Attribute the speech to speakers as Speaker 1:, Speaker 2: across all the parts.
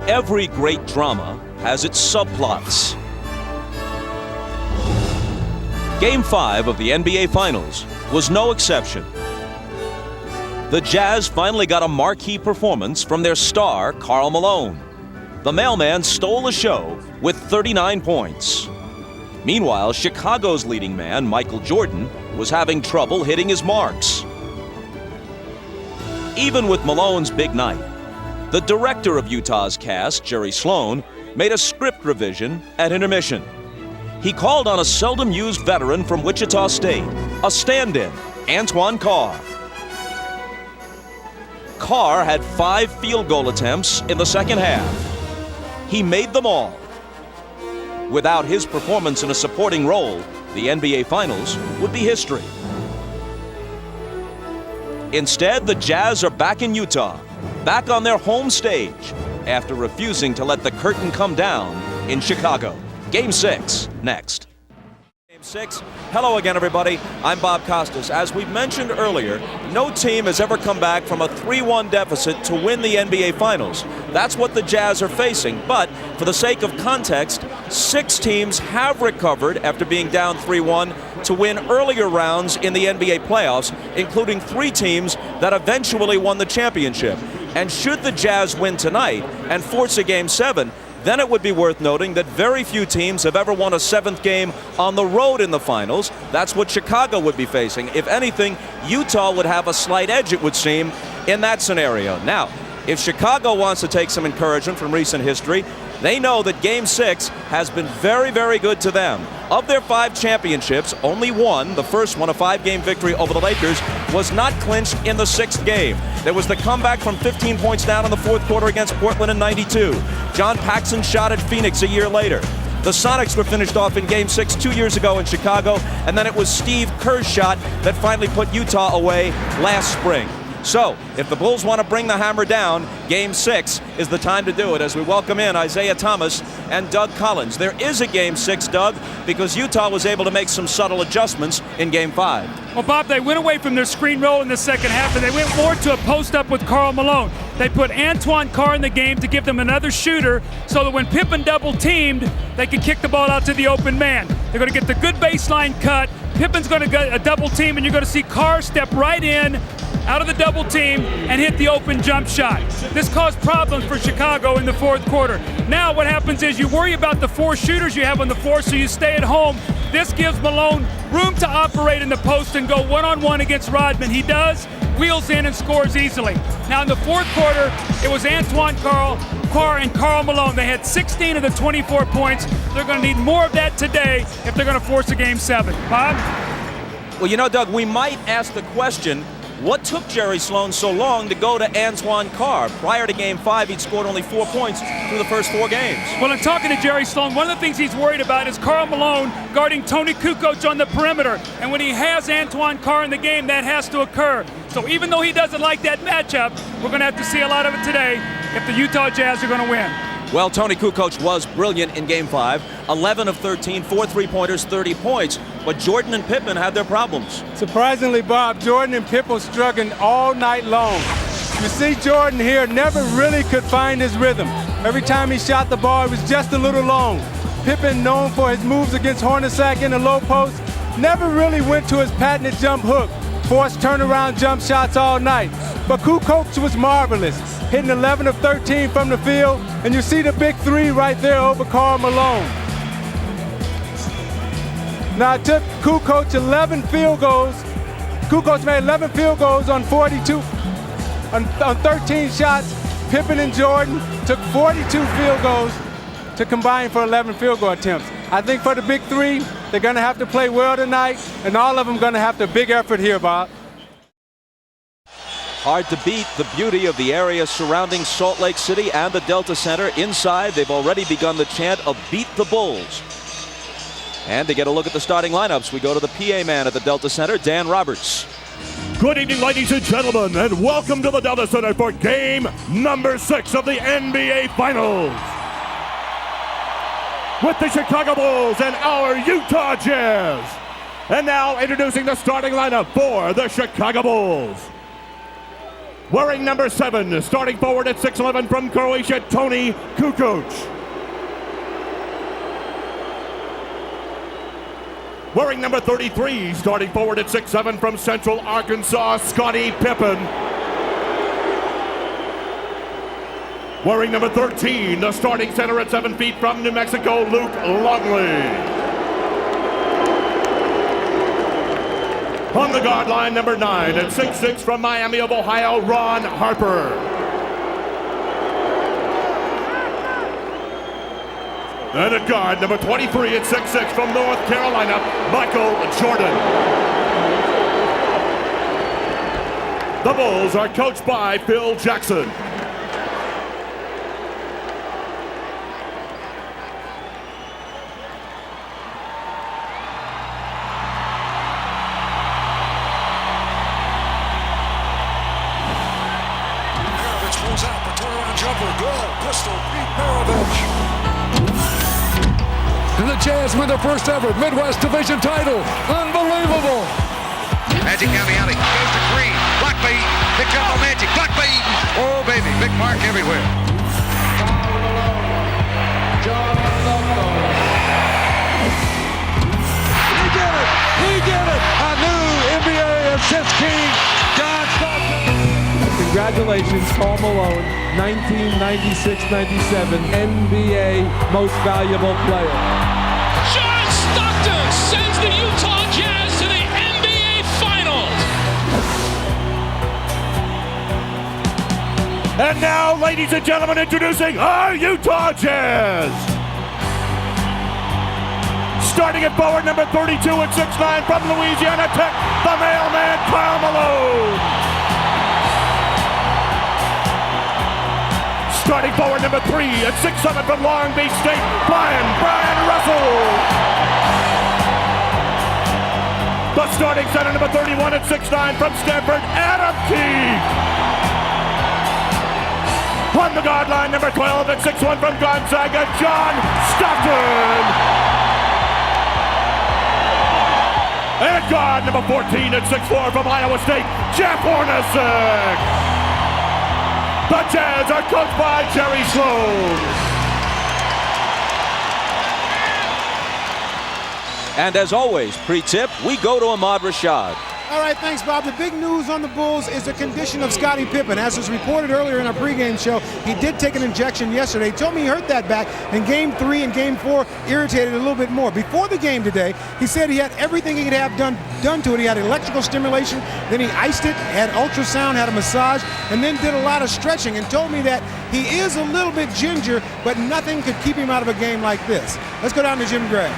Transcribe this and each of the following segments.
Speaker 1: Every great drama has its subplots. Game 5 of the NBA Finals was no exception. The Jazz finally got a marquee performance from their star, Karl Malone. The mailman stole the show with 39 points. Meanwhile, Chicago's leading man, Michael Jordan, was having trouble hitting his marks. Even with Malone's big night, the director of Utah's cast, Jerry Sloan, made a script revision at intermission. He called on a seldom-used veteran from Wichita State, a stand-in, Antoine Carr. Carr had 5 field goal attempts in the second half. He made them all. Without his performance in a supporting role, the NBA Finals would be history. Instead, the Jazz are back in Utah, back on their home stage, after refusing to let the curtain come down in Chicago. Game 6, next. Game 6. Hello again, everybody. I'm Bob Costas. As we mentioned earlier, no team has ever come back from a 3-1 deficit to win the NBA Finals. That's what the Jazz are facing. But for the sake of context, 6 teams have recovered after being down 3-1 to win earlier rounds in the NBA playoffs, including 3 teams that eventually won the championship. And should the Jazz win tonight and force a Game 7, then it would be worth noting that very few teams have ever won a 7th game on the road in the finals. That's what Chicago would be facing. If anything, Utah would have a slight edge, it would seem, in that scenario. Now, if Chicago wants to take some encouragement from recent history, they know that Game 6 has been very, very good to them. Of their 5 championships, only one, the first one, a 5-game victory over the Lakers, was not clinched in the 6th game. There was the comeback from 15 points down in the 4th quarter against Portland in '92. John Paxson's shot at Phoenix a year later. The Sonics were finished off in Game 6 2 years ago in Chicago, and then it was Steve Kerr's shot that finally put Utah away last spring. So, if the Bulls want to bring the hammer down, Game 6 is the time to do it as we welcome in Isaiah Thomas and Doug Collins. There is a Game 6, Doug, because Utah was able to make some subtle adjustments in Game 5.
Speaker 2: Well, Bob, they went away from their screen roll in the second half, and they went more to a post-up with Karl Malone. They put Antoine Carr in the game to give them another shooter so that when Pippen double-teamed, they could kick the ball out to the open man. They're going to get the good baseline cut. Pippen's going to get a double team, and you're going to see Carr step right in out of the double team and hit the open jump shot. This caused problems for Chicago in the 4th quarter. Now what happens is you worry about the 4 shooters you have on the floor, so you stay at home. This gives Malone room to operate in the post and go one-on-one against Rodman. He does, wheels in and scores easily. Now in the 4th quarter, it was Antoine Carr and Karl Malone. They had 16 of the 24 points. They're going to need more of that today if they're going to force a Game 7. Bob?
Speaker 1: Well, you know, Doug, we might ask the question, what took Jerry Sloan so long to go to Antoine Carr? Prior to Game 5, he'd scored only 4 points through the first 4 games.
Speaker 2: Well, in talking to Jerry Sloan, one of the things he's worried about is Karl Malone guarding Tony Kukoc on the perimeter. And when he has Antoine Carr in the game, that has to occur. So even though he doesn't like that matchup, we're going to have to see a lot of it today if the Utah Jazz are going to win.
Speaker 1: Well, Tony Kukoc was brilliant in Game 5. 11 of 13, 4 3-pointers, 30 points. But Jordan and Pippen had their problems.
Speaker 3: Surprisingly, Bob, Jordan and Pippen struggling all night long. You see Jordan here never really could find his rhythm. Every time he shot the ball, it was just a little long. Pippen, known for his moves against Hornacek in the low post, never really went to his patented jump hook. Forced turnaround jump shots all night. But Kukoc was marvelous, hitting 11 of 13 from the field, and you see the big 3 right there over Karl Malone. Now it took Kukoc 11 field goals. Kukoc made 11 field goals on 42, on 13 shots. Pippen and Jordan took 42 field goals to combine for 11 field goal attempts. I think for the big 3, they're going to have to play well tonight, and all of them going to have to big effort here, Bob.
Speaker 1: Hard to beat the beauty of the area surrounding Salt Lake City and the Delta Center. Inside, they've already begun the chant of "Beat the Bulls." And to get a look at the starting lineups, we go to the PA man at the Delta Center, Dan Roberts.
Speaker 4: Good evening, ladies and gentlemen, and welcome to the Delta Center for game number 6 of the NBA Finals. With the Chicago Bulls and our Utah Jazz. And now introducing the starting lineup for the Chicago Bulls. Wearing number 7, starting forward at 6'11" from Croatia, Tony Kukoc. Wearing number 33, starting forward at 6'7" from Central Arkansas, Scottie Pippen. Wearing number 13, the starting center at 7 feet from New Mexico, Luke Longley. On the guard line, number 9 at 6'6" from Miami of Ohio, Ron Harper. And at guard, number 23 at 6'6" from North Carolina, Michael Jordan. The Bulls are coached by Phil Jackson.
Speaker 5: Out for turnaround jumper, good. Pistol, beat Maravich.
Speaker 6: And the Jazz win their first ever Midwest Division title. Unbelievable.
Speaker 7: Magic down the alley, goes to Green. Block by Eaton. Picked up by Magic. Block by Eaton. Oh, baby, big mark everywhere.
Speaker 6: He did it. He did it. A new NBA assist king, John Stockton.
Speaker 3: Congratulations, Karl Malone, 1996-97 NBA Most Valuable Player.
Speaker 8: John Stockton sends the Utah Jazz to the NBA Finals.
Speaker 4: And now, ladies and gentlemen, introducing our Utah Jazz. Starting at forward, number 32 at 6'9" from Louisiana Tech, the mailman, Karl Malone. Starting forward, number 3 at 6'7" from Long Beach State, Brian Russell. The starting center, number 31 at 6'9" from Stanford, Adam Keefe. On the guard line, number 12 at 6'1" from Gonzaga, John Stockton. And guard, number 14 at 6'4" from Iowa State, Jeff Hornacek. The Jazz are coached by Jerry Sloan.
Speaker 1: And as always, pre-tip, we go to Ahmad Rashad.
Speaker 9: All right, thanks, Bob. The big news on the Bulls is the condition of Scottie Pippen. As was reported earlier in our pregame show, he did take an injection yesterday. He told me he hurt that back, and Game 3 and Game 4 irritated it a little bit more. Before the game today, he said he had everything he could have done to it. He had electrical stimulation, then he iced it, had ultrasound, had a massage, and then did a lot of stretching, and told me that he is a little bit ginger, but nothing could keep him out of a game like this. Let's go down to Jim Gray.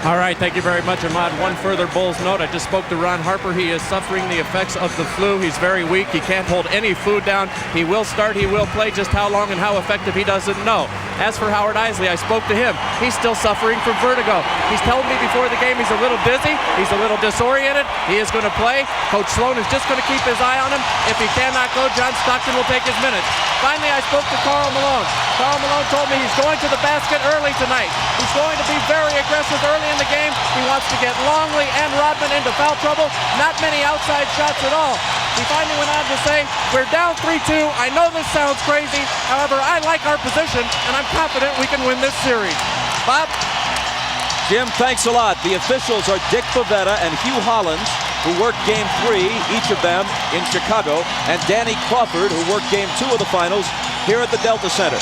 Speaker 10: All right, thank you very much, Ahmad. One further Bulls note. I just spoke to Ron Harper. He is suffering the effects of the flu. He's very weak. He can't hold any food down. He will start, he will play. Just how long and how effective he doesn't know. As for Howard Isley, I spoke to him. He's still suffering from vertigo. He's telling me before the game he's a little dizzy. He's a little disoriented. He is going to play. Coach Sloan is just going to keep his eye on him. If he cannot go, John Stockton will take his minutes. Finally, I spoke to Karl Malone. Karl Malone told me he's going to the basket early tonight. He's going to be very aggressive early in the game. He wants to get Longley and Rodman into foul trouble. Not many outside shots at all. He finally went on to say, we're down 3-2. I know this sounds crazy. However, I like our position, and I'm confident we can win this series. Bob?
Speaker 1: Jim, thanks a lot. The officials are Dick Pavetta and Hugh Hollins, who worked Game 3, each of them in Chicago, and Danny Crawford, who worked Game 2 of the finals here at the Delta Center.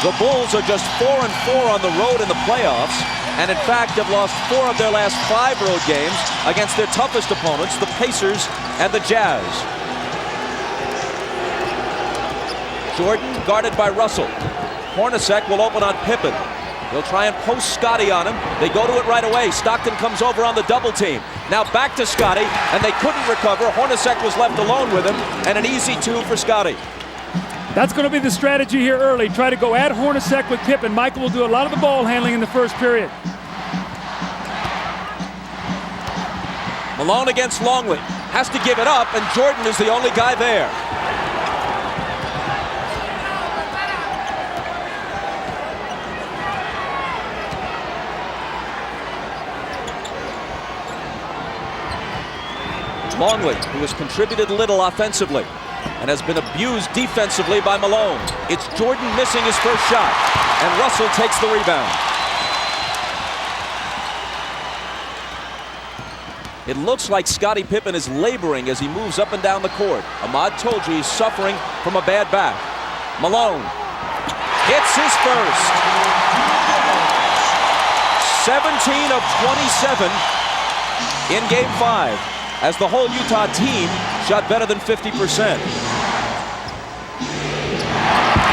Speaker 1: The Bulls are just 4-4 on the road in the playoffs, and in fact have lost 4 of their last 5 road games against their toughest opponents, the Pacers and the Jazz. Jordan guarded by Russell. Hornacek will open on Pippen. He'll try and post Scottie on him. They go to it right away. Stockton comes over on the double team. Now back to Scottie, and they couldn't recover. Hornacek was left alone with him, and an easy 2 for Scottie.
Speaker 2: That's going to be the strategy here early. Try to go at Hornacek with Pippen. Michael will do a lot of the ball handling in the first period.
Speaker 1: Malone against Longley. Has to give it up, and Jordan is the only guy there. Longley, who has contributed little offensively. and has been abused defensively by Malone. It's Jordan missing his first shot, and Russell takes the rebound. It looks like Scottie Pippen is laboring as he moves up and down the court. Ahmad told you he's suffering from a bad back. Malone hits his first. 17 of 27 in Game 5, as the whole Utah team shot better than 50%.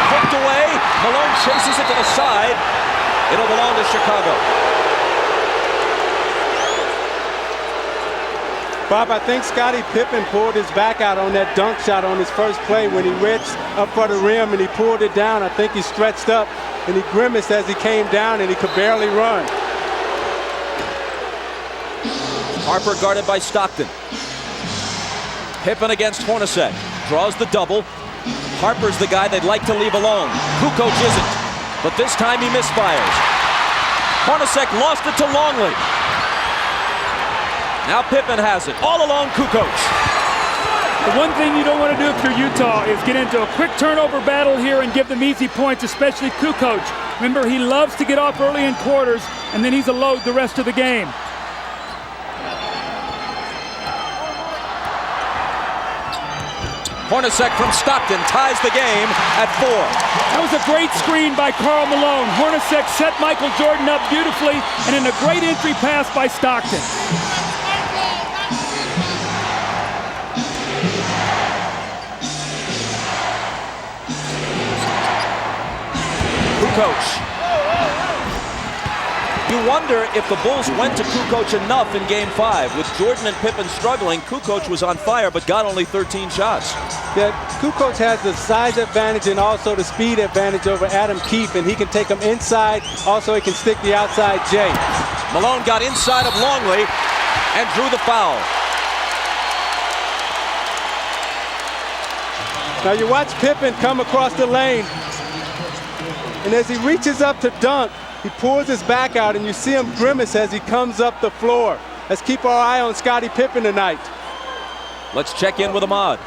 Speaker 1: Hooked away. Malone chases it to the side. It'll belong to Chicago.
Speaker 3: Bob, I think Scottie Pippen pulled his back out on that dunk shot on his first play when he reached up for the rim and he pulled it down. I think he stretched up and he grimaced as he came down and he could barely run.
Speaker 1: Harper guarded by Stockton. Pippen against Hornacek. Draws the double. Harper's the guy they'd like to leave alone. Kukoc isn't, but this time he misfires. Hornacek lost it to Longley. Now Pippen has it. All alone, Kukoc.
Speaker 2: The one thing you don't want to do if you're Utah is get into a quick turnover battle here and give them easy points, especially Kukoc. Remember, he loves to get off early in quarters, and then he's a load the rest of the game.
Speaker 1: Hornacek from Stockton ties the game at 4.
Speaker 2: That was a great screen by Karl Malone. Hornacek set Michael Jordan up beautifully, and in a great entry pass by Stockton.
Speaker 1: Kukoc. You wonder if the Bulls went to Kukoc enough in Game 5. With Jordan and Pippen struggling, Kukoc was on fire but got only 13 shots.
Speaker 3: Yeah, Kukoc has the size advantage and also the speed advantage over Adam Keefe, and he can take them inside. Also, he can stick the outside J.
Speaker 1: Malone got inside of Longley and drew the foul.
Speaker 3: Now you watch Pippen come across the lane, and as he reaches up to dunk, he pulls his back out, and you see him grimace as he comes up the floor. Let's keep our eye on Scottie Pippen tonight.
Speaker 1: Let's check in with Ahmad.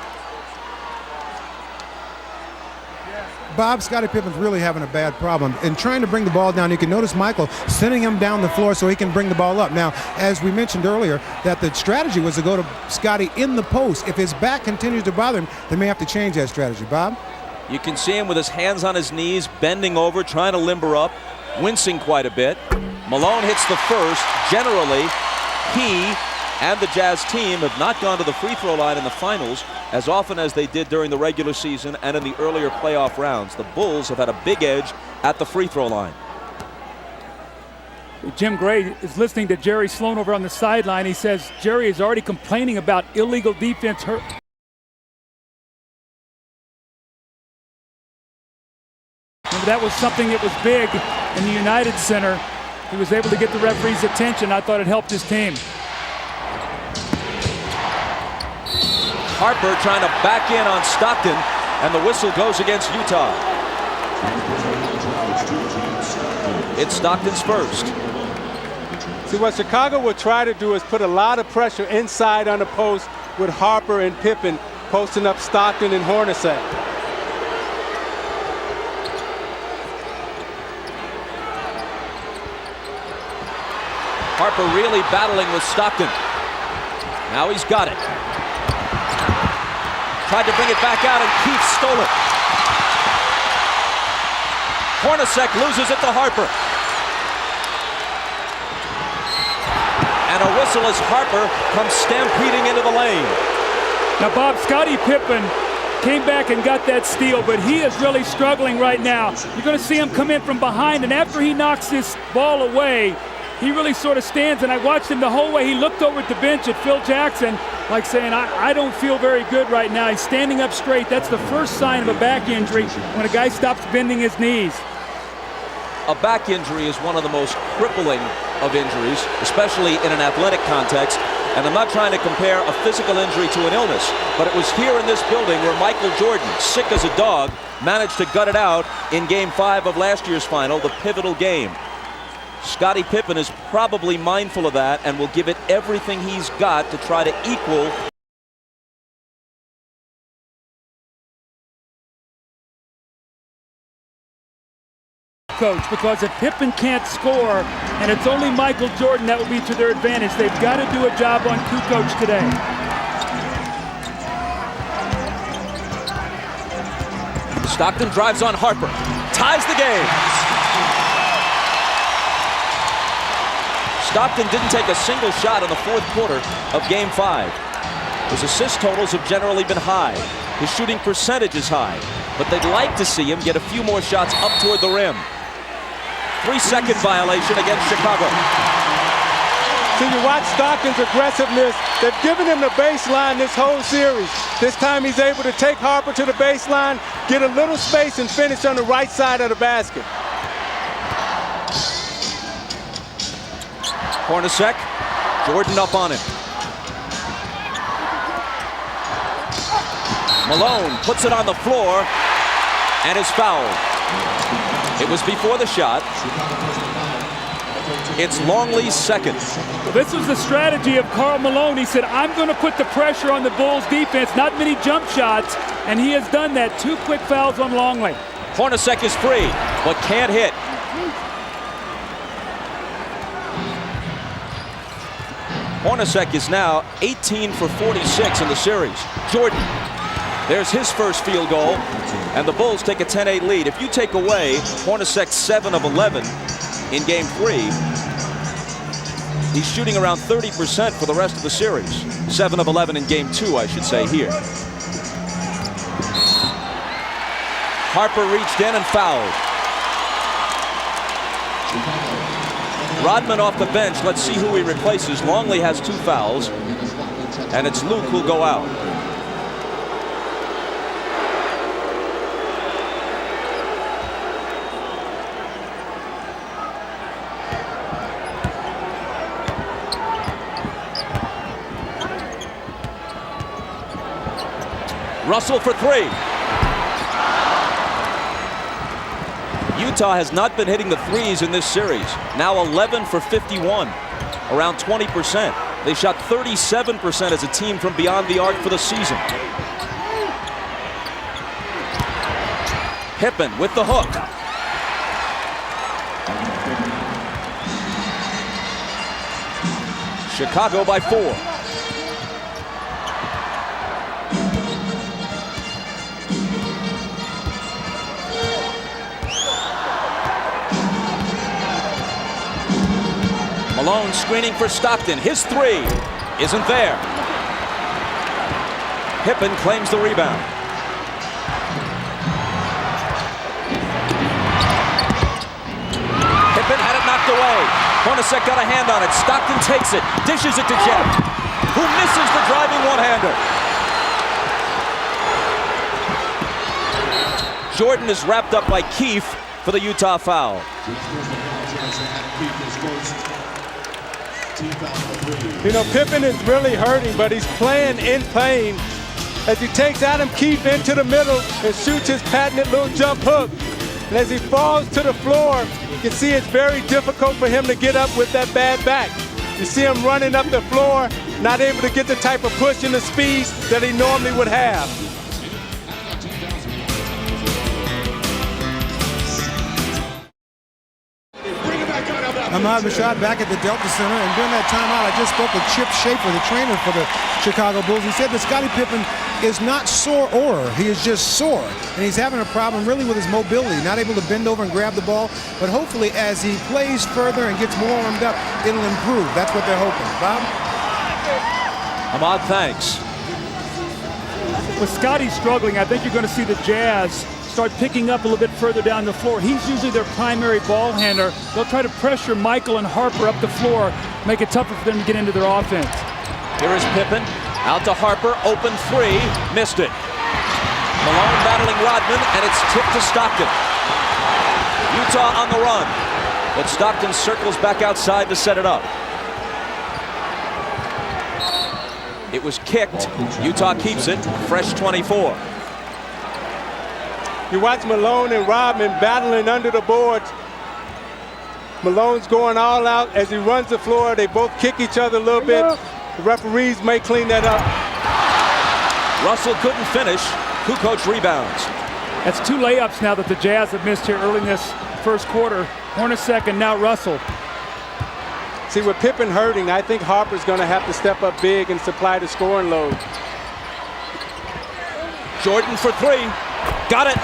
Speaker 9: Bob, Scottie Pippen's really having a bad problem. In trying to bring the ball down, you can notice Michael sending him down the floor so he can bring the ball up. Now, as we mentioned earlier, that the strategy was to go to Scottie in the post. If his back continues to bother him, they may have to change that strategy. Bob?
Speaker 1: You can see him with his hands on his knees, bending over, trying to limber up, wincing quite a bit. Malone hits the first. Generally, he and the Jazz team have not gone to the free throw line in the finals as often as they did during the regular season and in the earlier playoff rounds. The Bulls have had a big edge at the free throw line.
Speaker 2: Jim Gray is listening to Jerry Sloan over on the sideline. He says Jerry is already complaining about illegal defense. Remember, that was something that was big in the United Center. He was able to get the referee's attention. I thought it helped his team.
Speaker 1: Harper trying to back in on Stockton, and the whistle goes against Utah. It's Stockton's first.
Speaker 3: See, what Chicago will try to do is put a lot of pressure inside on the post with Harper and Pippen posting up Stockton and Hornacek.
Speaker 1: Harper really battling with Stockton. Now he's got it. Tried to bring it back out, and Keefe stole it. Hornacek loses it to Harper. And a whistle as Harper comes stampeding into the lane.
Speaker 2: Now, Bob, Scottie Pippen came back and got that steal, but he is really struggling right now. You're going to see him come in from behind, and after he knocks this ball away, he really sort of stands, and I watched him the whole way. He looked over at the bench at Phil Jackson, like saying, I don't feel very good right now. He's standing up straight. That's the first sign of a back injury, when a guy stops bending his knees.
Speaker 1: A back injury is one of the most crippling of injuries, especially in an athletic context. And I'm not trying to compare a physical injury to an illness, but it was here in this building where Michael Jordan, sick as a dog, managed to gut it out in Game 5 of last year's final, the pivotal game. Scottie Pippen is probably mindful of that and will give it everything he's got to try to equal
Speaker 2: Coach, because if Pippen can't score and it's only Michael Jordan, that will be to their advantage. They've got to do a job on Kukoc today.
Speaker 1: Stockton drives on Harper, ties the game. Stockton didn't take a single shot in the fourth quarter of Game 5. His assist totals have generally been high. His shooting percentage is high, but they'd like to see him get a few more shots up toward the rim. 3-second violation against Chicago.
Speaker 3: So you watch Stockton's aggressiveness. They've given him the baseline this whole series. This time he's able to take Harper to the baseline, get a little space, and finish on the right side of the basket.
Speaker 1: Hornacek, Jordan up on him. Malone puts it on the floor and is fouled. It was before the shot. It's Longley's second.
Speaker 2: This was the strategy of Karl Malone. He said, I'm going to put the pressure on the Bulls defense, not many jump shots, and he has done that. 2 quick fouls on Longley.
Speaker 1: Hornacek is free, but can't hit. Hornacek is now 18 for 46 in the series. Jordan, there's his first field goal, and the Bulls take a 10-8 lead. If you take away Hornacek's 7 of 11 in Game 3, he's shooting around 30% for the rest of the series. 7 of 11 in Game 2, I should say here. Harper reached in and fouled. Rodman off the bench. Let's see who he replaces. Longley has 2 fouls, and it's Luke who'll go out. Russell for 3. Utah has not been hitting the threes in this series. Now 11 for 51, around 20%. They shot 37% as a team from beyond the arc for the season. Pippen with the hook. Chicago by 4. Malone screening for Stockton. His 3 isn't there. Pippen claims the rebound. Pippen had it knocked away. Hornacek got a hand on it. Stockton takes it, dishes it to Jeff, who misses the driving one-hander. Jordan is wrapped up by Keefe for the Utah foul.
Speaker 3: You know, Pippen is really hurting, but he's playing in pain as he takes Adam Keefe into the middle and shoots his patented little jump hook. And as he falls to the floor, you can see it's very difficult for him to get up with that bad back. You see him running up the floor, not able to get the type of push and the speed that he normally would have.
Speaker 9: Ahmad Rashad back at the Delta Center, and during that timeout, I just spoke with Chip Schaefer, the trainer for the Chicago Bulls. He said that Scottie Pippen is not sore, he is just sore, and he's having a problem really with his mobility, not able to bend over and grab the ball, but hopefully as he plays further and gets more warmed up, it'll improve. That's what they're hoping. Bob?
Speaker 1: Ahmad, thanks.
Speaker 2: With Scottie struggling, I think you're going to see the Jazz start picking up a little bit further down the floor. He's usually their primary ball handler. They'll try to pressure Michael and Harper up the floor, make it tougher for them to get into their offense.
Speaker 1: Here is Pippen, out to Harper, open 3, missed it. Malone battling Rodman, and it's tipped to Stockton. Utah on the run, but Stockton circles back outside to set it up. It was kicked. Utah keeps it, fresh 24.
Speaker 3: You watch Malone and Rodman battling under the boards. Malone's going all out as he runs the floor. They both kick each other a little bit. The referees may clean that up.
Speaker 1: Russell couldn't finish. Kukoc rebounds.
Speaker 2: That's 2 layups now that the Jazz have missed here early in this first quarter. Hornacek and now Russell.
Speaker 3: See, with Pippen hurting, I think Harper's going to have to step up big and supply the scoring load.
Speaker 1: Jordan for 3. Got it.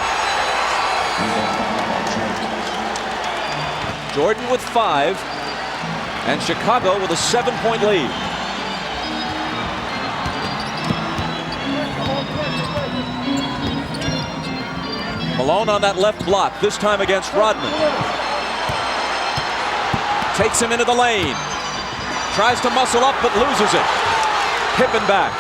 Speaker 1: Jordan with 5. And Chicago with a 7-point lead. Malone on that left block, this time against Rodman. Takes him into the lane. Tries to muscle up, but loses it. Pippen back.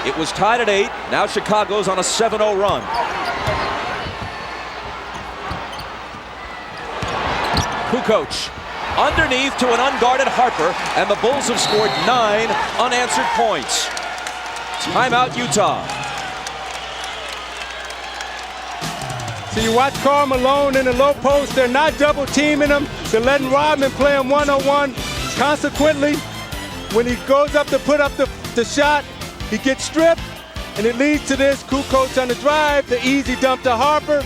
Speaker 1: It was tied at 8. Now Chicago's on a 7-0 run. Kukoc underneath to an unguarded Harper, and the Bulls have scored 9 unanswered points. Timeout, Utah.
Speaker 3: So you watch Karl Malone in the low post. They're not double teaming him. They're letting Rodman play him one-on-one. Consequently, when he goes up to put up the shot, he gets stripped, and it leads to this. Kukoc on the drive, the easy dump to Harper.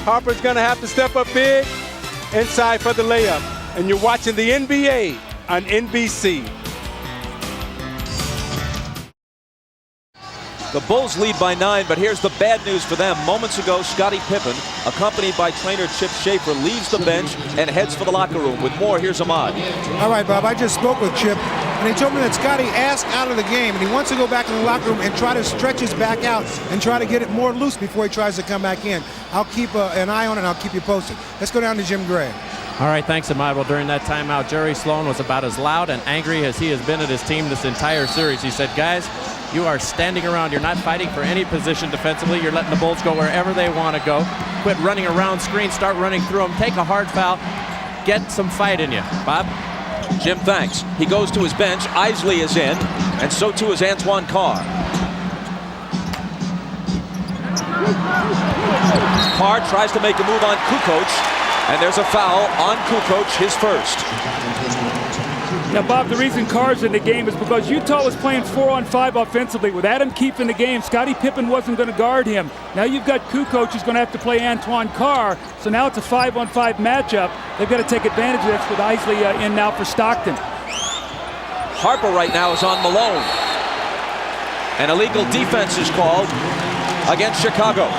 Speaker 3: Harper's going to have to step up big inside for the layup. And you're watching the NBA on NBC.
Speaker 1: The Bulls lead by 9, but here's the bad news for them. Moments ago, Scottie Pippen, accompanied by trainer Chip Schaefer, leaves the bench and heads for the locker room. With more, here's Ahmad.
Speaker 9: All right, Bob, I just spoke with Chip, and he told me that Scottie asked out of the game, and he wants to go back in the locker room and try to stretch his back out and try to get it more loose before he tries to come back in. I'll keep an eye on it, and I'll keep you posted. Let's go down to Jim Gray.
Speaker 10: All right, thanks, Ahmad. Well, during that timeout, Jerry Sloan was about as loud and angry as he has been at his team this entire series. He said, guys, you are standing around. You're not fighting for any position defensively. You're letting the Bulls go wherever they want to go. Quit running around screens. Start running through them. Take a hard foul. Get some fight in you. Bob?
Speaker 1: Jim, thanks. He goes to his bench. Isley is in, and so too is Antoine Carr. Carr tries to make a move on Kukoc, and there's a foul on Kukoc, his first.
Speaker 2: Now, Bob, the reason Carr's in the game is because Utah was playing 4-on-5 offensively. With Adam Keefe in the game, Scottie Pippen wasn't going to guard him. Now you've got Kukoc who's going to have to play Antoine Carr, so now it's a 5-on-5 matchup. They've got to take advantage of this with Isley in now for Stockton.
Speaker 1: Harper right now is on Malone. An illegal defense is called against Chicago.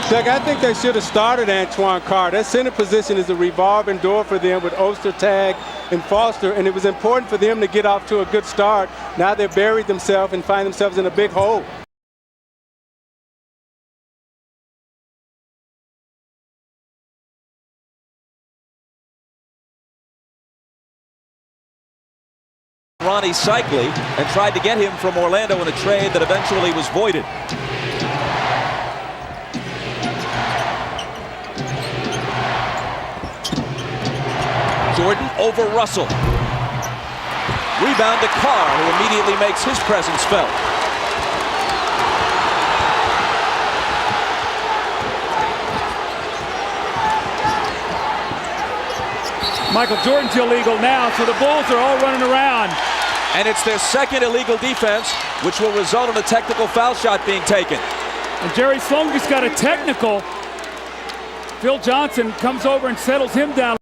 Speaker 3: Chuck, I think they should have started Antoine Carr. That center position is a revolving door for them with Ostertag and Foster, and it was important for them to get off to a good start. Now they've buried themselves and find themselves in a big hole.
Speaker 1: Ronnie Cycli and tried to get him from Orlando in a trade that eventually was voided. Jordan over Russell. Rebound to Carr, who immediately makes his presence felt.
Speaker 2: Michael Jordan's illegal now, so the Bulls are all running around.
Speaker 1: And it's their second illegal defense, which will result in a technical foul shot being taken.
Speaker 2: And Jerry Sloan just got a technical. Phil Johnson comes over and settles him down.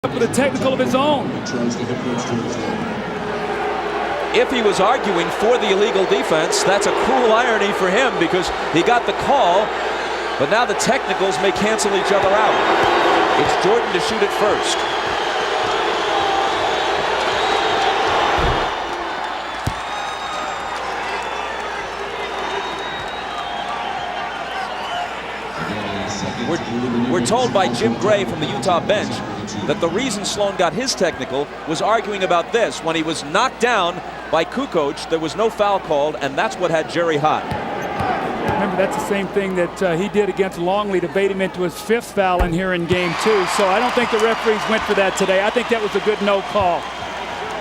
Speaker 2: With a technical of his own.
Speaker 1: If he was arguing for the illegal defense, that's a cruel irony for him because he got the call, but now the technicals may cancel each other out. It's Jordan to shoot it first. We're told by Jim Gray from the Utah bench that the reason Sloan got his technical was arguing about this. When he was knocked down by Kukoc, there was no foul called, and that's what had Jerry hot.
Speaker 2: Remember, that's the same thing that he did against Longley to bait him into his 5th foul in here in game 2. So I don't think the referees went for that today. I think that was a good no call.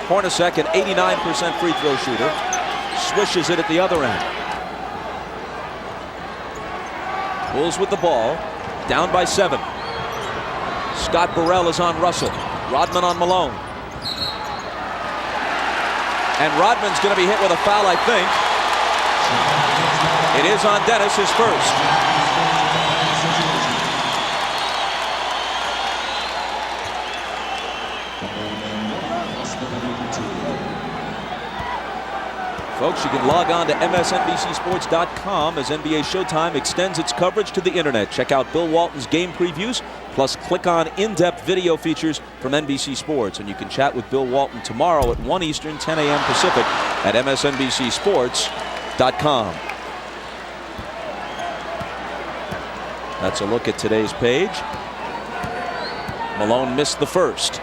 Speaker 1: Hornacek, an 89% free throw shooter, swishes it at the other end. Bulls with the ball, down by 7. Scott Burrell is on Russell. Rodman on Malone. And Rodman's going to be hit with a foul, I think. It is on Dennis, his first. Folks, you can log on to msnbcsports.com as NBA Showtime extends its coverage to the internet. Check out Bill Walton's game previews, plus click on in-depth video features from NBC Sports. And you can chat with Bill Walton tomorrow at 1 Eastern, 10 a.m. Pacific at msnbcsports.com. That's a look at today's page. Malone missed the first.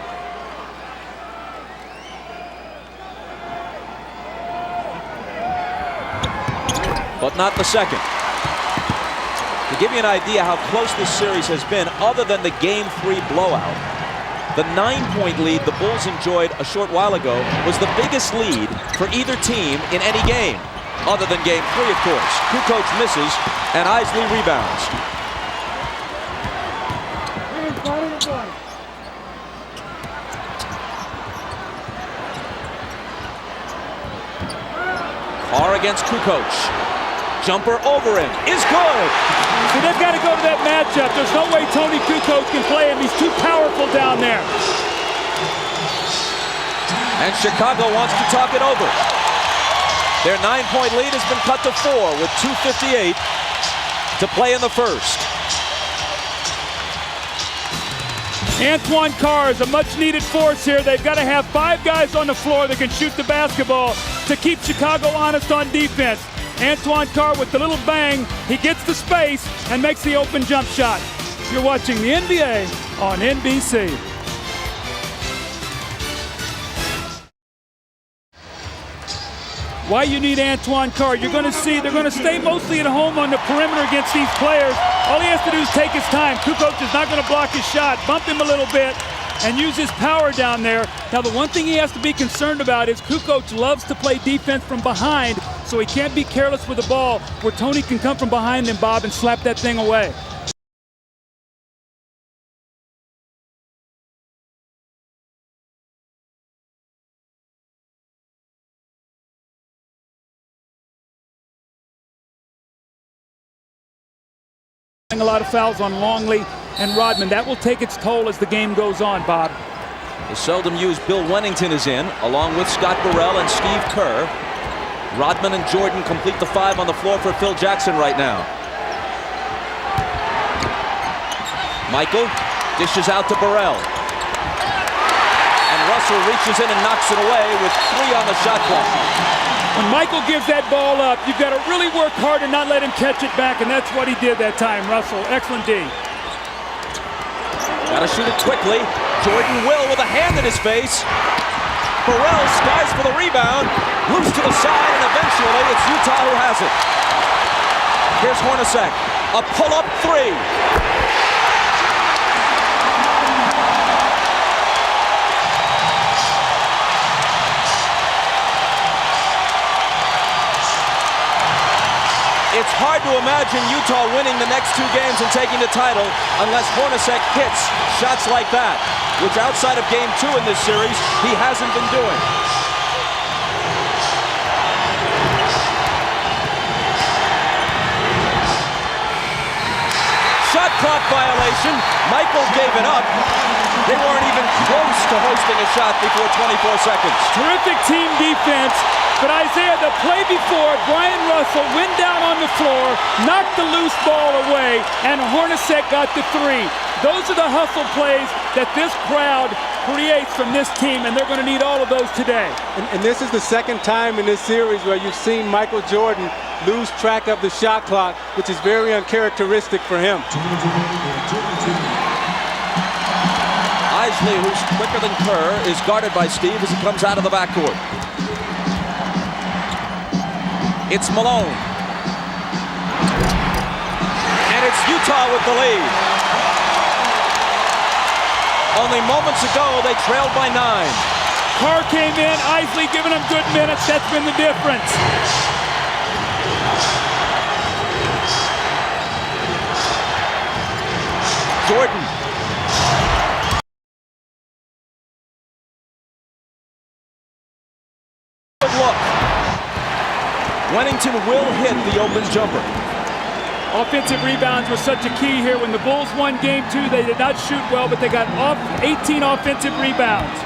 Speaker 1: But not the second. To give you an idea how close this series has been, other than the Game 3 blowout, the 9-point lead the Bulls enjoyed a short while ago was the biggest lead for either team in any game. Other than Game 3, of course. Kukoc misses, and Isley rebounds. Carr against Kukoc. Jumper over him is good.
Speaker 2: So they've got to go to that matchup. There's no way Tony Kukoc can play him. He's too powerful down there.
Speaker 1: And Chicago wants to talk it over. Their 9-point lead has been cut to 4 with 2:58 to play in the first.
Speaker 2: Antoine Carr is a much-needed force here. They've got to have 5 guys on the floor that can shoot the basketball to keep Chicago honest on defense. Antoine Carr with the little bang, he gets the space and makes the open jump shot. You're watching the NBA on NBC. Why you need Antoine Carr? You're going to see they're going to stay mostly at home on the perimeter against these players. All he has to do is take his time. Kukoc is not going to block his shot. Bump him a little bit and use his power down there. Now, the one thing he has to be concerned about is Kukoc loves to play defense from behind, so he can't be careless with the ball where Tony can come from behind him, Bob, and slap that thing away. A lot of fouls on Longley and Rodman. That will take its toll as the game goes on, Bob.
Speaker 1: The seldom used Bill Wennington is in, along with Scott Burrell and Steve Kerr. Rodman and Jordan complete the 5 on the floor for Phil Jackson right now. Michael dishes out to Burrell. And Russell reaches in and knocks it away with 3 on the shot clock.
Speaker 2: When Michael gives that ball up, you've got to really work hard and not let him catch it back, and that's what he did that time, Russell. Excellent D.
Speaker 1: Got to shoot it quickly. Jordan will with a hand in his face. Burrell skies for the rebound. Loose to the side, and eventually it's Utah who has it. Here's Hornacek. A pull-up 3. It's hard to imagine Utah winning the next 2 games and taking the title unless Hornacek hits shots like that, which outside of Game 2 in this series, he hasn't been doing. Shot clock violation. Michael gave it up. They weren't even close to hosting a shot before 24 seconds.
Speaker 2: Terrific team defense. But Isaiah, the play before, Brian Russell went down on the floor, knocked the loose ball away, and Hornacek got the 3. Those are the hustle plays that this crowd creates from this team, and they're going to need all of those today.
Speaker 3: And this is the second time in this series where you've seen Michael Jordan lose track of the shot clock, which is very uncharacteristic for him.
Speaker 1: Isley, who's quicker than Kerr, is guarded by Steve as he comes out of the backcourt. It's Malone. And it's Utah with the lead. Only moments ago, they trailed by 9.
Speaker 2: Carr came in, Isley giving him good minutes. That's been the difference.
Speaker 1: Jordan. Wennington will hit the open jumper.
Speaker 2: Offensive rebounds were such a key here. When the Bulls won game 2, they did not shoot well, but they got 18 offensive rebounds.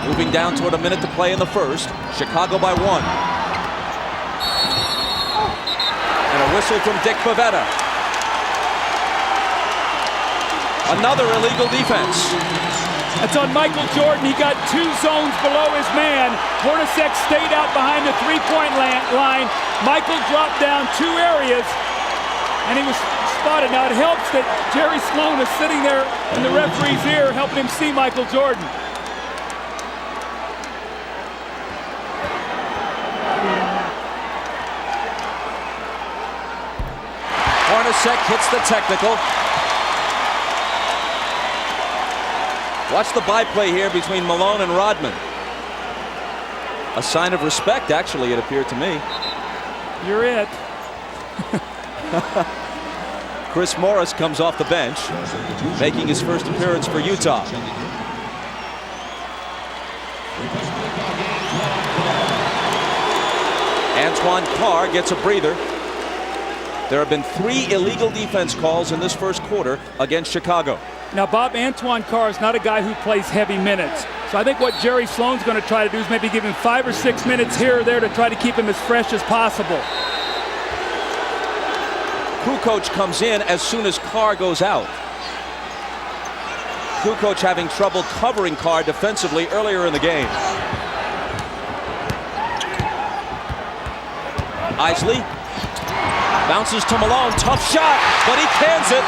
Speaker 1: Moving down toward a minute to play in the first. Chicago by 1. And a whistle from Dick Pavetta. Another illegal defense.
Speaker 2: That's on Michael Jordan. He got 2 zones below his man. Hornacek stayed out behind the three-point line. Michael dropped down 2 areas, and he was spotted. Now it helps that Jerry Sloan is sitting there in the referee's ear helping him see Michael Jordan.
Speaker 1: Hornacek hits the technical. Watch the byplay here between Malone and Rodman. A sign of respect, actually, it appeared to me.
Speaker 2: You're it.
Speaker 1: Chris Morris comes off the bench, making his first appearance for Utah. Antoine Carr gets a breather. There have been 3 illegal defense calls in this first quarter against Chicago.
Speaker 2: Now, Bob, Antoine Carr is not a guy who plays heavy minutes. So I think what Jerry Sloan's going to try to do is maybe give him 5 or 6 minutes here or there to try to keep him as fresh as possible.
Speaker 1: Kukoc comes in as soon as Carr goes out. Kukoc having trouble covering Carr defensively earlier in the game. Isley bounces to Malone. Tough shot, but he cans it.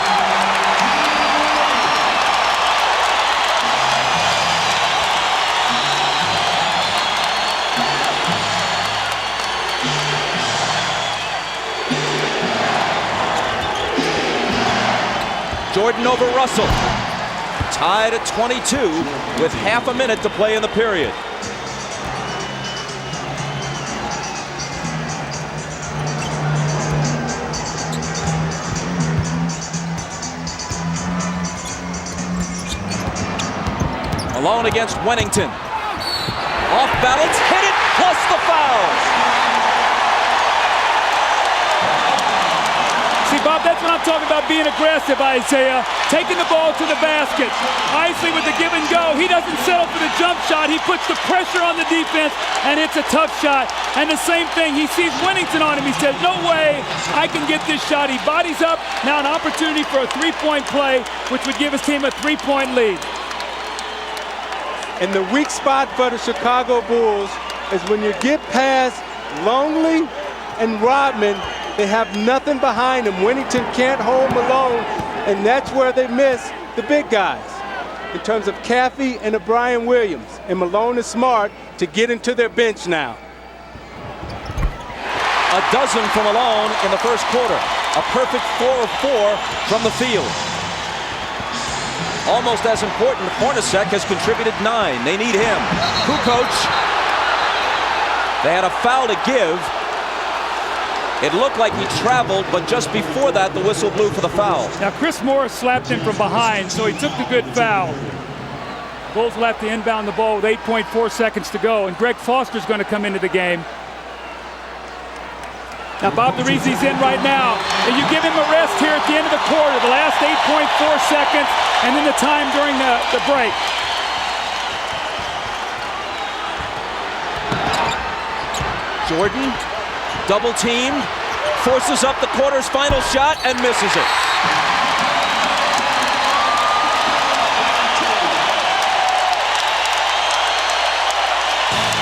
Speaker 1: Jordan over Russell. Tied at 22 with half a minute to play in the period. Malone against Wennington. Off balance, hit it, plus the foul.
Speaker 2: See, Bob, that's what I'm talking about, being aggressive, Isaiah. Taking the ball to the basket. Isley with the give and go. He doesn't settle for the jump shot. He puts the pressure on the defense, and it's a tough shot. And the same thing, he sees Wennington on him. He says, no way I can get this shot. He bodies up. Now an opportunity for a three-point play, which would give his team a three-point lead.
Speaker 3: And the weak spot for the Chicago Bulls is when you get past Longley and Rodman, they have nothing behind them. Wennington can't hold Malone, and that's where they miss the big guys in terms of Caffey and O'Brien Williams. And Malone is smart to get into their bench now.
Speaker 1: A dozen from Malone in the first quarter. A perfect 4 of 4 from the field. Almost as important, Hornacek has contributed 9. They need him. Kukoc. They had a foul to give. It looked like he traveled, but just before that, the whistle blew for the foul.
Speaker 2: Now, Chris Morris slapped him from behind, so he took the good foul. Bulls will have to inbound the ball with 8.4 seconds to go, and Greg Foster's going to come into the game. Now, Bob, the reason he's in right now, and you give him a rest here at the end of the quarter, the last 8.4 seconds, and then the time during the break.
Speaker 1: Jordan, double teamed, forces up the quarter's final shot and misses it.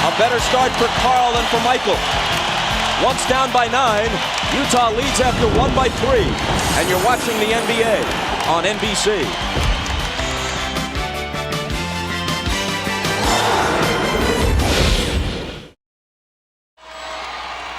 Speaker 1: A better start for Carl than for Michael. Once down by 9, Utah leads after 1 by 3. And you're watching the NBA on NBC.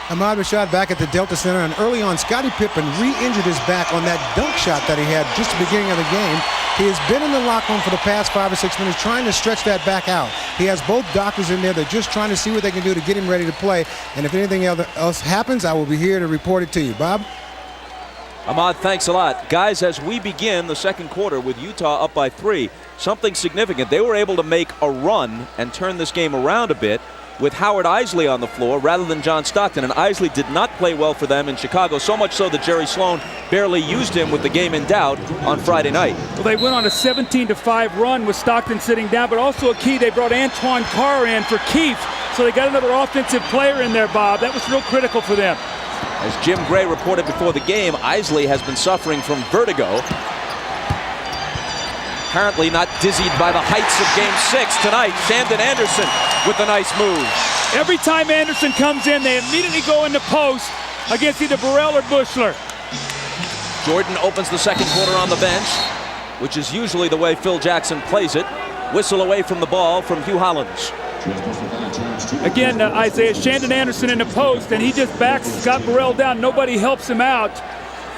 Speaker 9: Ahmad Rashad back at the Delta Center, and early on, Scottie Pippen re-injured his back on that dunk shot that he had just at the beginning of the game. He has been in the locker room for the past 5 or 6 minutes trying to stretch that back out. He has both doctors in there. They're just trying to see what they can do to get him ready to play. And if anything else happens, I will be here to report it to you. Bob?
Speaker 1: Ahmad, thanks a lot. Guys, as we begin the second quarter with Utah up by 3, something significant. They were able to make a run and turn this game around a bit with Howard Isley on the floor rather than John Stockton. And Isley did not play well for them in Chicago, so much so that Jerry Sloan barely used him with the game in doubt on Friday night.
Speaker 2: Well, they went on a 17-5 run with Stockton sitting down, but also a key, they brought Antoine Carr in for Keefe, so they got another offensive player in there, Bob. That was real critical for them.
Speaker 1: As Jim Gray reported before the game, Isley has been suffering from vertigo. Apparently not dizzied by the heights of Game 6 tonight. Shandon Anderson with a nice move.
Speaker 2: Every time Anderson comes in, they immediately go into post against either Burrell or Bushler.
Speaker 1: Jordan opens the second quarter on the bench, which is usually the way Phil Jackson plays it. Whistle away from the ball from Hugh Hollins.
Speaker 2: Again, Isaiah, Shandon Anderson in the post, and he just backs Scott Burrell down. Nobody helps him out.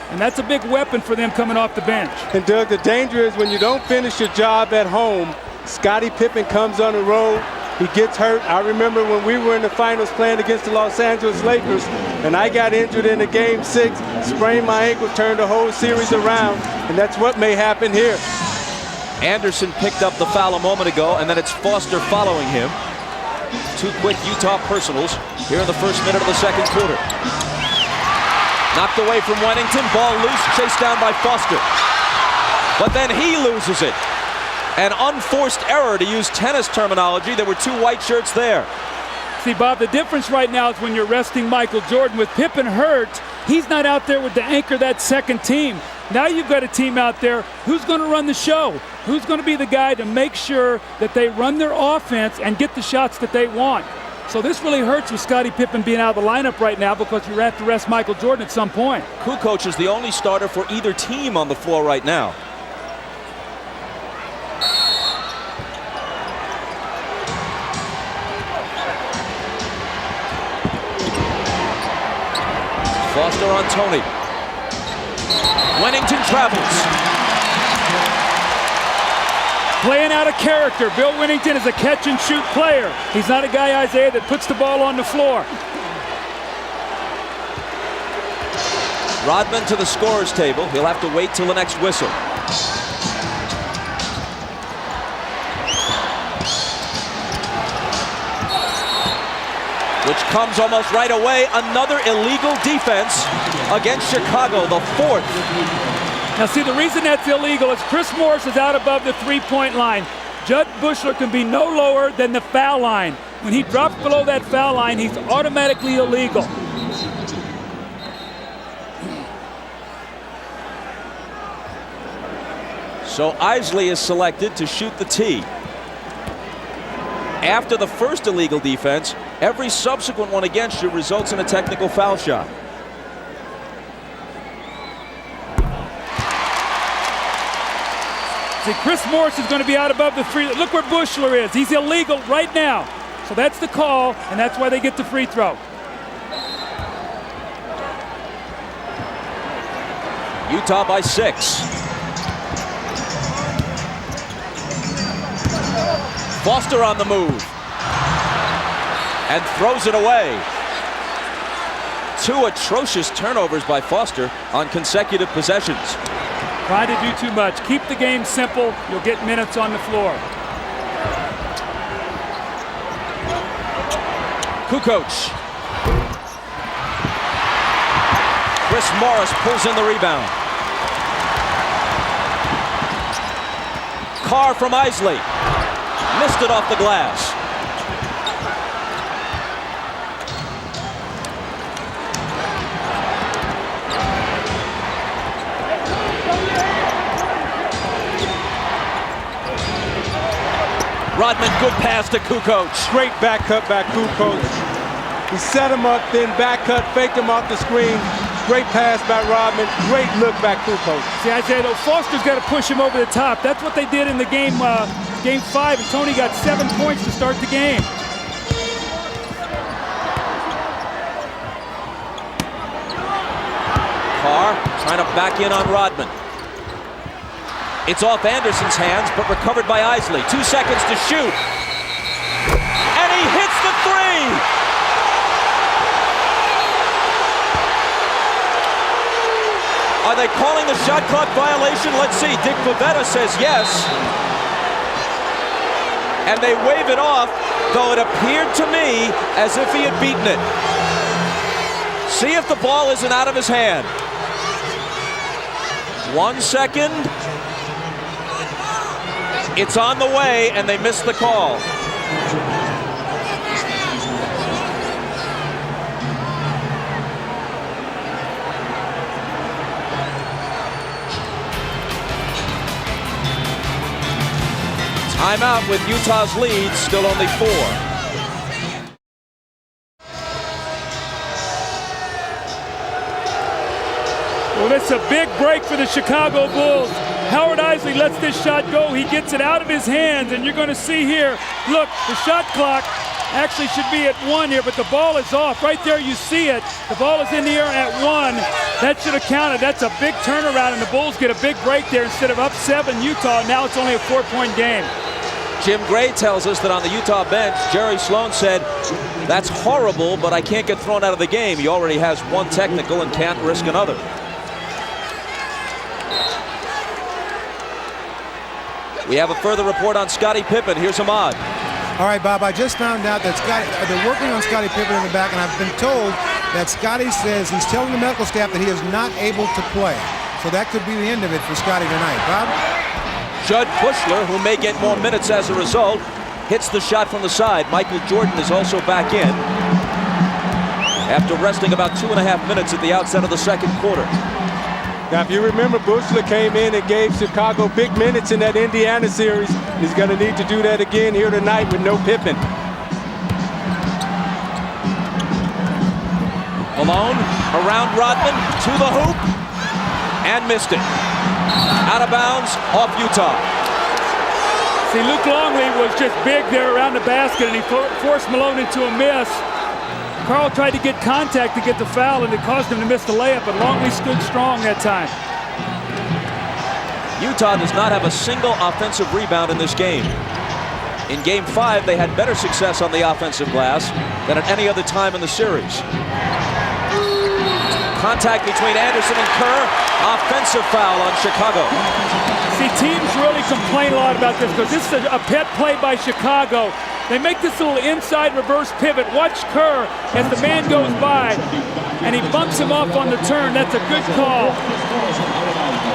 Speaker 2: And that's a big weapon for them coming off the bench.
Speaker 3: And Doug, the danger is when you don't finish your job at home, Scottie Pippen comes on the road, he gets hurt. I remember when we were in the finals playing against the Los Angeles Lakers, and I got injured in the Game 6, sprained my ankle, turned the whole series around, and that's what may happen here.
Speaker 1: Anderson picked up the foul a moment ago, and then it's Foster following him. Two quick Utah personals here in the first minute of the second quarter. Knocked away from Wennington, ball loose, chased down by Foster. But then he loses it. An unforced error, to use tennis terminology. There were two white shirts there.
Speaker 2: See, Bob, the difference right now is when you're resting Michael Jordan. With Pippen hurt, he's not out there with the anchor that second team. Now you've got a team out there who's going to run the show. Who's going to be the guy to make sure that they run their offense and get the shots that they want. So this really hurts with Scottie Pippen being out of the lineup right now because you have to rest Michael Jordan at some point.
Speaker 1: Kukoc is the only starter for either team on the floor right now. Foster on Tony. Wennington travels.
Speaker 2: Playing out of character. Bill Wennington is a catch-and-shoot player. He's not a guy, Isaiah, that puts the ball on the floor.
Speaker 1: Rodman to the scorer's table. He'll have to wait till the next whistle. Which comes almost right away. Another illegal defense against Chicago, the fourth.
Speaker 2: Now see, the reason that's illegal is Chris Morris is out above the three-point line. Judd Bushler can be no lower than the foul line. When he drops below that foul line, he's automatically illegal.
Speaker 1: So Isley is selected to shoot the tee. After the first illegal defense, every subsequent one against you results in a technical foul shot.
Speaker 2: See, Chris Morris is going to be out above the three. Look where Bushler is. He's illegal right now. So that's the call, and that's why they get the free throw.
Speaker 1: Utah by 6. Foster on the move. And throws it away. Two atrocious turnovers by Foster on consecutive possessions.
Speaker 2: Trying to do too much. Keep the game simple. You'll get minutes on the floor.
Speaker 1: Kukoc. Chris Morris pulls in the rebound. Carr from Isley. Missed it off the glass. Rodman, good pass to Kukoc.
Speaker 3: Great back cut by Kukoc. He set him up, then back cut, faked him off the screen. Great pass by Rodman. Great look by Kukoc.
Speaker 2: See, Isaiah, though, Foster's got to push him over the top. That's what they did in the game 5, and Tony got 7 points to start the game.
Speaker 1: Carr trying to back in on Rodman. It's off Anderson's hands, but recovered by Isley. 2 seconds to shoot. And he hits the three! Are they calling the shot clock violation? Let's see. Dick Pavetta says yes. And they wave it off. though it appeared to me as if he had beaten it. See if the ball isn't out of his hand. 1 second. It's on the way, and they missed the call. Timeout with Utah's lead, still only 4.
Speaker 2: Well, it's a big break for the Chicago Bulls. Howard Isley lets this shot go. He gets it out of his hands, and you're going to see here, look, the shot clock actually should be at 1 here, but the ball is off. Right there you see it. The ball is in the air at 1. That should have counted. That's a big turnaround, and the Bulls get a big break there. Instead of up 7 Utah, now it's only a 4-point game.
Speaker 1: Jim Gray tells us that on the Utah bench, Jerry Sloan said, that's horrible, but I can't get thrown out of the game. He already has 1 technical and can't risk another. We have a further report on Scottie Pippen. Here's Ahmad.
Speaker 9: All right, Bob, I just found out that they're working on Scottie Pippen in the back, and I've been told that Scottie says he's telling the medical staff that he is not able to play. So that could be the end of it for Scottie tonight. Bob?
Speaker 1: Judd Bushler, who may get more minutes as a result, hits the shot from the side. Michael Jordan is also back in after resting about 2.5 minutes at the outset of the second quarter.
Speaker 3: Now, if you remember, Bushler came in and gave Chicago big minutes in that Indiana series. He's going to need to do that again here tonight with no Pippen.
Speaker 1: Malone around Rodman to the hoop and missed it. Out of bounds, off Utah.
Speaker 2: See, Luke Longley was just big there around the basket, and he forced Malone into a miss. Carl tried to get contact to get the foul, and it caused him to miss the layup, but Longley stood strong that time.
Speaker 1: Utah does not have a single offensive rebound in this game. In Game 5, they had better success on the offensive glass than at any other time in the series. Contact between Anderson and Kerr. Offensive foul on Chicago.
Speaker 2: See, teams really complain a lot about this because this is a pet play by Chicago. They make this little inside reverse pivot. Watch Kerr as the man goes by, and he bumps him off on the turn. That's a good call.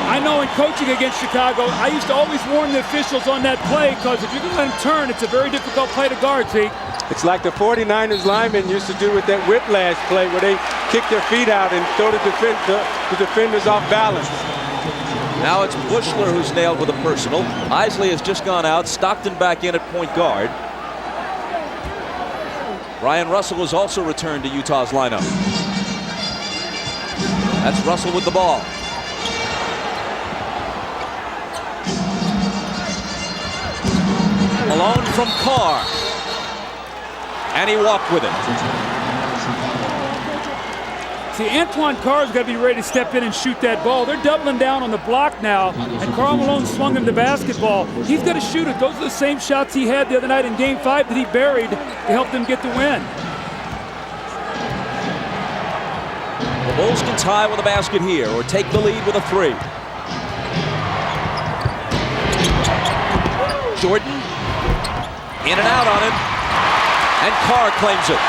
Speaker 2: I know in coaching against Chicago, I used to always warn the officials on that play because if you're going to let him turn, it's a very difficult play to guard, see?
Speaker 3: It's like the 49ers linemen used to do with that whiplash play where they kick their feet out and throw the defenders off balance.
Speaker 1: Now it's Bushler who's nailed with a personal. Isley has just gone out. Stockton back in at point guard. Ryan Russell has also returned to Utah's lineup. That's Russell with the ball. Malone from Carr. And he walked with it.
Speaker 2: See, Antoine Carr's got to be ready to step in and shoot that ball. They're doubling down on the block now, and Karl Malone swung him the basketball. He's got to shoot it. Those are the same shots he had the other night in Game 5 that he buried to help them get the win.
Speaker 1: The Bulls can tie with a basket here or take the lead with a 3. Jordan in and out on him, and Carr claims it.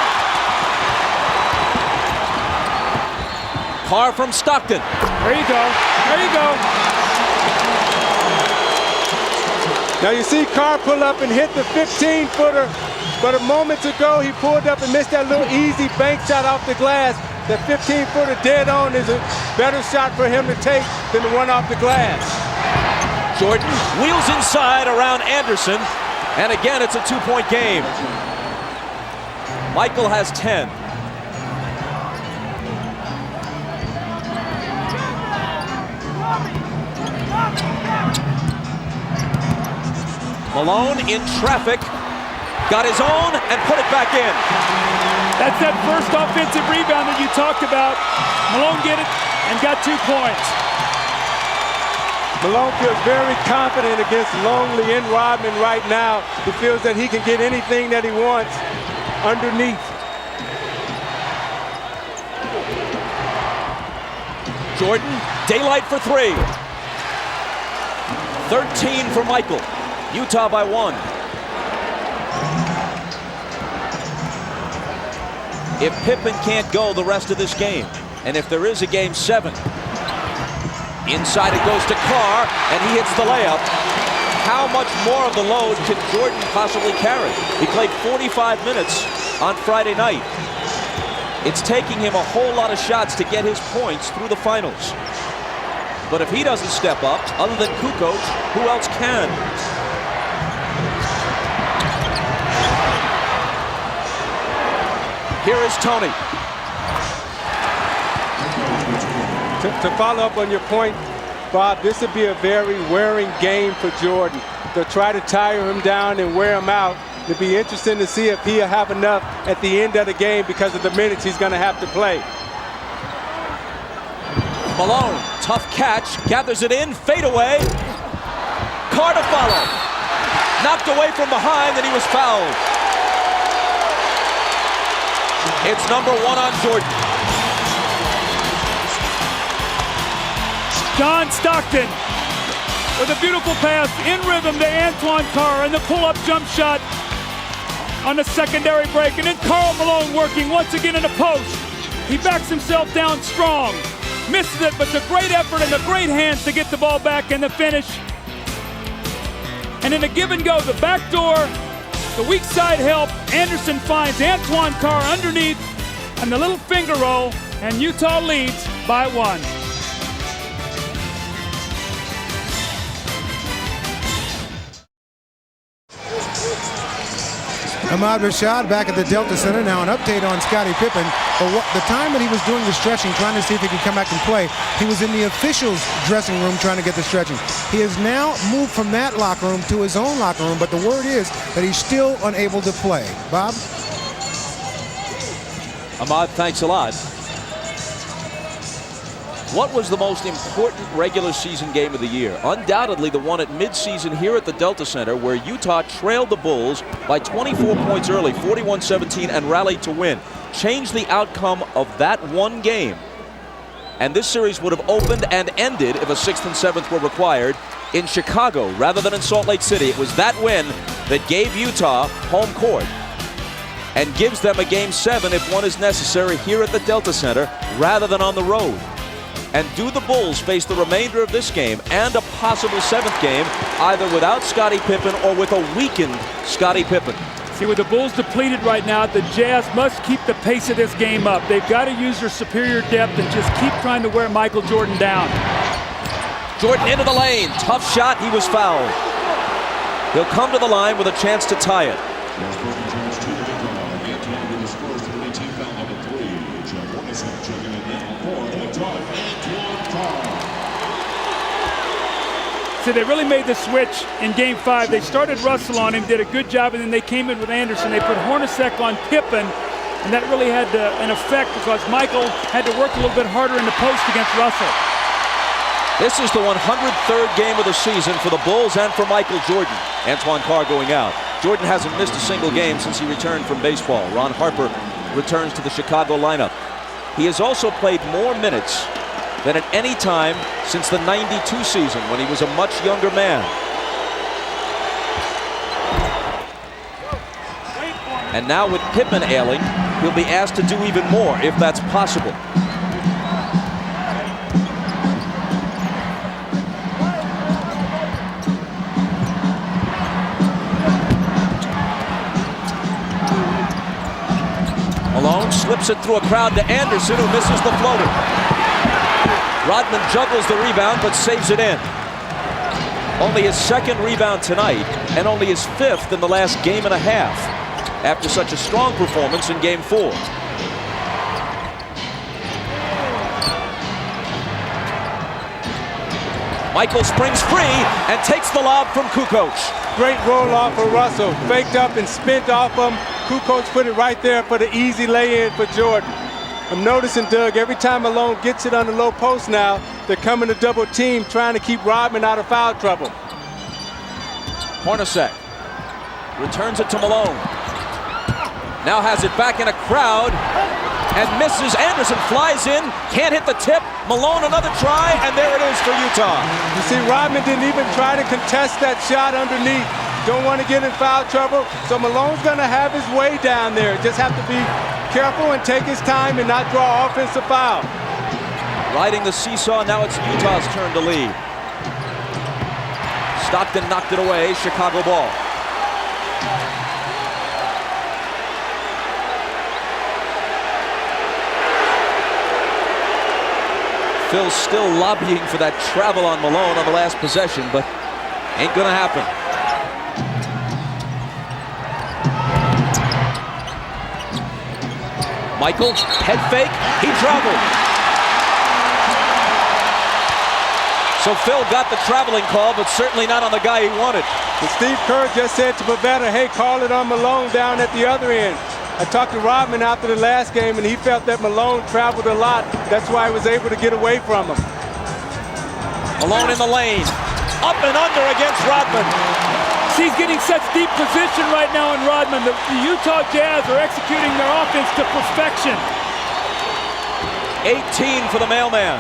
Speaker 1: Carr from Stockton.
Speaker 2: There you go. There you go.
Speaker 3: Now you see Carr pull up and hit the 15-footer, but a moment ago he pulled up and missed that little easy bank shot off the glass. That 15-footer dead on is a better shot for him to take than the one off the glass.
Speaker 1: Jordan wheels inside around Anderson, and again it's a 2-point game. Michael has 10. Malone in traffic, got his own and put it back in.
Speaker 2: That's that first offensive rebound that you talked about. Malone get it and got 2 points.
Speaker 3: Malone feels very confident against Longley and Rodman right now. He feels that he can get anything that he wants underneath.
Speaker 1: Jordan, daylight for 3. 13 for Michael. Utah by 1. if Pippen can't go the rest of this game. And if there is a game 7, inside it goes to Carr, and he hits the layup. How much more of the load can Jordan possibly carry? He played 45 minutes on Friday night. It's taking him a whole lot of shots to get his points through the finals. But if he doesn't step up, other than Kukoc, who else can? Here is Tony.
Speaker 3: To follow up on your point, Bob, this would be a very wearing game for Jordan. They'll try to tire him down and wear him out. It'll be interesting to see if he'll have enough at the end of the game because of the minutes he's going to have to play.
Speaker 1: Malone, tough catch, gathers it in, fade away. Carr to follow. Knocked away from behind, and he was fouled. It's number 1 on Jordan.
Speaker 2: John Stockton with a beautiful pass in rhythm to Antoine Carr, and the pull-up jump shot on the secondary break. And then Karl Malone working once again in the post. He backs himself down strong. Misses it, but the great effort and the great hands to get the ball back and the finish. And in a give and go, the back door, the weak side help. Anderson finds Antoine Carr underneath and the little finger roll, and Utah leads by 1.
Speaker 9: Ahmad Rashad back at the Delta Center. Now an update on Scottie Pippen. The time that he was doing the stretching, trying to see if he could come back and play, he was in the officials' dressing room trying to get the stretching. He has now moved from that locker room to his own locker room, but the word is that he's still unable to play. Bob?
Speaker 1: Ahmad, thanks a lot. What was the most important regular season game of the year? Undoubtedly the one at midseason here at the Delta Center, where Utah trailed the Bulls by 24 points early, 41-17, and rallied to win. Changed the outcome of that one game. And this series would have opened and ended, if a 6th and 7th were required, in Chicago rather than in Salt Lake City. It was that win that gave Utah home court and gives them a game 7 if one is necessary here at the Delta Center rather than on the road. And do the Bulls face the remainder of this game and a possible 7th game either without Scottie Pippen or with a weakened Scottie Pippen?
Speaker 2: See, with the Bulls depleted right now, the Jazz must keep the pace of this game up. They've got to use their superior depth and just keep trying to wear Michael Jordan down.
Speaker 1: Jordan into the lane. Tough shot. He was fouled. He'll come to the line with a chance to tie it.
Speaker 2: So they really made the switch in game 5. They started Russell on him, did a good job, and then they came in with Anderson. They put Hornacek on Pippen, and that really had an effect because Michael had to work a little bit harder in the post against Russell.
Speaker 1: This is the 103rd game of the season for the Bulls and for Michael Jordan. Antoine Carr going out. Jordan hasn't missed a single game since he returned from baseball. Ron Harper returns to the Chicago lineup. He has also played more minutes than at any time since the '92 season when he was a much younger man. And now with Pippen ailing, he'll be asked to do even more if that's possible. Malone slips it through a crowd to Anderson, who misses the floater. Rodman juggles the rebound but saves it in. Only his 2nd rebound tonight and only his 5th in the last game and a half after such a strong performance in game 4. Michael springs free and takes the lob from Kukoc.
Speaker 3: Great roll off for Russell. Faked up and spent off him. Kukoc put it right there for the easy lay-in for Jordan. I'm noticing, Doug, every time Malone gets it on the low post now, they're coming to double team, trying to keep Rodman out of foul trouble.
Speaker 1: Hornacek returns it to Malone. Now has it back in a crowd and misses. Anderson flies in, can't hit the tip. Malone another try, and there it is for Utah.
Speaker 3: You see, Rodman didn't even try to contest that shot underneath. Don't want to get in foul trouble, so Malone's going to have his way down there. Just have to be careful and take his time and not draw offensive foul.
Speaker 1: Riding the seesaw, now it's Utah's turn to lead. Stockton knocked it away, Chicago ball. Phil's still lobbying for that travel on Malone on the last possession, but ain't gonna happen. Michael, head fake, he traveled. So Phil got the traveling call, but certainly not on the guy he wanted.
Speaker 3: And Steve Kerr just said to Pavetta, hey, call it on Malone down at the other end. I talked to Rodman after the last game, and he felt that Malone traveled a lot. That's why he was able to get away from him.
Speaker 1: Malone in the lane. Up and under against Rodman.
Speaker 2: He's getting such deep position right now in Rodman. The Utah Jazz are executing their offense to perfection.
Speaker 1: 18 for the mailman.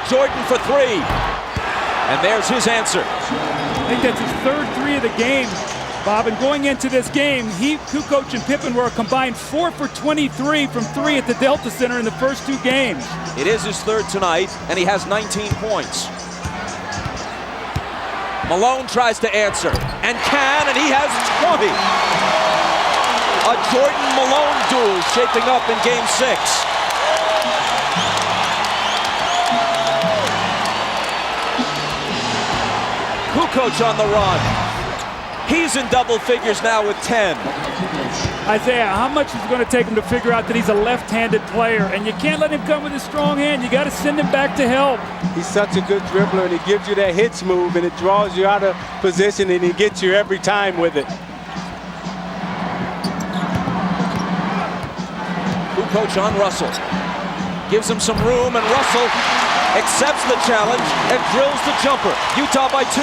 Speaker 1: Jordan for three. And there's his answer.
Speaker 2: I think that's his third three of the game, Bob. And going into this game, Kukoc and Pippen were a combined 4 for 23 from three at the Delta Center in the first two games.
Speaker 1: It is his third tonight, and he has 19 points. Malone tries to answer, and can, and he has 20. A Jordan-Malone duel shaping up in Game 6. Kukoc on the run. He's in double figures now with 10.
Speaker 2: Isaiah, how much is it going to take him to figure out that he's a left-handed player? And you can't let him come with a strong hand. You got to send him back to help.
Speaker 3: He's such a good dribbler, and he gives you that hitch move, and it draws you out of position, and he gets you every time with it.
Speaker 1: Kukoc on Russell. Gives him some room, and Russell accepts the challenge and drills the jumper. Utah by 2.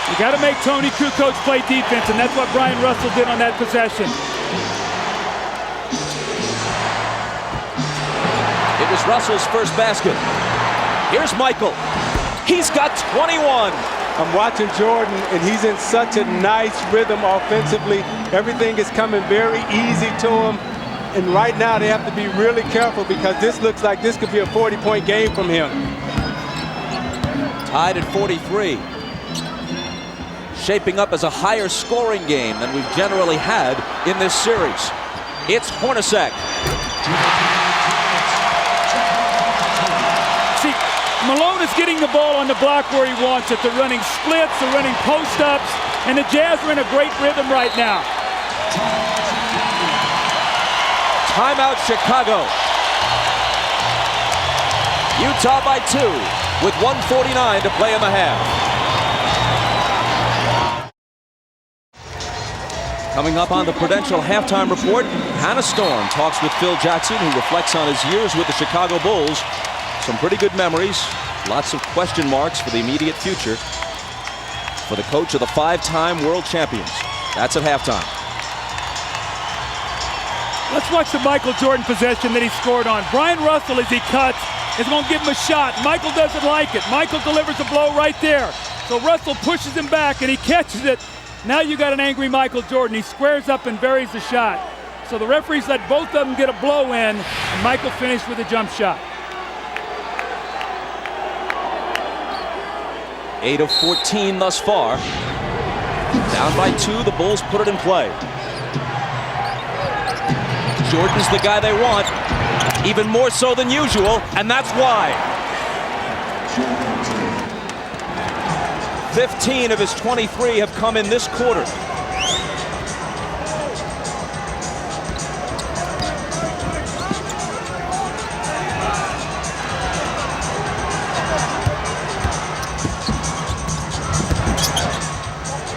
Speaker 2: You got to make Tony Kukoc play defense, and that's what Brian Russell did on that possession.
Speaker 1: It was Russell's first basket. Here's Michael. He's got 21.
Speaker 3: I'm watching Jordan, and he's in such a nice rhythm offensively. Everything is coming very easy to him. And right now they have to be really careful because this looks like this could be a 40-point game from him.
Speaker 1: Tied at 43. Shaping up as a higher scoring game than we've generally had in this series. It's Hornacek.
Speaker 2: See, Malone is getting the ball on the block where he wants it. They're running splits, they're running post-ups, and the Jazz are in a great rhythm right now.
Speaker 1: Timeout Chicago. Utah by 2 with 1:49 to play in the half. Coming up on the Prudential Halftime Report, Hannah Storm talks with Phil Jackson, who reflects on his years with the Chicago Bulls. Some pretty good memories, lots of question marks for the immediate future for the coach of the 5-time world champions. That's at halftime.
Speaker 2: Let's watch the Michael Jordan possession that he scored on. Brian Russell, as he cuts, is going to give him a shot. Michael doesn't like it. Michael delivers a blow right there. So Russell pushes him back, and he catches it. Now you got an angry Michael Jordan. He squares up and buries the shot. So the referees let both of them get a blow in, and Michael finished with a jump shot.
Speaker 1: 8 of 14 thus far. Down by 2, the Bulls put it in play. Jordan's the guy they want, even more so than usual, and that's why. 15 of his 23 have come in this quarter.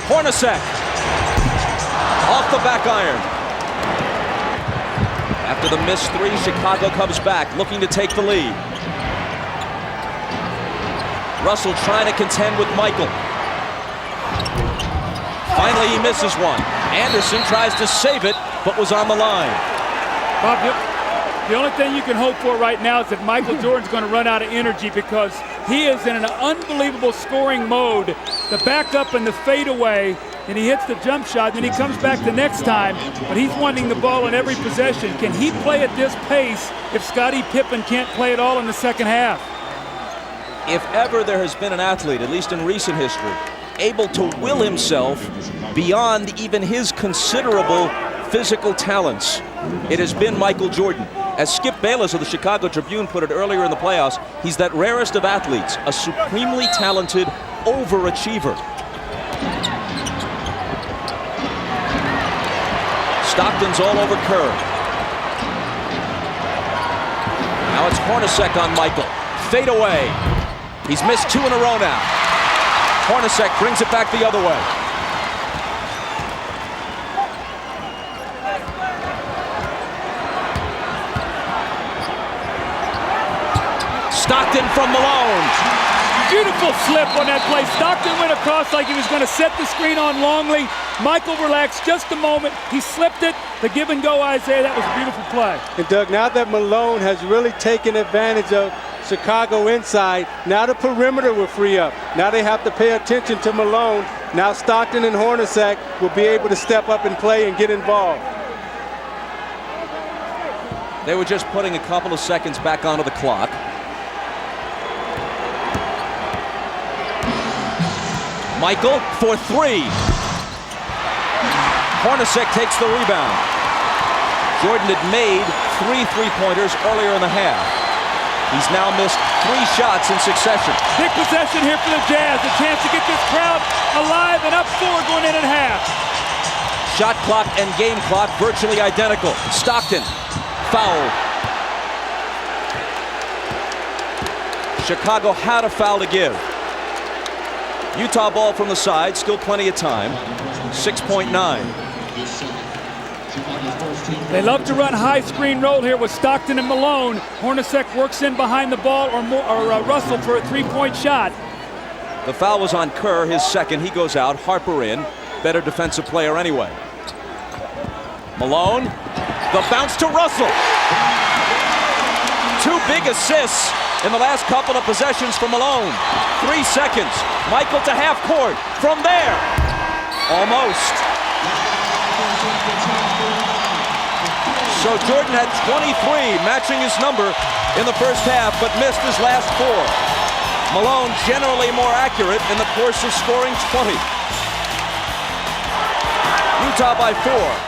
Speaker 1: Hornacek off the back iron. After the missed 3, Chicago comes back, looking to take the lead. Russell trying to contend with Michael. Finally, he misses one. Anderson tries to save it, but was on the line.
Speaker 2: Bob, the only thing you can hope for right now is that Michael Jordan's going to run out of energy because he is in an unbelievable scoring mode. The backup and the fadeaway and he hits the jump shot, then he comes back the next time, but he's wanting the ball in every possession. Can he play at this pace if Scottie Pippen can't play at all in the second half?
Speaker 1: If ever there has been an athlete, at least in recent history, able to will himself beyond even his considerable physical talents, it has been Michael Jordan. As Skip Bayless of the Chicago Tribune put it earlier in the playoffs, he's that rarest of athletes, a supremely talented overachiever. Stockton's all over Kerr. Now it's Hornacek on Michael. Fade away. He's missed 2 in a row now. Hornacek brings it back the other way. Stockton from Malone.
Speaker 2: Beautiful slip on that play. Stockton went across like he was going to set the screen on Longley. Michael relaxed just a moment. He slipped it. The give and go, Isaiah. That was a beautiful play.
Speaker 3: And Doug, now that Malone has really taken advantage of Chicago inside, now the perimeter will free up. Now they have to pay attention to Malone. Now Stockton and Hornacek will be able to step up and play and get involved.
Speaker 1: They were just putting a couple of seconds back onto the clock. Michael for 3. Hornacek takes the rebound. Jordan had made 3 three-pointers earlier in the half. He's now missed 3 shots in succession.
Speaker 2: Big possession here for the Jazz. A chance to get this crowd alive and up 4 going in at half.
Speaker 1: Shot clock and game clock virtually identical. Stockton, foul. Chicago had a foul to give. Utah ball from the side, still plenty of time. 6.9.
Speaker 2: They love to run high screen roll here with Stockton and Malone. Hornacek works in behind the ball, or Russell for a 3-point shot.
Speaker 1: The foul was on Kerr, his second. He goes out. Harper in. Better defensive player anyway. Malone. The bounce to Russell. 2 big assists in the last couple of possessions for Malone. 3 seconds. Michael to half court. From there. Almost. So Jordan had 23, matching his number in the first half, but missed his last 4. Malone generally more accurate in the course of scoring 20. Utah by 4.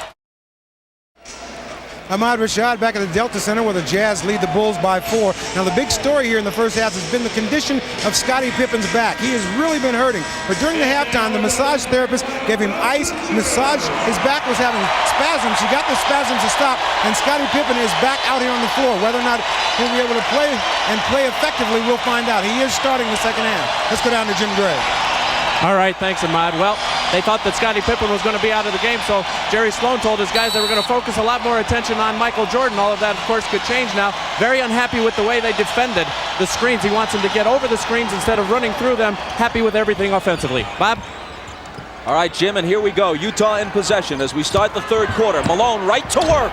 Speaker 9: Ahmad Rashad back at the Delta Center where the Jazz lead the Bulls by 4. Now the big story here in the first half has been the condition of Scottie Pippen's back. He has really been hurting. But during the halftime, the massage therapist gave him ice, massage. His back was having spasms. He got the spasms to stop, and Scottie Pippen is back out here on the floor. Whether or not he'll be able to play and play effectively, we'll find out. He is starting the second half. Let's go down to Jim Gray.
Speaker 10: All right, thanks, Ahmad. Well, they thought that Scottie Pippen was going to be out of the game, so Jerry Sloan told his guys they were going to focus a lot more attention on Michael Jordan. All of that, of course, could change now. Very unhappy with the way they defended the screens. He wants them to get over the screens instead of running through them. Happy with everything offensively. Bob?
Speaker 1: All right, Jim, and here we go. Utah in possession as we start the third quarter. Malone right to work.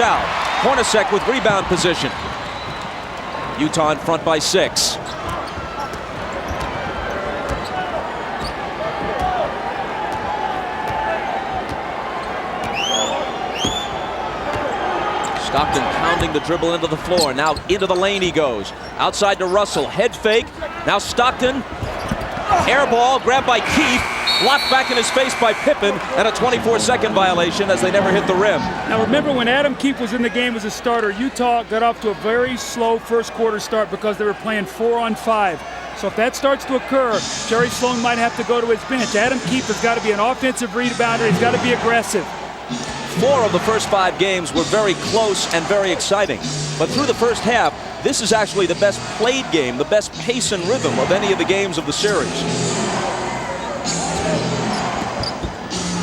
Speaker 1: Out. Hornacek with rebound position. Utah in front by 6. Stockton pounding the dribble into the floor. Now into the lane he goes. Outside to Russell. Head fake. Now Stockton. Air ball grabbed by Keith. Blocked back in his face by Pippen, and a 24-second violation as they never hit the rim.
Speaker 2: Now remember, when Adam Keefe was in the game as a starter, Utah got off to a very slow first quarter start because they were playing 4-on-5. So if that starts to occur, Jerry Sloan might have to go to his bench. Adam Keefe has got to be an offensive rebounder. He's got to be aggressive.
Speaker 1: 4 of the first 5 games were very close and very exciting. But through the first half, this is actually the best played game, the best pace and rhythm of any of the games of the series.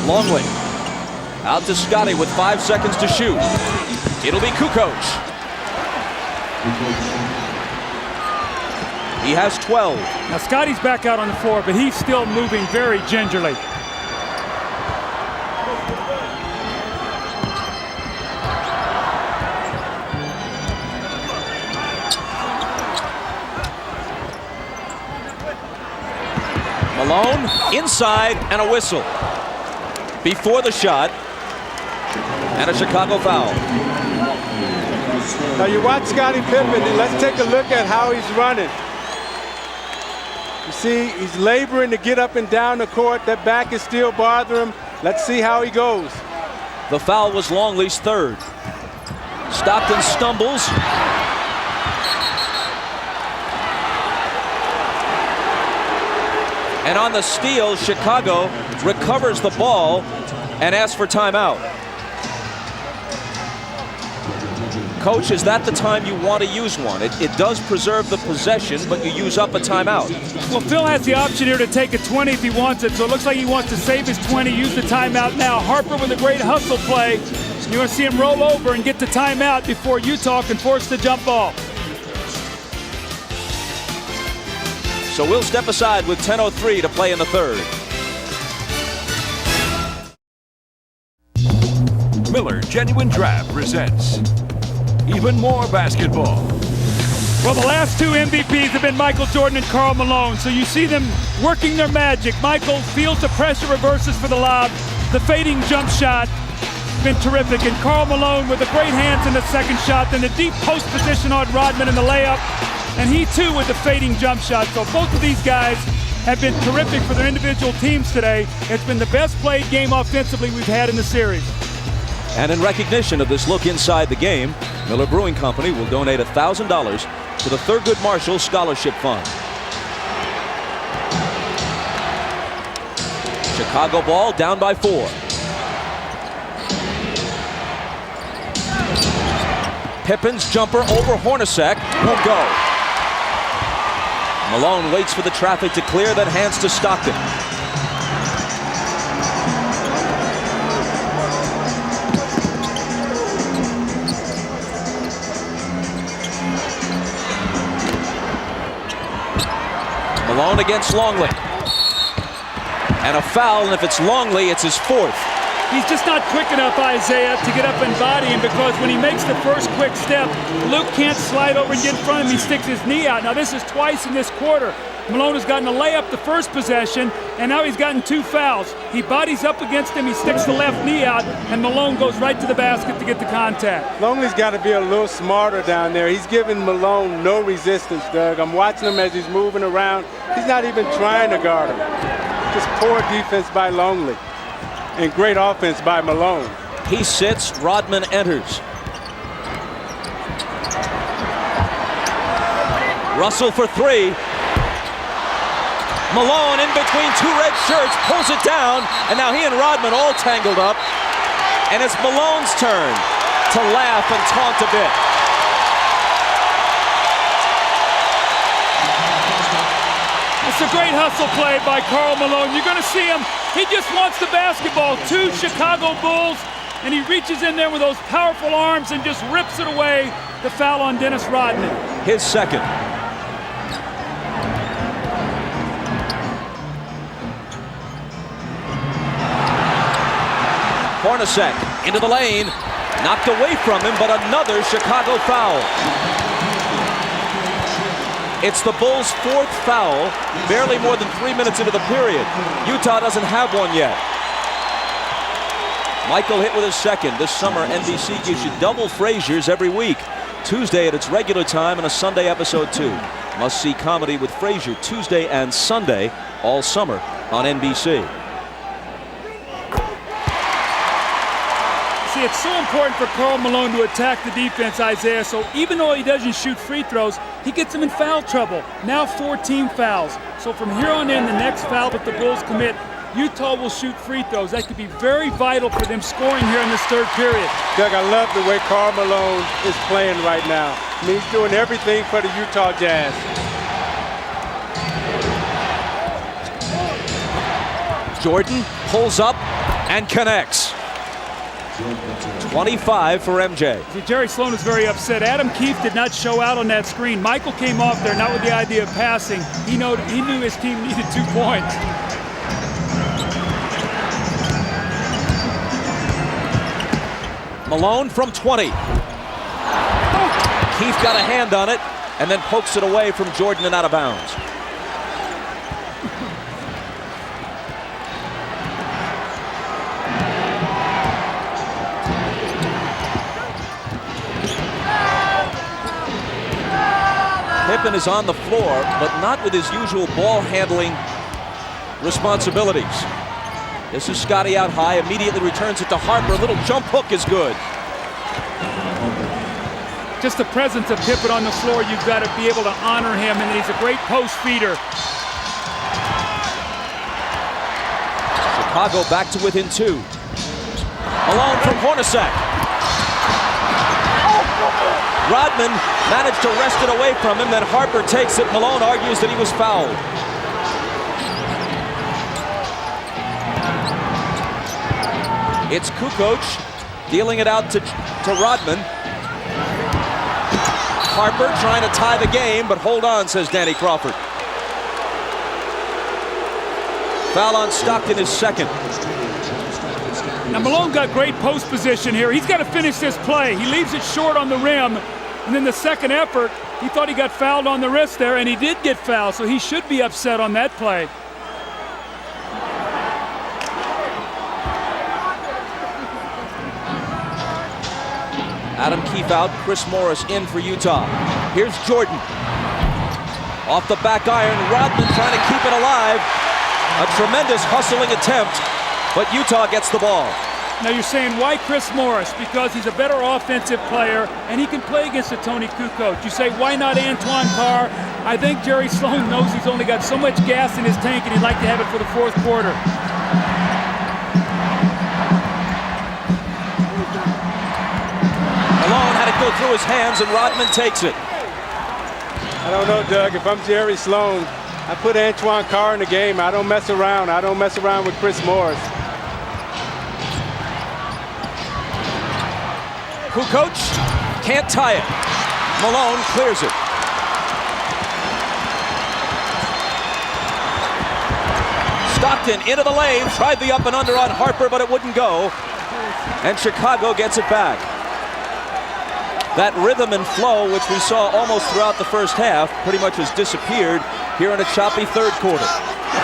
Speaker 1: Longley out to Scottie with 5 seconds to shoot. It'll be Kukoc. He has 12.
Speaker 2: Now Scotty's back out on the floor, but he's still moving very gingerly.
Speaker 1: Malone inside and a whistle before the shot, and a Chicago foul.
Speaker 3: Now you watch Scottie Pippen, and let's take a look at how he's running. You see, he's laboring to get up and down the court. That back is still bothering him. Let's see how he goes.
Speaker 1: The foul was Longley's third. Stockton stumbles. And on the steal, Chicago recovers the ball and asks for timeout. Coach, is that the time you want to use one? It does preserve the possession, but you use up a timeout.
Speaker 2: Well, Phil has the option here to take a 20 if he wants it, so it looks like he wants to save his 20, use the timeout now. Harper with a great hustle play. You're going to see him roll over and get the timeout before Utah can force the jump ball.
Speaker 1: So we'll step aside with 10:03 to play in the third.
Speaker 11: Miller Genuine Draft presents even more basketball.
Speaker 2: Well, the last two MVPs have been Michael Jordan and Karl Malone, so you see them working their magic. Michael feels the pressure, reverses for the lob. The fading jump shot, been terrific. And Karl Malone with the great hands in the second shot, then the deep post position on Rodman in the layup. And he too with the fading jump shot. So both of these guys have been terrific for their individual teams today. It's been the best played game offensively we've had in the series.
Speaker 1: And in recognition of this look inside the game, Miller Brewing Company will donate $1,000 to the Thurgood Marshall Scholarship Fund. Chicago ball down by 4. Pippen's jumper over Hornacek won't go. Malone waits for the traffic to clear, then hands to Stockton. Malone against Longley. And a foul, and if it's Longley, it's his fourth.
Speaker 2: He's just not quick enough, Isaiah, to get up and body him, because when he makes the first quick step, Luke can't slide over and get in front of him. He sticks his knee out. Now, this is twice in this quarter. Malone has gotten a layup the first possession, and now he's gotten 2 fouls. He bodies up against him, he sticks the left knee out, and Malone goes right to the basket to get the contact.
Speaker 3: Longley's got to be a little smarter down there. He's giving Malone no resistance, Doug. I'm watching him as he's moving around. He's not even trying to guard him. Just poor defense by Longley. And great offense by Malone.
Speaker 1: He sits, Rodman enters. Russell for 3. Malone in between 2 red shirts, pulls it down, and now he and Rodman all tangled up. And it's Malone's turn to laugh and taunt a bit.
Speaker 2: It's a great hustle play by Karl Malone. You're going to see him. He just wants the basketball. 2 Chicago Bulls, and he reaches in there with those powerful arms and just rips it away. The foul on Dennis Rodman.
Speaker 1: His second. Hornacek into the lane. Knocked away from him, but another Chicago foul. It's the Bulls' 4th foul, barely more than 3 minutes into the period. Utah doesn't have one yet. Michael hit with his second. This summer, NBC gives you double Frasier's every week. Tuesday at its regular time and a Sunday episode too. Must-see comedy with Frasier Tuesday and Sunday all summer on NBC.
Speaker 2: See, it's so important for Karl Malone to attack the defense, Isaiah, so even though he doesn't shoot free throws, he gets them in foul trouble. Now 4 team fouls. So from here on in, the next foul that the Bulls commit, Utah will shoot free throws. That could be very vital for them scoring here in this third period.
Speaker 3: Doug, I love the way Karl Malone is playing right now. I mean, he's doing everything for the Utah Jazz.
Speaker 1: Jordan pulls up and connects. 25 for MJ.
Speaker 2: See, Jerry Sloan is very upset. Adam Keefe did not show out on that screen. Michael came off there not with the idea of passing. He knew his team needed 2 points.
Speaker 1: Malone from 20. Keefe got a hand on it and then pokes it away from Jordan and out of bounds. Pippen is on the floor, but not with his usual ball handling responsibilities. This is Scotty out high, immediately returns it to Harper. A little jump hook is good.
Speaker 2: Just the presence of Pippen on the floor, you've got to be able to honor him, and he's a great post feeder.
Speaker 1: Chicago back to within 2. Malone from Hornacek. Rodman managed to wrest it away from him, then Harper takes it. Malone argues that he was fouled. It's Kukoc dealing it out to Rodman. Harper trying to tie the game, but hold on, says Danny Crawford. Foul on Stockton is second.
Speaker 2: Now Malone got great post position here. He's got to finish this play. He leaves it short on the rim, and then the second effort, he thought he got fouled on the wrist there, and he did get fouled, so he should be upset on that play.
Speaker 1: Adam Keefe out, Chris Morris in for Utah. Here's Jordan. Off the back iron, Rodman trying to keep it alive. A tremendous hustling attempt, but Utah gets the ball.
Speaker 2: Now you're saying, why Chris Morris? Because he's a better offensive player, and he can play against a Tony Kukoc. You say, why not Antoine Carr? I think Jerry Sloan knows he's only got so much gas in his tank, and he'd like to have it for the fourth quarter.
Speaker 1: Malone had it go through his hands, and Rodman takes it.
Speaker 3: I don't know, Doug. If I'm Jerry Sloan, I put Antoine Carr in the game. I don't mess around. I don't mess around with Chris Morris.
Speaker 1: Kukoc can't tie it. Malone clears it. Stockton into the lane, tried the up and under on Harper, but it wouldn't go. And Chicago gets it back. That rhythm and flow, which we saw almost throughout the first half, pretty much has disappeared here in a choppy third quarter.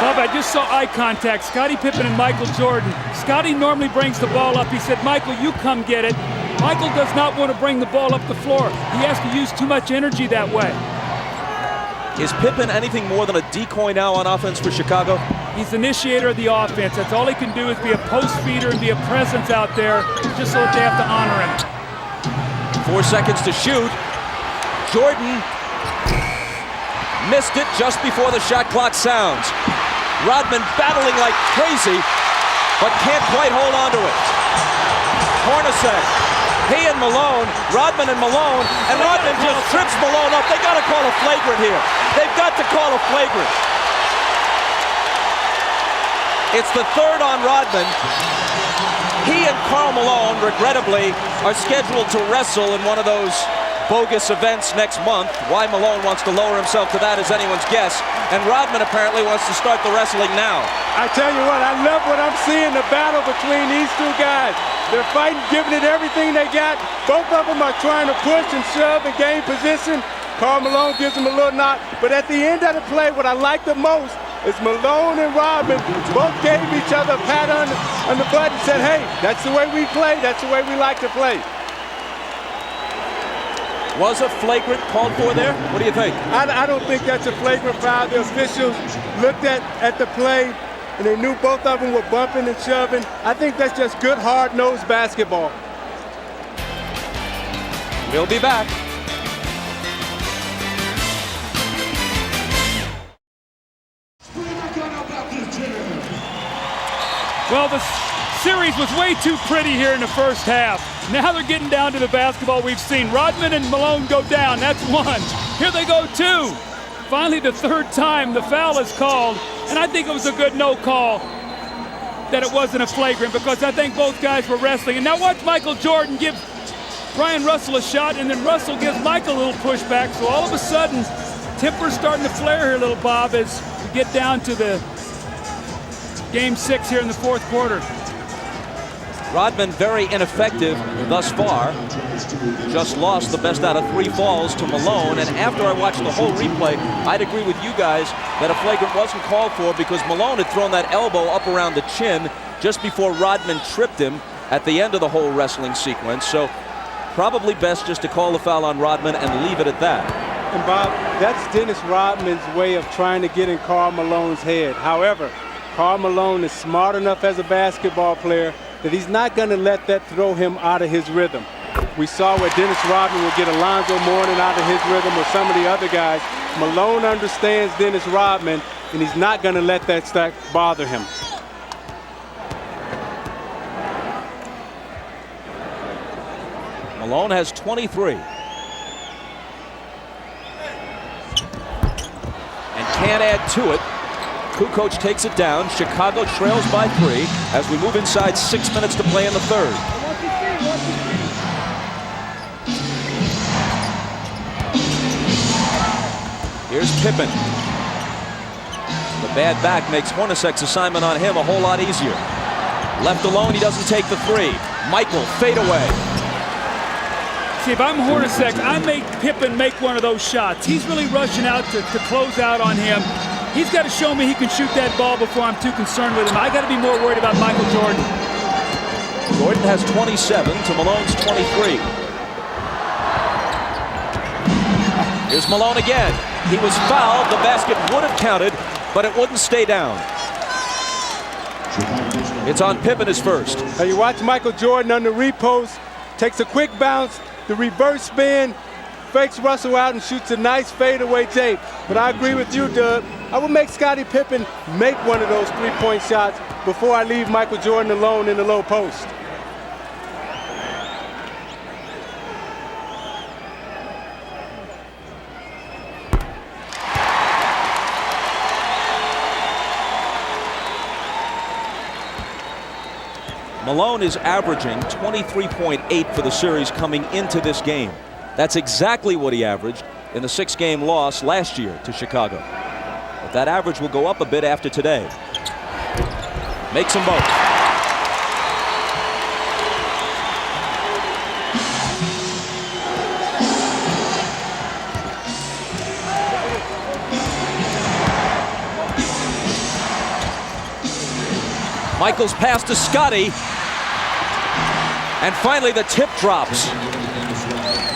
Speaker 2: Bob, I just saw eye contact. Scottie Pippen and Michael Jordan. Scottie normally brings the ball up. He said, Michael, you come get it. Michael does not want to bring the ball up the floor. He has to use too much energy that way.
Speaker 1: Is Pippen anything more than a decoy now on offense for Chicago?
Speaker 2: He's the initiator of the offense. That's all he can do is be a post feeder and be a presence out there just so that they have to honor him.
Speaker 1: 4 seconds to shoot. Jordan missed it just before the shot clock sounds. Rodman battling like crazy, but can't quite hold on to it. Hornacek, he and Malone, Rodman and Malone, and Rodman just trips Malone up. They got to call a flagrant here. They've got to call a flagrant. It's the third on Rodman. He and Karl Malone, regrettably, are scheduled to wrestle in one of those bogus events next month. Why Malone wants to lower himself to that is anyone's guess. And Rodman apparently wants to start the wrestling now.
Speaker 3: I tell you what, I love what I'm seeing, the battle between these two guys. They're fighting, giving it everything they got. Both of them are trying to push and shove and gain position. Karl Malone gives him a little knock. But at the end of the play, what I like the most is Malone and Rodman both gave each other a pat on the butt and said, hey, that's the way we play. That's the way we like to play.
Speaker 1: Was a flagrant called for there? What do you think?
Speaker 3: I don't think that's a flagrant foul. The officials looked at the play, and they knew both of them were bumping and shoving. I think that's just good, hard-nosed basketball.
Speaker 1: We'll be back.
Speaker 2: Well, the series was way too pretty here in the first half. Now they're getting down to the basketball we've seen. Rodman and Malone go down. That's one. Here they go, two. Finally, the third time the foul is called, and I think it was a good no call. that it wasn't a flagrant because I think both guys were wrestling. And now watch Michael Jordan give Brian Russell a shot, and then Russell gives Michael a little pushback. So all of a sudden, temper's starting to flare here, little Bob, as we get down to the game 6 here in the fourth quarter.
Speaker 1: Rodman very ineffective thus far. Just lost the best out of 3 falls to Malone. And after I watched the whole replay, I'd agree with you guys that a flagrant wasn't called for because Malone had thrown that elbow up around the chin just before Rodman tripped him at the end of the whole wrestling sequence. So probably best just to call the foul on Rodman and leave it at that.
Speaker 3: And Bob, that's Dennis Rodman's way of trying to get in Karl Malone's head. However, Karl Malone is smart enough as a basketball player that he's not going to let that throw him out of his rhythm. We saw where Dennis Rodman will get Alonzo Mourning out of his rhythm or some of the other guys. Malone understands Dennis Rodman, and he's not going to let that stuff bother him.
Speaker 1: Malone has 23. And can't add to it. Kukoc takes it down. Chicago trails by 3 as we move inside 6 minutes to play in the third. Here's Pippen. The bad back makes Hornacek's assignment on him a whole lot easier. Left alone, he doesn't take the 3. Michael, fade away.
Speaker 2: See, if I'm Hornacek, I make Pippen make one of those shots. He's really rushing out to close out on him. He's got to show me he can shoot that ball before I'm too concerned with him. I got to be more worried about Michael Jordan.
Speaker 1: Jordan has 27 to Malone's 23. Here's Malone again. He was fouled. The basket would have counted, but it wouldn't stay down. It's on Pippen his first.
Speaker 3: Now you watch Michael Jordan on the repost, takes a quick bounce, the reverse spin, fakes Russell out and shoots a nice fadeaway tape. But I agree with you, Doug. I would make Scottie Pippen make one of those three-point shots before I leave Michael Jordan alone in the low post.
Speaker 1: Malone is averaging 23.8 for the series coming into this game. That's exactly what he averaged in the 6-game loss last year to Chicago. But that average will go up a bit after today. Makes them both. Michael's pass to Scottie. And finally the tip drops.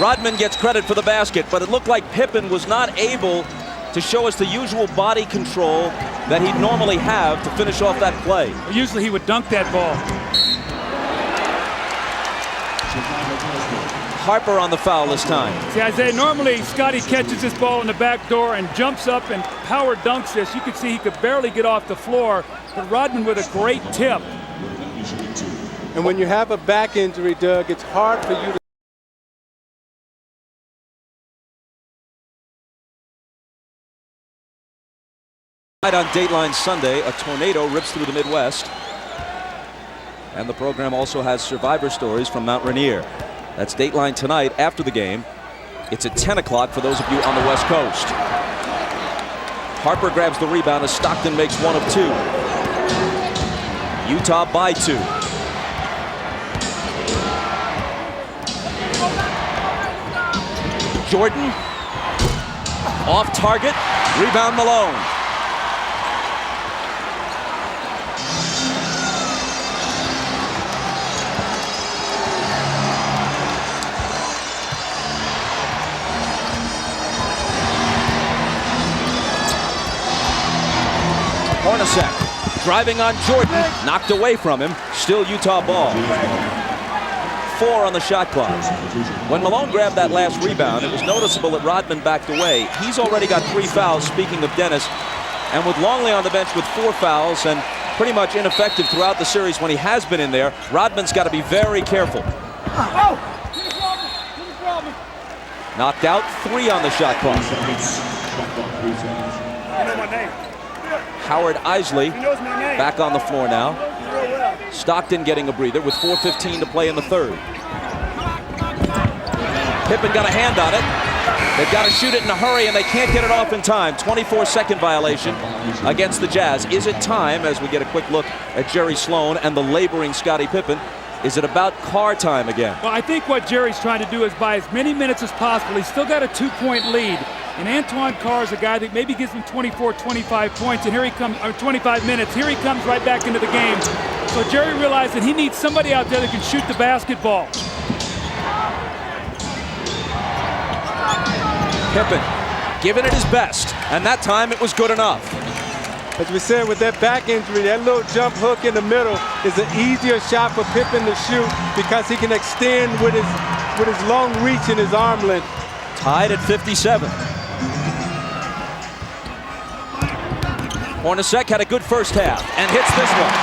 Speaker 1: Rodman gets credit for the basket, but it looked like Pippen was not able to show us the usual body control that he'd normally have to finish off that play.
Speaker 2: Usually he would dunk that ball.
Speaker 1: Harper on the foul this time.
Speaker 2: See, Isaiah, normally Scottie catches this ball in the back door and jumps up and power dunks this. You could see he could barely get off the floor, but Rodman with a great tip.
Speaker 3: And when you have a back injury, Doug, it's hard for you to
Speaker 1: on Dateline Sunday, a tornado rips through the Midwest. And the program also has survivor stories from Mount Rainier. That's Dateline tonight after the game. It's at 10 o'clock for those of you on the West Coast. Harper grabs the rebound as Stockton makes one of 2. Utah by 2. Jordan off target. Rebound Malone. Hornacek driving on Jordan, knocked away from him, still Utah ball. 4 on the shot clock. When Malone grabbed that last rebound, it was noticeable that Rodman backed away. He's already got 3 fouls, speaking of Dennis, and with Longley on the bench with 4 fouls and pretty much ineffective throughout the series when he has been in there, Rodman's got to be very careful. Knocked out, 3 on the shot clock.
Speaker 2: You know my name.
Speaker 1: Howard Isley back on the floor now. Stockton getting a breather with 4:15 to play in the third. Pippen got a hand on it. They've got to shoot it in a hurry, and they can't get it off in time. 24-second violation against the Jazz. Is it time, as we get a quick look at Jerry Sloan and the laboring Scottie Pippen, is it about Carr time again?
Speaker 2: Well, I think what Jerry's trying to do is buy as many minutes as possible. He's still got a 2-point lead. And Antoine Carr is a guy that maybe gives him 24, 25 points, and here he comes, or 25 minutes. Here he comes right back into the game. So Jerry realized that he needs somebody out there that can shoot the basketball.
Speaker 1: Pippen giving it his best, and that time it was good enough.
Speaker 3: As we said, with that back injury, that little jump hook in the middle is an easier shot for Pippen to shoot because he can extend with his long reach and his arm length.
Speaker 1: Tied at 57. Hornacek had a good first half and hits this one.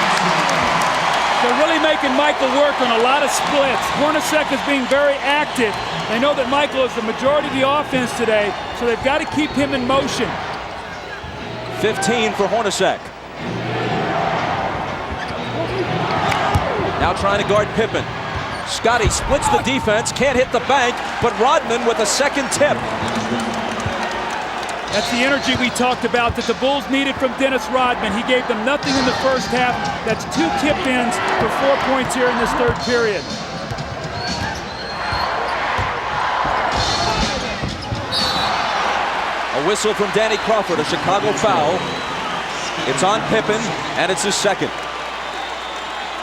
Speaker 2: They're really making Michael work on a lot of splits. Hornacek is being very active. They know that Michael is the majority of the offense today, so they've got to keep him in motion.
Speaker 1: 15 for Hornacek. Now trying to guard Pippen. Scottie splits the defense, can't hit the bank, but Rodman with a second tip.
Speaker 2: That's the energy we talked about that the Bulls needed from Dennis Rodman. He gave them nothing in the first half. That's 2 tip-ins for 4 points here in this third period.
Speaker 1: A whistle from Danny Crawford, a Chicago foul. It's on Pippen, and it's his second.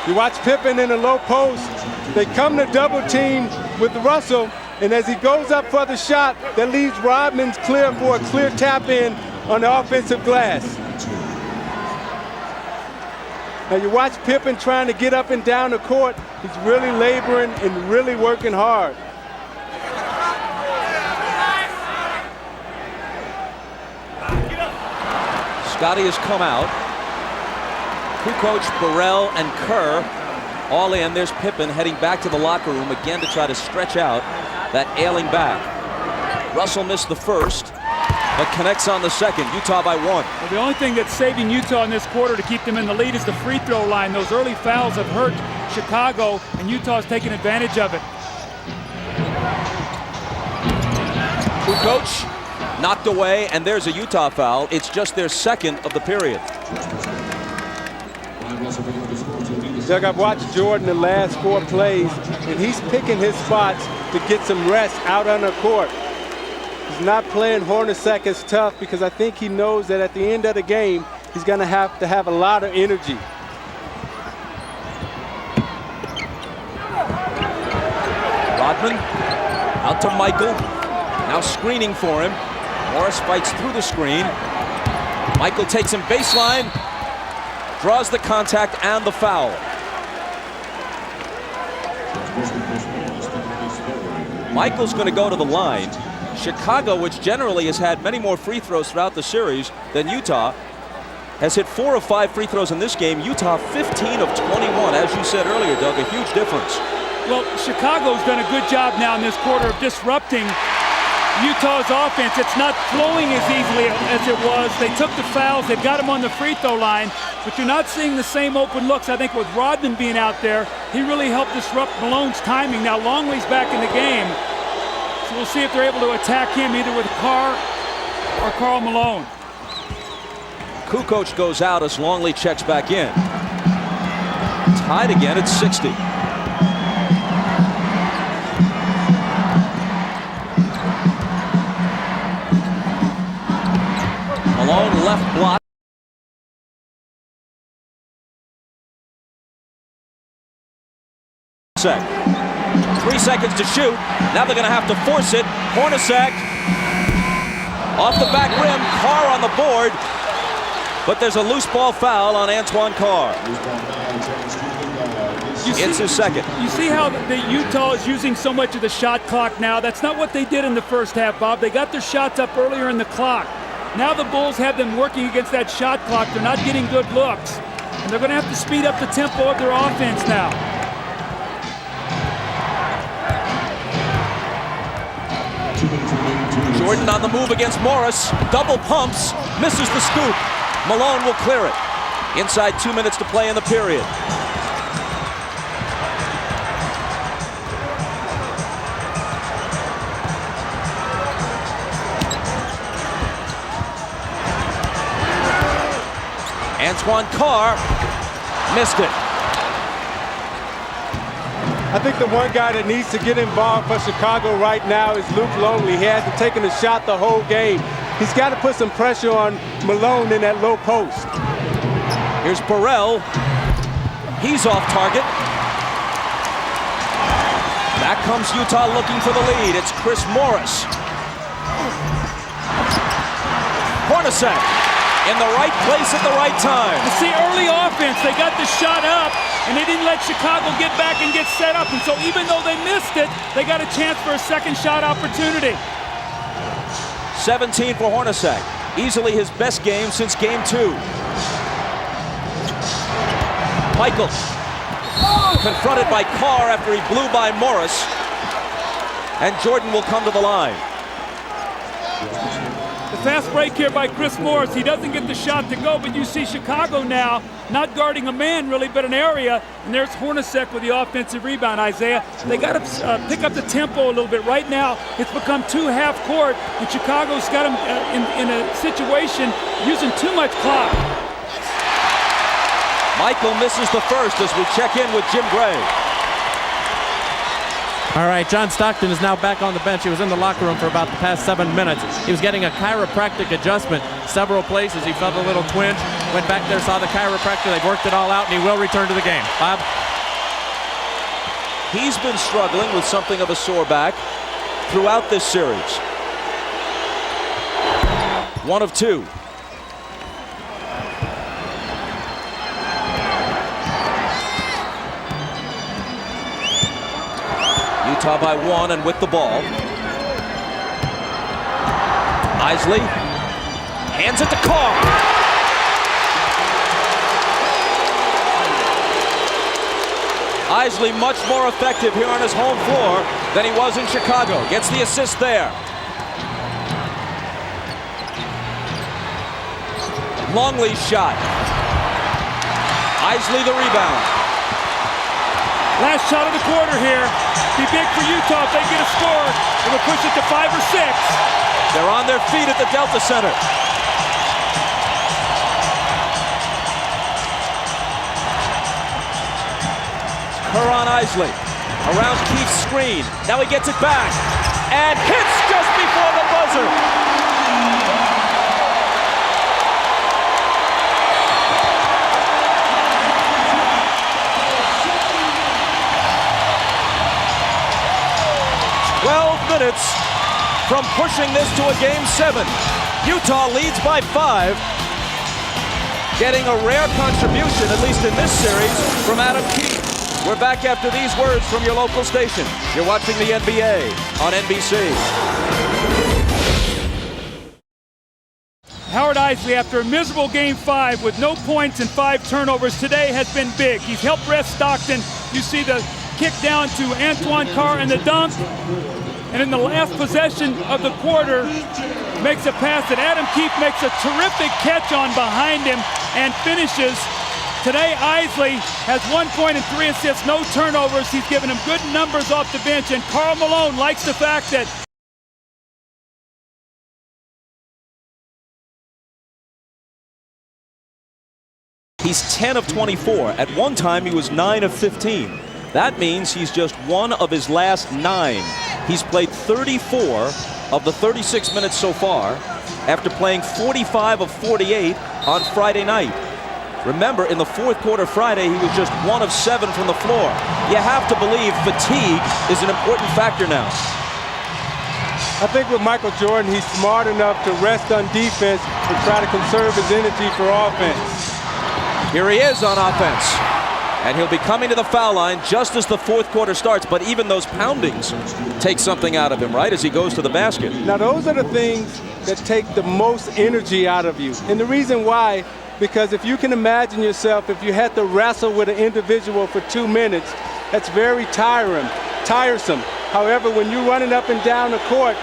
Speaker 3: You watch Pippen in the low post. They come to double team with Russell, and as he goes up for the shot, that leaves Rodman's clear for a clear tap in on the offensive glass. Now you watch Pippen trying to get up and down the court. He's really laboring and really working hard.
Speaker 1: Scottie has come out. Kukoc, Burrell, and Kerr all in. There's Pippen heading back to the locker room again to try to stretch out that ailing back. Russell missed the first, but connects on the second. Utah by 1.
Speaker 2: Well, the only thing that's saving Utah in this quarter to keep them in the lead is the free throw line. Those early fouls have hurt Chicago, and Utah's taking advantage of it.
Speaker 1: Kukoc knocked away, and there's a Utah foul. It's just their second of the period.
Speaker 3: Doug, I've watched Jordan the last 4 plays, and he's picking his spots to get some rest out on the court. He's not playing Hornacek as tough because I think he knows that at the end of the game, he's going to have a lot of energy.
Speaker 1: Rodman out to Michael. Now screening for him. Morris fights through the screen. Michael takes him baseline. Draws the contact and the foul. Michael's going to go to the line. Chicago, which generally has had many more free throws throughout the series than Utah, has hit 4 of 5 free throws in this game. Utah 15 of 21. As you said earlier, Doug, a huge difference.
Speaker 2: Well, Chicago's done a good job now in this quarter of disrupting Utah's offense. It's not flowing as easily as it was. They took the fouls. They've got him on the free throw line, but you're not seeing the same open looks. I think with Rodman being out there, he really helped disrupt Malone's timing. Now Longley's back in the game, so we'll see if they're able to attack him either with Carr or Karl Malone.
Speaker 1: Kukoc goes out as Longley checks back in. Tied again at 60. Malone left block. Hornacek. 3 seconds to shoot. Now they're going to have to force it. Hornacek off the back rim. Carr on the board. But there's a loose ball foul on Antoine Carr. It's his second.
Speaker 2: You see how the Utah is using so much of the shot clock now? That's not what they did in the first half, Bob. They got their shots up earlier in the clock. Now the Bulls have them working against that shot clock. They're not getting good looks. And they're going to have to speed up the tempo of their offense now.
Speaker 1: Jordan on the move against Morris. Double pumps. Misses the scoop. Malone will clear it. Inside 2 minutes to play in the period. Antoine Carr missed it.
Speaker 3: I think the one guy that needs to get involved for Chicago right now is Luke Longley. He hasn't taken a shot the whole game. He's got to put some pressure on Malone in that low post.
Speaker 1: Here's Burrell. He's off target. Back comes Utah looking for the lead. It's Chris Morris. Hornacek in the right place at the right time.
Speaker 2: You see, early offense, they got the shot up, and they didn't let Chicago get back and get set up. And so even though they missed it, they got a chance for a second shot opportunity.
Speaker 1: 17 for Hornacek. Easily his best game since game 2. Michael confronted by Carr after he blew by Morris. And Jordan will come to the line.
Speaker 2: The fast break here by Chris Morris. He doesn't get the shot to go, but you see Chicago now not guarding a man really, but an area. And there's Hornacek with the offensive rebound, Isaiah. They got to pick up the tempo a little bit. Right now, it's become too half court, and Chicago's got them in a situation using too much clock.
Speaker 1: Michael misses the first as we check in with Jim Gray.
Speaker 10: All right, John Stockton is now back on the bench. He was in the locker room for about the past 7 minutes. He was getting a chiropractic adjustment several places. He felt a little twinge, went back there, saw the chiropractor. They've worked it all out, and he will return to the game. Bob?
Speaker 1: He's been struggling with something of a sore back throughout this series. 1 of 2. Utah by 1 and with the ball. Isley hands it to Carr. Isley much more effective here on his home floor than he was in Chicago. Gets the assist there. Longley's shot. Isley the rebound.
Speaker 2: Last shot of the quarter here. Be big for Utah if they get a score. It'll push it to 5 or 6.
Speaker 1: They're on their feet at the Delta Center. Kerr on Isley. Around Keith's screen. Now he gets it back. And hits just before the buzzer. Minutes from pushing this to a game 7. Utah leads by 5. Getting a rare contribution, at least in this series, from Adam Keith. We're back after these words from your local station. You're watching the NBA on NBC.
Speaker 2: Howard Isley, after a miserable game 5 with no points and 5 turnovers, today has been big. He's helped rest Stockton. You see the kick down to Antoine Carr and the dunk. And in the last possession of the quarter, makes a pass that Adam Keefe makes a terrific catch on behind him and finishes. Today, Isley has 1 point and 3 assists, no turnovers. He's given him good numbers off the bench, and Karl Malone likes the fact that
Speaker 1: he's 10 of 24. At one time, he was 9 of 15. That means he's just 1 of his last 9. He's played 34 of the 36 minutes so far after playing 45 of 48 on Friday night. Remember, in the fourth quarter Friday, he was just 1 of 7 from the floor. You have to believe fatigue is an important factor now.
Speaker 3: I think with Michael Jordan, he's smart enough to rest on defense and try to conserve his energy for offense.
Speaker 1: Here he is on offense. And he'll be coming to the foul line just as the fourth quarter starts. But even those poundings take something out of him, right, as he goes to the basket.
Speaker 3: Now, those are the things that take the most energy out of you. And the reason why, because if you can imagine yourself, if you had to wrestle with an individual for 2 minutes, that's very tiresome. However, when you're running up and down the court,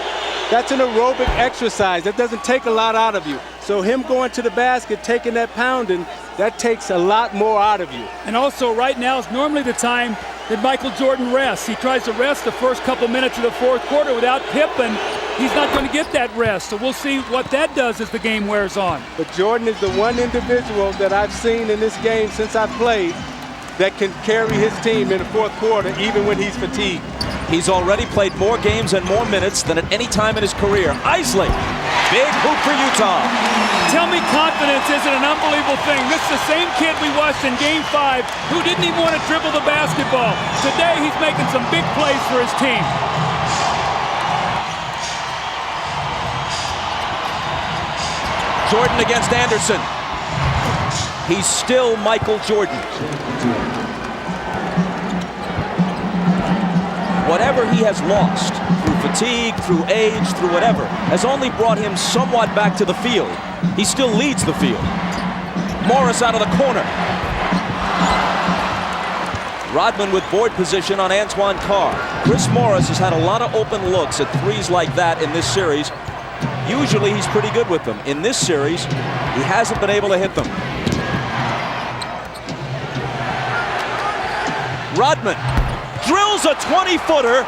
Speaker 3: that's an aerobic exercise. That doesn't take a lot out of you. So him going to the basket, taking that pounding, that takes a lot more out of you.
Speaker 2: And also right now is normally the time that Michael Jordan rests. He tries to rest the first couple minutes of the fourth quarter without Pippen. he's not going to get that rest. So we'll see what that does as the game wears on.
Speaker 3: But Jordan is the one individual that I've seen in this game since I've played that can carry his team in the fourth quarter even when he's fatigued.
Speaker 1: He's already played more games and more minutes than at any time in his career. Isley, big hoop for Utah.
Speaker 2: Tell me confidence isn't an unbelievable thing. This is the same kid we watched in Game 5 who didn't even want to dribble the basketball. Today he's making some big plays for his team.
Speaker 1: Jordan against Anderson. He's still Michael Jordan. Whatever he has lost, through fatigue, through age, through whatever, has only brought him somewhat back to the field. He still leads the field. Morris out of the corner. Rodman with board position on Antoine Carr. Chris Morris has had a lot of open looks at threes like that in this series. Usually he's pretty good with them. In this series, he hasn't been able to hit them. Rodman drills a 20-footer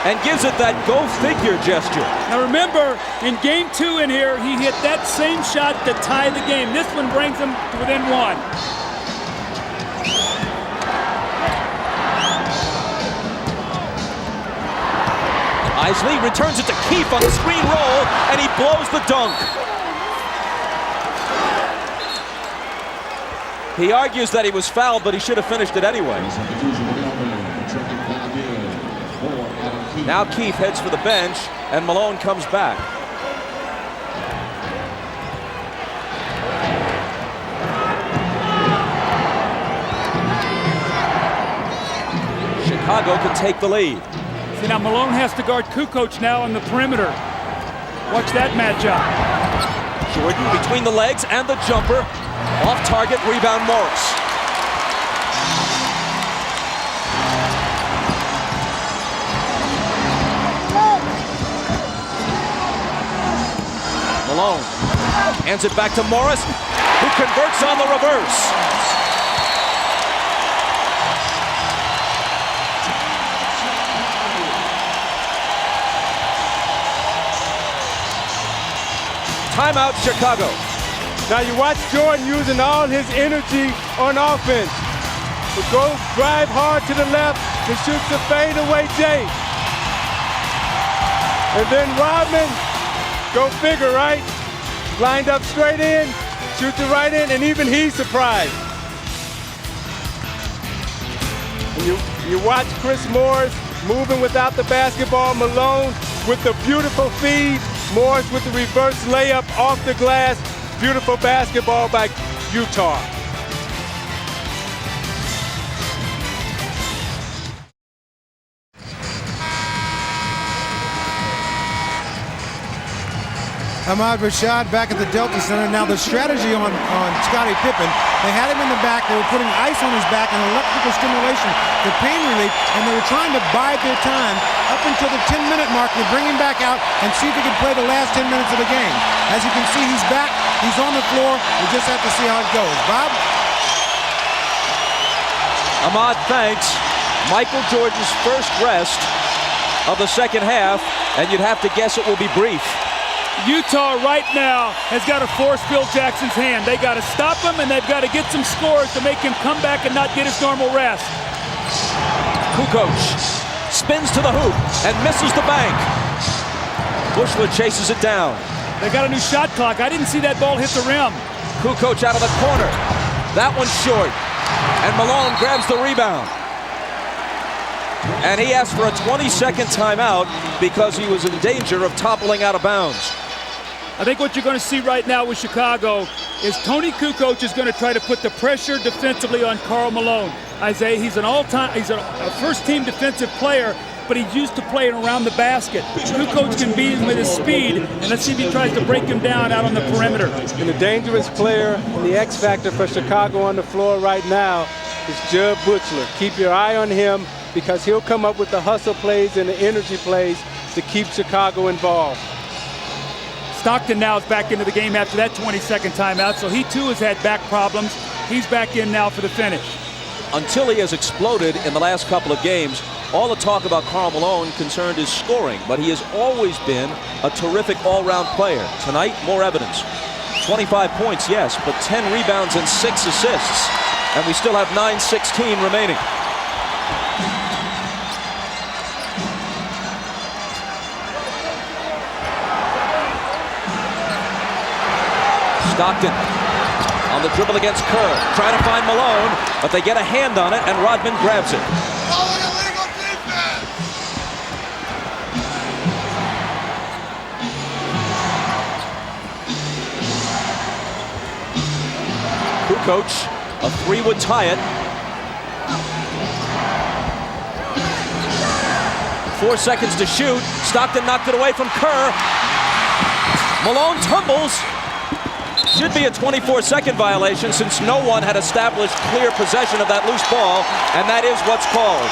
Speaker 1: and gives it that go-figure gesture.
Speaker 2: Now remember, in Game 2 in here, he hit that same shot to tie the game. This one brings him to within one.
Speaker 1: Isley returns it to Keefe on the screen roll, and he blows the dunk. He argues that he was fouled, but he should have finished it anyway. Now Keefe heads for the bench, and Malone comes back. Chicago can take the lead.
Speaker 2: See, now Malone has to guard Kukoc now on the perimeter. Watch that matchup.
Speaker 1: Jordan between the legs and the jumper. Off target, rebound Morris. Malone hands it back to Morris, who converts on the reverse. Timeout, Chicago.
Speaker 3: Now you watch Jordan using all his energy on offense. To go drive hard to the left and shoots a fadeaway J. And then Rodman, go figure, right? Lined up straight in, shoots it right in, and even he's surprised. And you watch Chris Morris moving without the basketball. Malone with the beautiful feed. Morris with the reverse layup off the glass. Beautiful basketball by Utah.
Speaker 9: Ahmad Rashad back at the Delta Center. Now the strategy on Scottie Pippen, they had him in the back. They were putting ice on his back and electrical stimulation for pain relief, and they were trying to bide their time up until the 10-minute mark to bring him back out and see if he could play the last 10 minutes of the game. As you can see, he's back. He's on the floor. We just have to see how it goes. Bob?
Speaker 1: Ahmad thanks. Michael Jordan's first rest of the second half, and you'd have to guess it will be brief.
Speaker 2: Utah right now has got to force Phil Jackson's hand. They got to stop him, and they've got to get some scores to make him come back and not get his normal rest.
Speaker 1: Kukoc spins to the hoop and misses the bank. Bushler chases it down.
Speaker 2: They got a new shot clock. I didn't see that ball hit the rim.
Speaker 1: Kukoc out of the corner. That one's short. And Malone grabs the rebound. And he asked for a 20-second timeout because he was in danger of toppling out of bounds.
Speaker 2: I think what you're going to see right now with Chicago is Tony Kukoc is going to try to put the pressure defensively on Karl Malone. Isaiah, he's a first-team defensive player, but he's used to playing around the basket. Kukoc can beat him with his speed, and let's see if he tries to break him down out on the perimeter.
Speaker 3: And the dangerous player and the X factor for Chicago on the floor right now is Jud Buechler. Keep your eye on him because he'll come up with the hustle plays and the energy plays to keep Chicago involved.
Speaker 2: Stockton now is back into the game after that 20-second timeout, so he too has had back problems. He's back in now for the finish.
Speaker 1: Until he has exploded in the last couple of games, All the talk about Karl Malone concerned his scoring, but he has always been a terrific all-round player. Tonight, more evidence. 25 points, yes, but 10 rebounds and 6 assists. And we still have 9:16 remaining. Stockton on the dribble against Kerr, trying to find Malone, but they get a hand on it, and Rodman grabs it. Kukoc, a 3 would tie it. 4 seconds to shoot. Stockton knocked it away from Kerr. Malone tumbles. Should be a 24-second violation since no one had established clear possession of that loose ball, and that is what's called.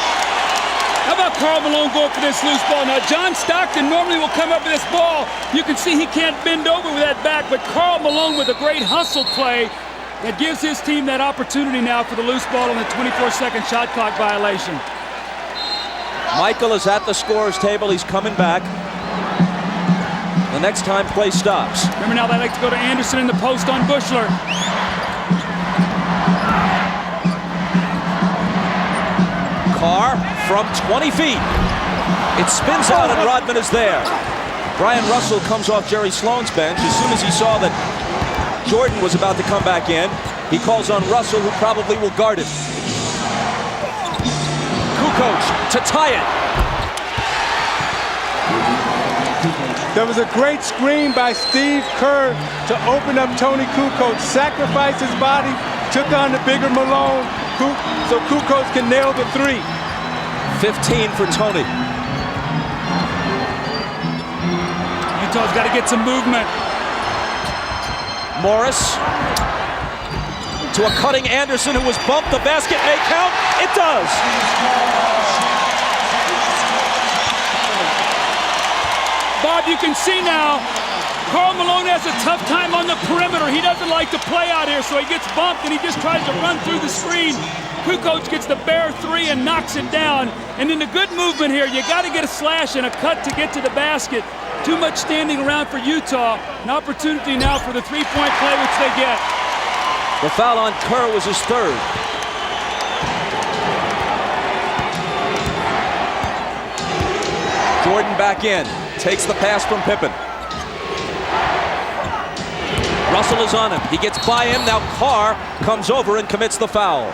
Speaker 2: How about Karl Malone going for this loose ball? Now, John Stockton normally will come up with this ball. You can see he can't bend over with that back, but Karl Malone with a great hustle play that gives his team that opportunity now for the loose ball on the 24-second shot clock violation.
Speaker 1: Michael is at the scorer's table. He's coming back. The next time play stops.
Speaker 2: Remember now they like to go to Anderson in the post on Bushler.
Speaker 1: Carr from 20 feet. It spins out and Rodman is there. Brian Russell comes off Jerry Sloan's bench. As soon as he saw that Jordan was about to come back in, he calls on Russell, who probably will guard it. Kukoc to tie it.
Speaker 3: There was a great screen by Steve Kerr to open up Tony Kukoc, sacrificed his body, took on the bigger Malone, so Kukoc can nail the 3.
Speaker 1: 15 for Tony.
Speaker 2: Utah's got to get some movement.
Speaker 1: Morris to a cutting Anderson, who was bumped. The basket may count. It does.
Speaker 2: Bob, you can see now, Karl Malone has a tough time on the perimeter. He doesn't like to play out here, so he gets bumped and he just tries to run through the screen. Kukoc gets the bare 3 and knocks it down. And in the good movement here, you got to get a slash and a cut to get to the basket. Too much standing around for Utah. An opportunity now for the three-point play, which they get.
Speaker 1: The foul on Kerr was his 3rd. Jordan back in. Takes the pass from Pippen. Russell is on him. He gets by him. Now Carr comes over and commits the foul.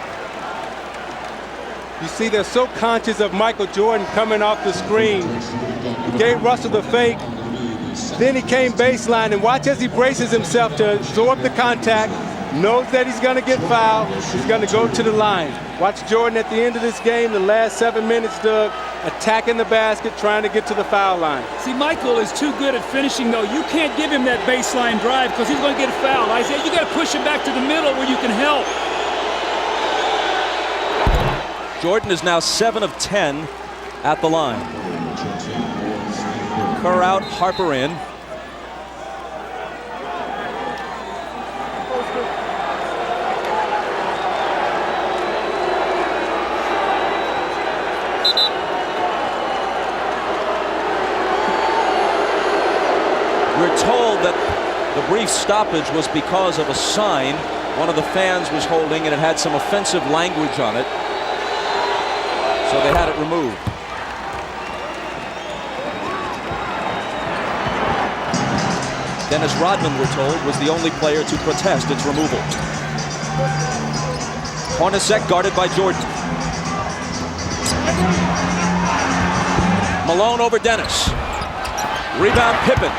Speaker 3: You see, they're so conscious of Michael Jordan coming off the screen. He gave Russell the fake. Then he came baseline, and watch as he braces himself to absorb the contact. Knows that he's going to get fouled. He's going to go to the line. Watch Jordan at the end of this game, the last 7 minutes, Doug, attacking the basket, trying to get to the foul line.
Speaker 2: See, Michael is too good at finishing, though. You can't give him that baseline drive because he's going to get fouled. Isaiah, you got to push him back to the middle where you can help.
Speaker 1: Jordan is now 7 of 10 at the line. Kerr out, Harper in. We're told that the brief stoppage was because of a sign one of the fans was holding, and it had some offensive language on it. So they had it removed. Dennis Rodman, we're told, was the only player to protest its removal. Hornacek guarded by Jordan. Malone over Dennis. Rebound Pippen.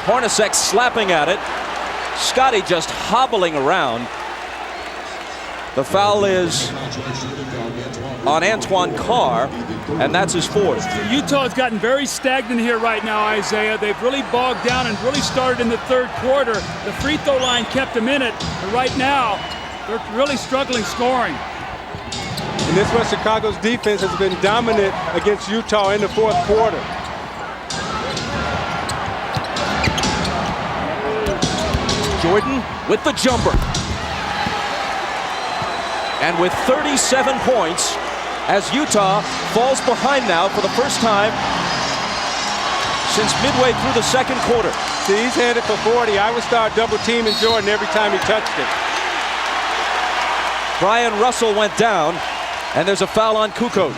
Speaker 1: Hornacek slapping at it. Scotty just hobbling around. The foul is on Antoine Carr, and that's his 4th.
Speaker 2: Utah has gotten very stagnant here right now, Isaiah. They've really bogged down and really started in the 3rd quarter. The free throw line kept them in it, but right now, they're really struggling scoring.
Speaker 3: And this was Chicago's defense has been dominant against Utah in the 4th quarter.
Speaker 1: Jordan with the jumper. And with 37 points as Utah falls behind now for the first time since midway through the second quarter.
Speaker 3: See, he's headed for 40. I would start double teaming Jordan every time he touched it.
Speaker 1: Brian Russell went down, and there's a foul on Kukoc.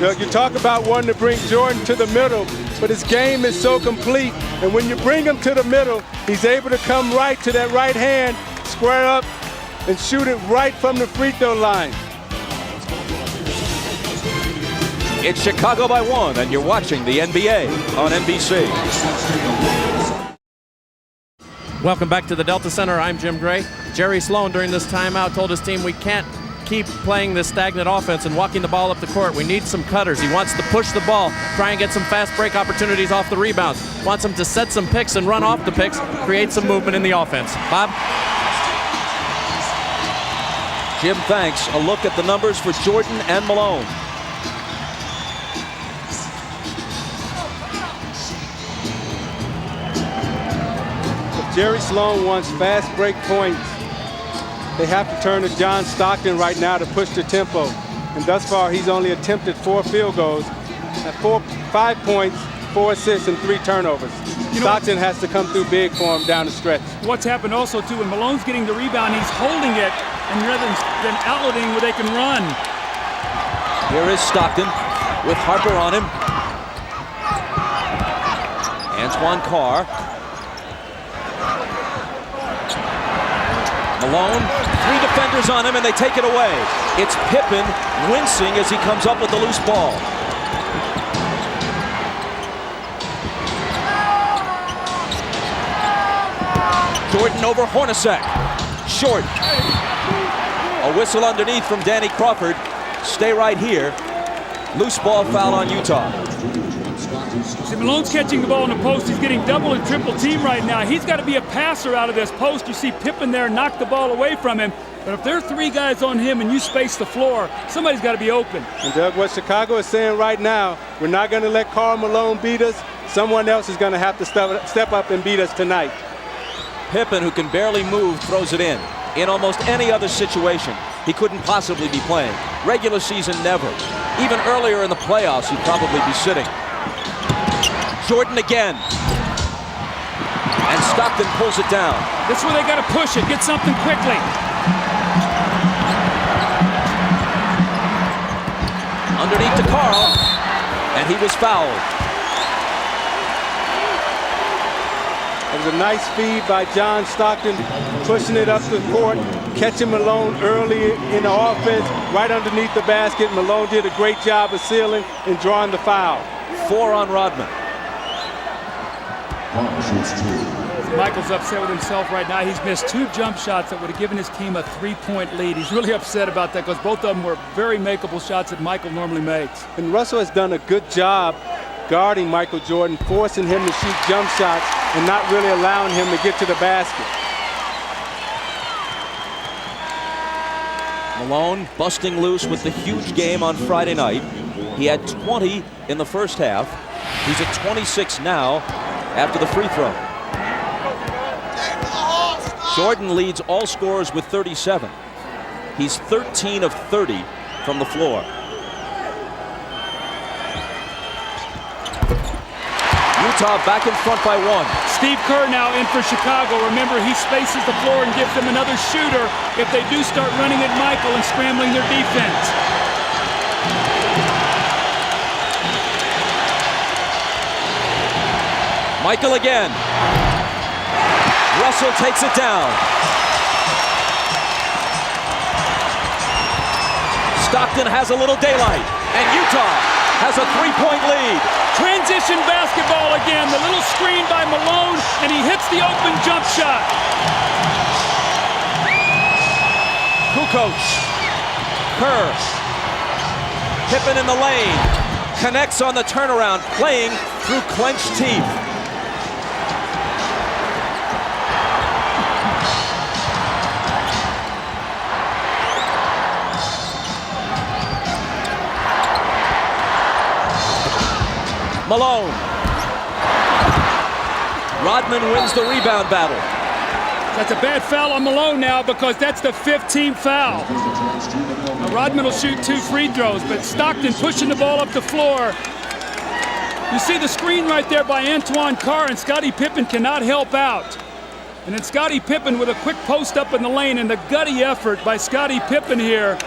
Speaker 3: Doug, you talk about wanting to bring Jordan to the middle, but his game is so complete. And when you bring him to the middle, he's able to come right to that right hand, square up, and shoot it right from the free throw line.
Speaker 1: It's Chicago by 1, and you're watching the NBA on NBC.
Speaker 10: Welcome back to the Delta Center. I'm Jim Gray. Jerry Sloan during this timeout told his team we can't keep playing this stagnant offense and walking the ball up the court. We need some cutters. He wants to push the ball, try and get some fast break opportunities off the rebounds. Wants them to set some picks and run off the picks, create some movement in the offense. Bob?
Speaker 1: Jim, thanks. A look at the numbers for Jordan and Malone.
Speaker 3: Jerry Sloan wants fast break points. They have to turn to John Stockton right now to push the tempo. And thus far, he's only attempted 4 field goals. At 5 points, 4 assists, and 3 turnovers. Stockton has to come through big for him down the stretch.
Speaker 2: What's happened also, too, when Malone's getting the rebound, he's holding it, and rather than outletting where they can run.
Speaker 1: Here is Stockton with Harper on him. Antoine Carr. Malone, 3 defenders on him, and they take it away. It's Pippen wincing as he comes up with the loose ball. Jordan over Hornacek. Short. A whistle underneath from Danny Crawford. Stay right here. Loose ball foul on Utah.
Speaker 2: See, Malone's catching the ball in the post. He's getting double and triple team right now. He's got to be a passer out of this post. You see Pippen there knock the ball away from him. But if there are 3 guys on him and you space the floor, somebody's got to be open.
Speaker 3: And Doug, what Chicago is saying right now, we're not going to let Karl Malone beat us. Someone else is going to have to step up and beat us tonight.
Speaker 1: Pippen, who can barely move, throws it in. In almost any other situation, he couldn't possibly be playing. Regular season, never. Even earlier in the playoffs, he'd probably be sitting. Jordan again. And Stockton pulls it down.
Speaker 2: This is where they got to push it, get something quickly.
Speaker 1: Underneath to Carl, and he was fouled.
Speaker 3: It was a nice feed by John Stockton, pushing it up the court, catching Malone early in the offense, right underneath the basket. Malone did a great job of sealing and drawing the foul.
Speaker 1: 4 on Rodman.
Speaker 2: Michael's upset with himself right now. He's missed 2 jump shots that would have given his team a 3-point lead. He's really upset about that because both of them were very makeable shots that Michael normally makes.
Speaker 3: And Russell has done a good job guarding Michael Jordan, forcing him to shoot jump shots and not really allowing him to get to the basket.
Speaker 1: Malone busting loose with the huge game on Friday night. He had 20 in the first half. He's at 26 now after the free throw. Jordan leads all scorers with 37. He's 13 of 30 from the floor. Utah back in front by 1.
Speaker 2: Steve Kerr now in for Chicago. Remember, he spaces the floor and gives them another shooter if they do start running at Michael and scrambling their defense.
Speaker 1: Michael again. Russell takes it down. Stockton has a little daylight, and Utah has a 3-point lead.
Speaker 2: Transition basketball again. The little screen by Malone, and he hits the open jump shot.
Speaker 1: Kukoc. Kerr. Pippen in the lane. Connects on the turnaround, playing through clenched teeth. Malone. Rodman wins the rebound battle.
Speaker 2: That's a bad foul on Malone now because that's the 15th foul. Now Rodman will shoot 2 free throws, but Stockton pushing the ball up the floor. You see the screen right there by Antoine Carr, and Scottie Pippen cannot help out. And then Scottie Pippen with a quick post up in the lane, and the gutty effort by Scottie Pippen here.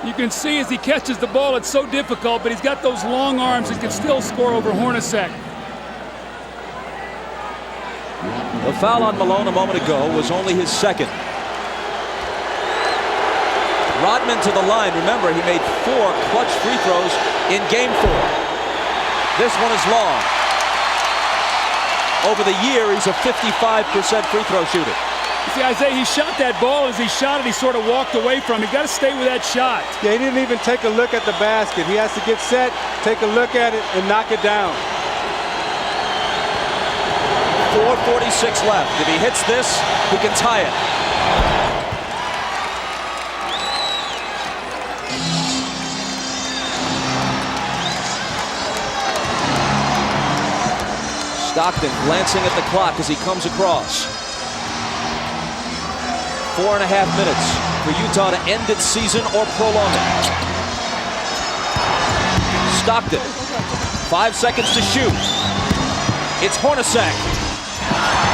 Speaker 2: You can see as he catches the ball, it's so difficult, but he's got those long arms and can still score over Hornacek.
Speaker 1: The foul on Malone a moment ago was only his second. Rodman to the line. Remember, he made 4 clutch free throws in Game 4. This one is long. Over the year, he's a 55% free throw shooter.
Speaker 2: You see, Isaiah, he shot that ball. As he shot it, he sort of walked away from it. You got to stay with that shot.
Speaker 3: Yeah, he didn't even take a look at the basket. He has to get set, take a look at it, and knock it down.
Speaker 1: 4:46 left. If he hits this, he can tie it. Stockton glancing at the clock as he comes across. 4.5 minutes for Utah to end its season or prolong it. Stockton, 5 seconds to shoot. It's Hornacek.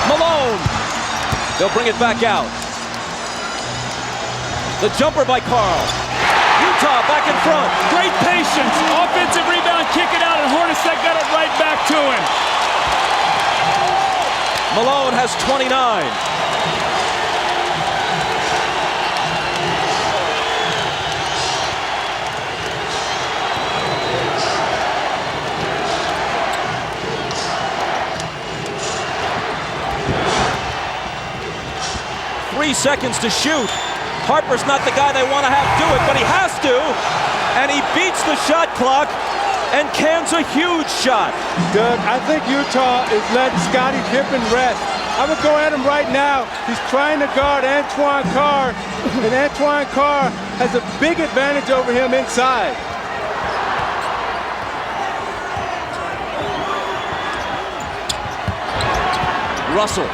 Speaker 1: Malone. They'll bring it back out. The jumper by Carl. Utah back in front.
Speaker 2: Great patience. Offensive rebound, kick it out, and Hornacek got it right back to him.
Speaker 1: Malone has 29. Three seconds to shoot. Harper's not the guy they want to have do it, but he has to. And he beats the shot clock and cans a huge shot.
Speaker 3: Doug, I think Utah is letting Scottie Pippen rest. I would go at him right now. He's trying to guard Antoine Carr, and Antoine Carr has a big advantage over him inside.
Speaker 1: Russell.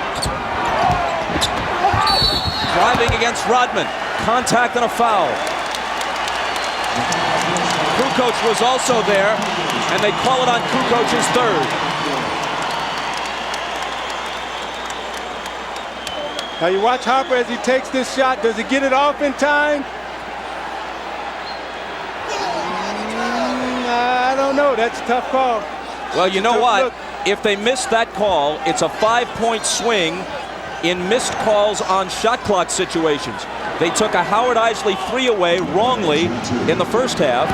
Speaker 1: Driving against Rodman. Contact and a foul. Kukoc was also there, and they call it on Kukoc's third.
Speaker 3: Now you watch Harper as he takes this shot. Does he get it off in time? I don't know. That's a tough call.
Speaker 1: Well, you know what? If they miss that call, it's a 5-point swing in missed calls on shot clock situations. They took a Howard Eisley 3 away wrongly in the first half.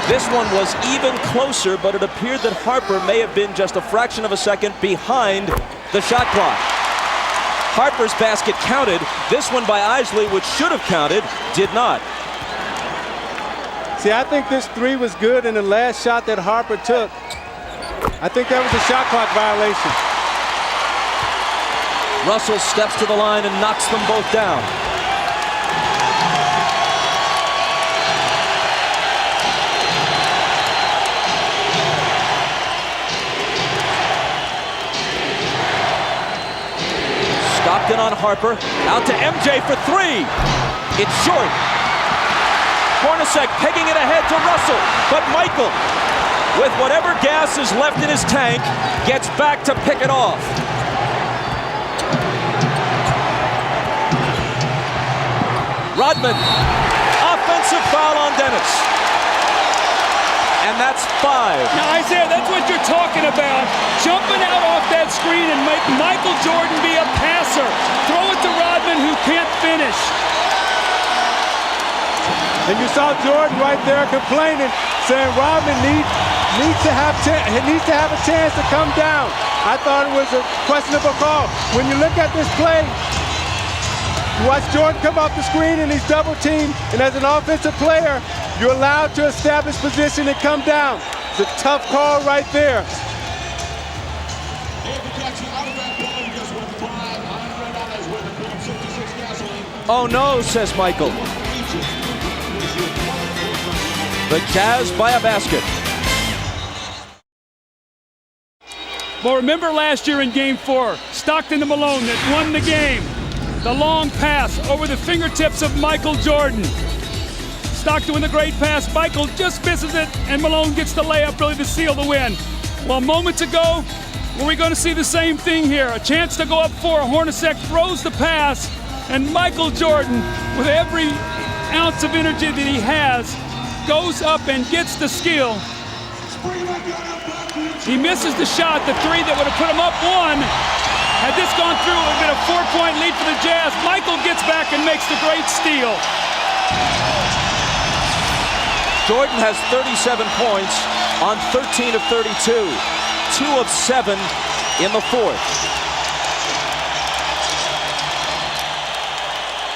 Speaker 1: This one was even closer, but it appeared that Harper may have been just a fraction of a second behind the shot clock. Harper's basket counted. This one by Eisley, which should have counted, did not.
Speaker 3: See, I think this 3 was good, and the last shot that Harper took, I think that was a shot clock violation.
Speaker 1: Russell steps to the line and knocks them both down. Stockton on Harper. Out to MJ for 3. It's short. Hornacek pegging it ahead to Russell. But Michael, with whatever gas is left in his tank, gets back to pick it off. Rodman, offensive foul on Dennis. And that's 5.
Speaker 2: Now, Isaiah, that's what you're talking about. Jumping out off that screen and make Michael Jordan be a passer. Throw it to Rodman, who can't finish.
Speaker 3: And you saw Jordan right there complaining, saying Rodman needs to have a chance to come down. I thought it was a questionable call. When you look at this play, you watch Jordan come off the screen and he's double teamed, and as an offensive player, you're allowed to establish position and come down. It's a tough call right there.
Speaker 1: Oh no, says Michael. The Jazz by a basket.
Speaker 2: Well, remember last year in Game 4, Stockton to Malone that won the game. The long pass over the fingertips of Michael Jordan. Stockton with a great pass. Michael just misses it, and Malone gets the layup really to seal the win. Well, moments ago, were we going to see the same thing here? A chance to go up 4. Hornacek throws the pass, and Michael Jordan, with every ounce of energy that he has, goes up and gets the steal. He misses the shot, the 3 that would have put him up 1. Had this gone through, it would have been a 4-point lead for the Jazz. Michael gets back and makes the great steal.
Speaker 1: Jordan has 37 points on 13 of 32. 2 of 7 in the fourth.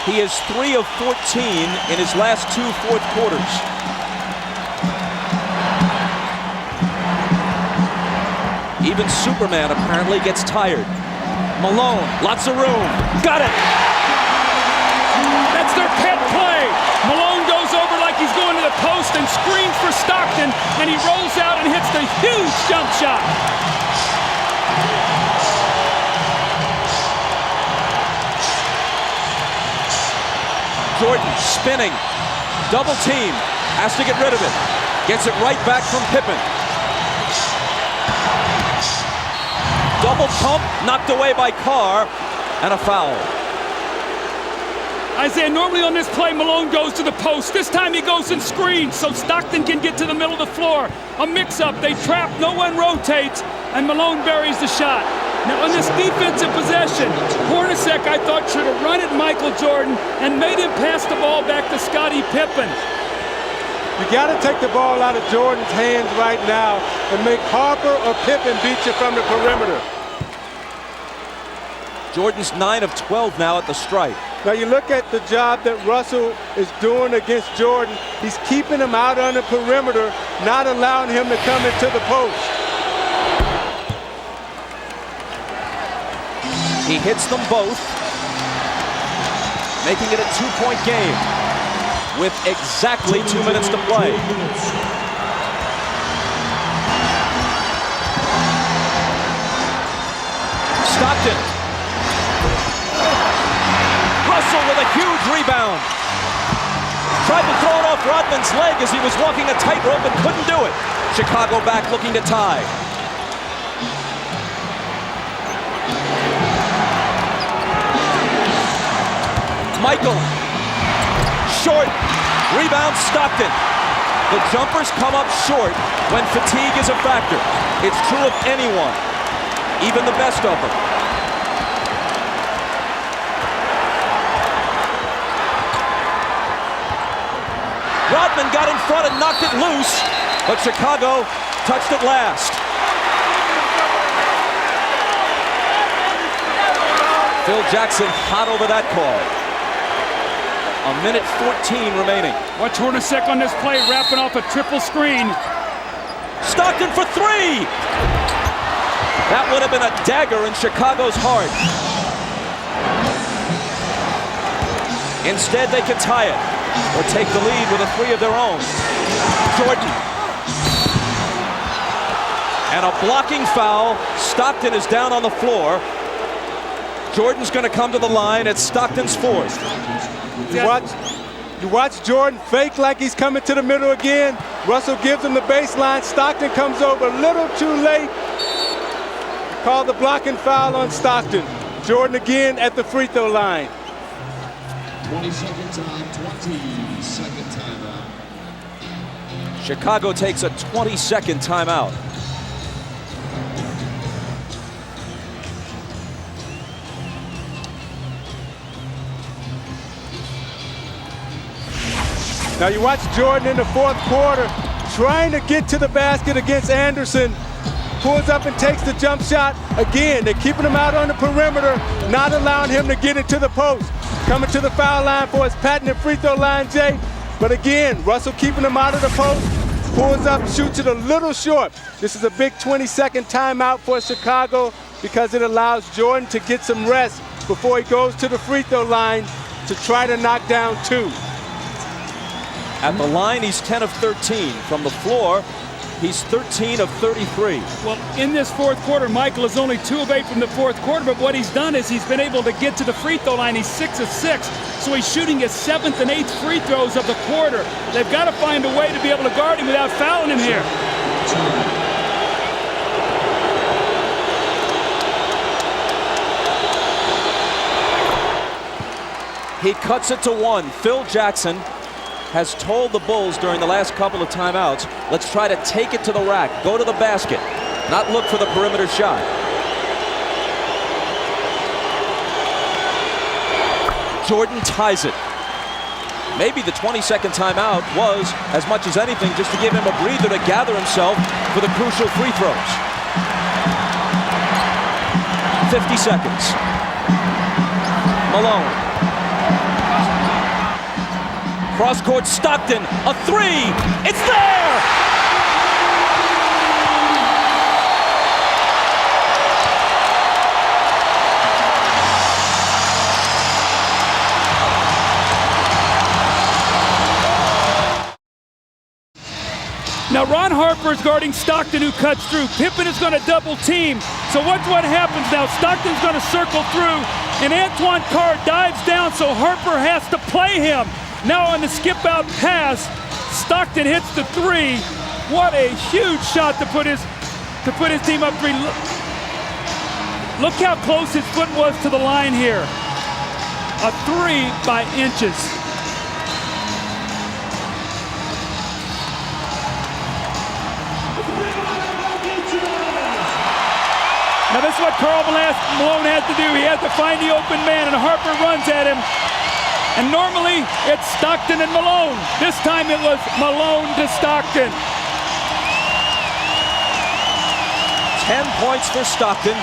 Speaker 1: He is 3 of 14 in his last 2 fourth quarters. Even Superman apparently gets tired. Malone, lots of room. Got it!
Speaker 2: That's their pet play. Malone goes over like he's going to the post and screens for Stockton, and he rolls out and hits the huge jump shot.
Speaker 1: Jordan spinning, double team, has to get rid of it. Gets it right back from Pippen. Double pump, knocked away by Carr, and a foul.
Speaker 2: Isaiah, normally on this play, Malone goes to the post. This time he goes and screens so Stockton can get to the middle of the floor. A mix-up, they trap, no one rotates, and Malone buries the shot. Now on this defensive possession, Hornacek, I thought, should have run at Michael Jordan and made him pass the ball back to Scottie Pippen.
Speaker 3: You got to take the ball out of Jordan's hands right now and make Harper or Pippen beat you from the perimeter.
Speaker 1: Jordan's 9 of 12 now at the stripe.
Speaker 3: Now you look at the job that Russell is doing against Jordan. He's keeping him out on the perimeter, not allowing him to come into the post.
Speaker 1: He hits them both, making it a 2-point game with exactly 2 minutes to play. Stockton. Russell with a huge rebound. Tried to throw it off Rodman's leg as he was walking a tightrope and couldn't do it. Chicago back looking to tie. Michael. Short. Rebound Stockton. The jumpers come up short when fatigue is a factor. It's true of anyone, even the best of them. Rodman got in front and knocked it loose, but Chicago touched it last. Phil Jackson hot over that call. 1:14 remaining.
Speaker 2: Watch Hornacek on this play, wrapping off a triple screen.
Speaker 1: Stockton for 3! That would have been a dagger in Chicago's heart. Instead, they could tie it or take the lead with a 3 of their own. Jordan. And a blocking foul. Stockton is down on the floor. Jordan's going to come to the line. It's Stockton's 4th.
Speaker 3: You watch Jordan fake like he's coming to the middle again. Russell gives him the baseline. Stockton comes over a little too late. Called the blocking foul on Stockton. Jordan again at the free throw line.
Speaker 5: 22nd time, 22nd timeout.
Speaker 1: Chicago takes a 22nd timeout.
Speaker 3: Now you watch Jordan in the fourth quarter trying to get to the basket against Anderson. Pulls up and takes the jump shot. Again, they're keeping him out on the perimeter, not allowing him to get into the post. Coming to the foul line for his patented free throw line, Jay. But again, Russell keeping him out of the post. Pulls up, shoots it a little short. This is a big 22nd timeout for Chicago because it allows Jordan to get some rest before he goes to the free throw line to try to knock down 2.
Speaker 1: At the line, he's 10 of 13. From the floor, He's 13 of 33.
Speaker 2: Well, in this fourth quarter, Michael is only 2 of 8 from the fourth quarter, but what he's done is he's been able to get to the free throw line. He's 6 of 6, so he's shooting his 7th and 8th free throws of the quarter. They've got to find a way to be able to guard him without fouling him here.
Speaker 1: He cuts it to 1. Phil Jackson has told the Bulls during the last couple of timeouts, let's try to take it to the rack, go to the basket, not look for the perimeter shot. Jordan ties it. Maybe the 20-second timeout was, as much as anything, just to give him a breather to gather himself for the crucial free throws. 50 seconds. Malone. Cross-court Stockton, a 3, it's there!
Speaker 2: Now Ron Harper is guarding Stockton, who cuts through. Pippen is going to double team. So what happens now? Stockton's going to circle through, and Antoine Carr dives down, so Harper has to play him. Now on the skip-out pass, Stockton hits the 3. What a huge shot to put his team up 3. Look how close his foot was to the line here. A 3 by inches. Now this is what Karl Malone has to do. He has to find the open man, and Harper runs at him. And normally, it's Stockton and Malone. This time it was Malone to Stockton.
Speaker 1: 10 points for Stockton.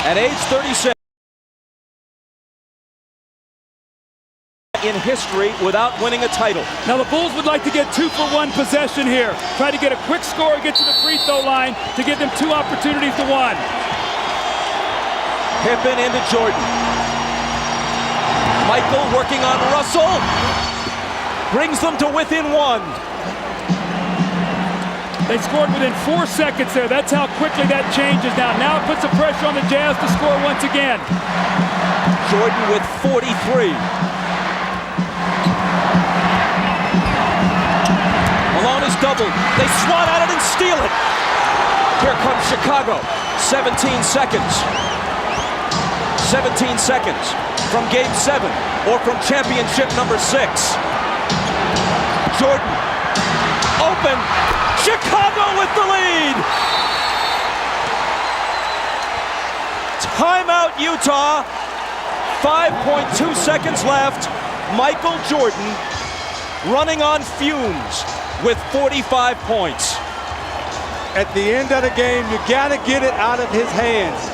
Speaker 1: At age 37. In history without winning a title.
Speaker 2: Now the Bulls would like to get 2-for-1 possession here. Try to get a quick score, get to the free throw line to give them 2 opportunities to 1.
Speaker 1: Pippen into Jordan. Michael working on Russell, brings them to within 1.
Speaker 2: They scored within 4 seconds there. That's how quickly that changes now. Now it puts the pressure on the Jazz to score once again.
Speaker 1: Jordan with 43. Malone is doubled. They swat at it and steal it. Here comes Chicago. 17 seconds. 17 seconds from Game 7 or from championship number 6. Jordan, open, Chicago with the lead! Timeout Utah, 5.2 seconds left. Michael Jordan running on fumes with 45 points.
Speaker 3: At the end of the game, you gotta get it out of his hands.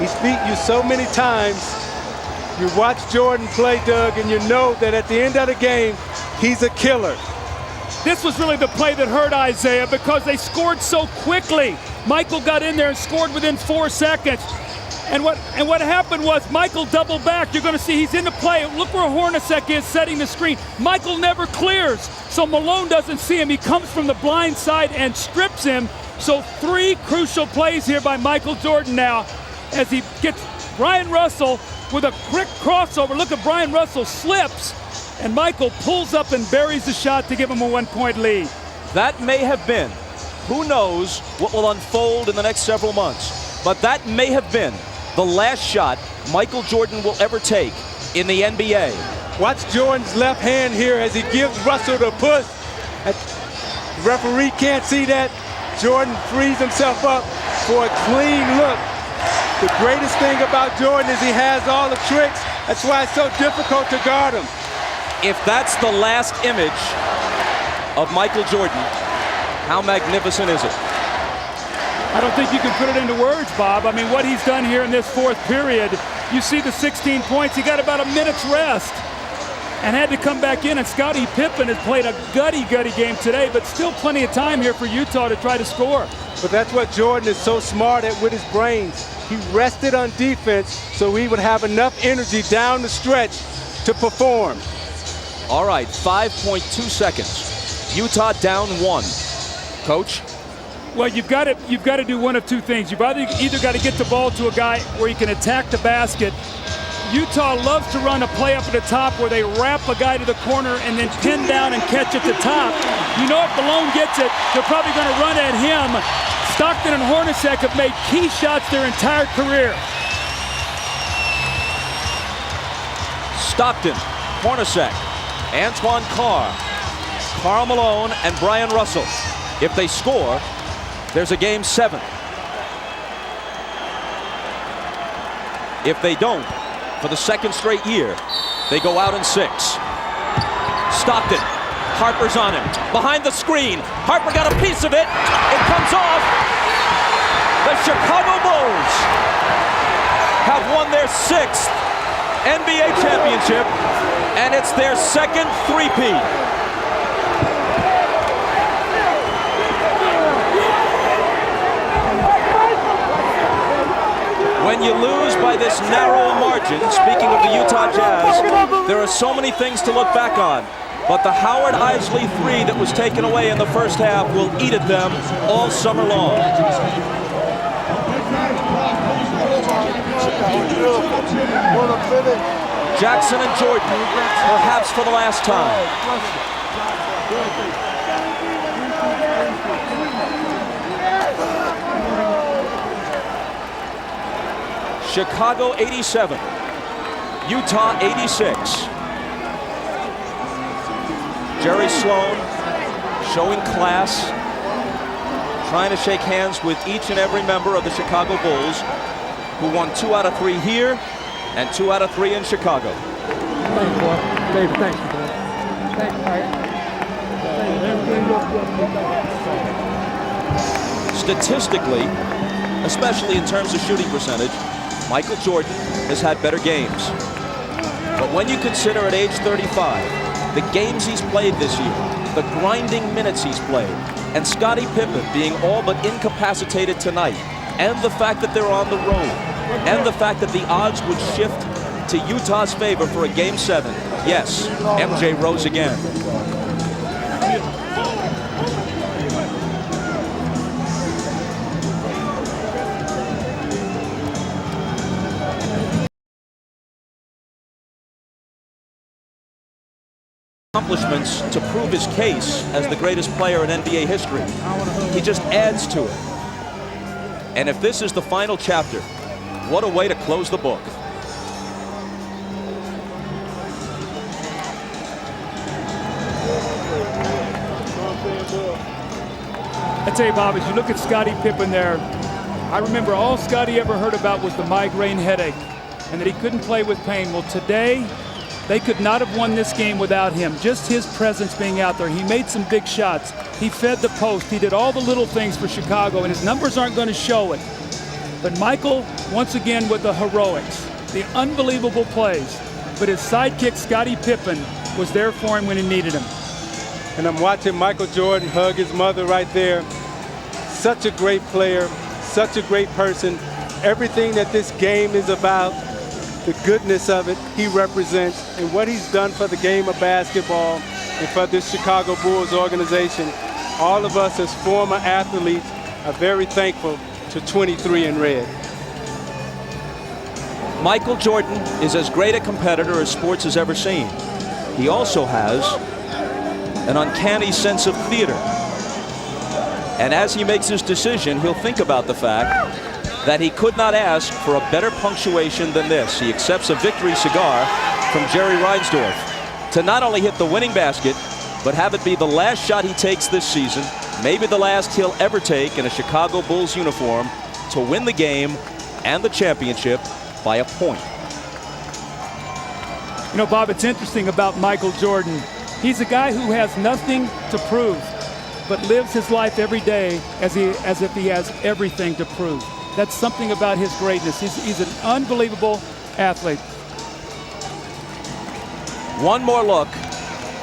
Speaker 3: He's beat you so many times. You watch Jordan play, Doug, and you know that at the end of the game, he's a killer.
Speaker 2: This was really the play that hurt Isaiah because they scored so quickly. Michael got in there and scored within 4 seconds. And what happened was Michael doubled back. You're going to see he's in the play. Look where Hornacek is setting the screen. Michael never clears, so Malone doesn't see him. He comes from the blind side and strips him. So 3 crucial plays here by Michael Jordan now as he gets Brian Russell with a quick crossover. Look at Brian Russell slips, and Michael pulls up and buries the shot to give him a 1-point lead.
Speaker 1: That may have been, who knows what will unfold in the next several months, but that may have been the last shot Michael Jordan will ever take in the NBA.
Speaker 3: Watch Jordan's left hand here as he gives Russell the push. The referee can't see that. Jordan frees himself up for a clean look. The greatest thing about Jordan is he has all the tricks. That's why it's so difficult to guard him.
Speaker 1: If that's the last image of Michael Jordan, how magnificent is it?
Speaker 2: I don't think you can put it into words, Bob. I mean, what he's done here in this fourth period, you see the 16 points. He got about a minute's rest and had to come back in. And Scottie Pippen has played a gutty game today, but still plenty of time here for Utah to try to score.
Speaker 3: But that's what Jordan is so smart at with his brains. He rested on defense so he would have enough energy down the stretch to perform.
Speaker 1: All right, 5.2 seconds. Utah down 1. Coach?
Speaker 2: Well, you've got to do one of two things. You've either got to get the ball to a guy where he can attack the basket. Utah loves to run a play up at the top where they wrap a guy to the corner and then pin down and catch at the top. You know if Malone gets it, they're probably going to run at him. Stockton and Hornacek have made key shots their entire career.
Speaker 1: Stockton, Hornacek, Antoine Carr, Karl Malone, and Brian Russell. If they score, there's a game 7. If they don't, for the second straight year, they go out in 6. Stockton, Harper's on him. Behind the screen, Harper got a piece of it. It comes off. The Chicago Bulls have won their 6th NBA championship, and it's their second three-peat. When you lose by this narrow margin, speaking of the Utah Jazz, there are so many things to look back on. But the Howard Isley 3 that was taken away in the first half will eat at them all summer long. Jackson and Jordan, perhaps for the last time. Chicago 87, Utah 86. Jerry Sloan showing class, trying to shake hands with each and every member of the Chicago Bulls, who won 2 out of 3 here and 2 out of 3 in Chicago.
Speaker 9: Thanks, boy. David, thank you, boy. Thank you.
Speaker 1: Statistically, especially in terms of shooting percentage, Michael Jordan has had better games. But when you consider at age 35, the games he's played this year, the grinding minutes he's played, and Scottie Pippen being all but incapacitated tonight, and the fact that they're on the road, and the fact that the odds would shift to Utah's favor for a Game 7, yes, MJ rose again. Accomplishments to prove his case as the greatest player in NBA history. He just adds to it. And if this is the final chapter, what a way to close the book.
Speaker 2: I tell you, Bob, as you look at Scottie Pippen there, I remember all Scottie ever heard about was the migraine headache and that he couldn't play with pain. Well, today, they could not have won this game without him. Just his presence being out there. He made some big shots. He fed the post. He did all the little things for Chicago, and his numbers aren't going to show it. But Michael, once again, with the heroics, the unbelievable plays. But his sidekick, Scottie Pippen, was there for him when he needed him.
Speaker 3: And I'm watching Michael Jordan hug his mother right there. Such a great player, such a great person. Everything that this game is about, the goodness of it, he represents, and what he's done for the game of basketball and for this Chicago Bulls organization. All of us as former athletes are very thankful to 23 in red.
Speaker 1: Michael Jordan is as great a competitor as sports has ever seen. He also has an uncanny sense of theater. And as he makes his decision, he'll think about the fact that he could not ask for a better punctuation than this. He accepts a victory cigar from Jerry Reinsdorf to not only hit the winning basket, but have it be the last shot he takes this season, maybe the last he'll ever take in a Chicago Bulls uniform, to win the game and the championship by a point.
Speaker 2: You know, Bob, it's interesting about Michael Jordan. He's a guy who has nothing to prove, but lives his life every day as if he has everything to prove. That's something about his greatness. He's an unbelievable athlete.
Speaker 1: One more look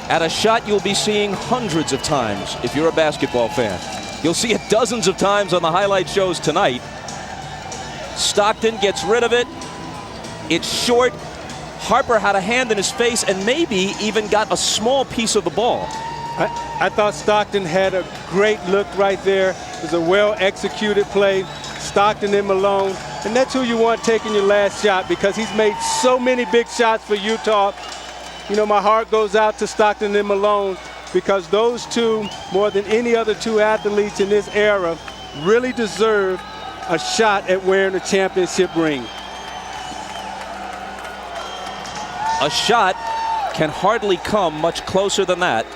Speaker 1: at a shot you'll be seeing hundreds of times if you're a basketball fan. You'll see it dozens of times on the highlight shows tonight. Stockton gets rid of it. It's short. Harper had a hand in his face and maybe even got a small piece of the ball.
Speaker 3: I thought Stockton had a great look right there. It was a well-executed play. Stockton and Malone. And that's who you want taking your last shot, because he's made so many big shots for Utah. You know, my heart goes out to Stockton and Malone, because those two, more than any other two athletes in this era, really deserve a shot at wearing a championship ring.
Speaker 1: A shot can hardly come much closer than that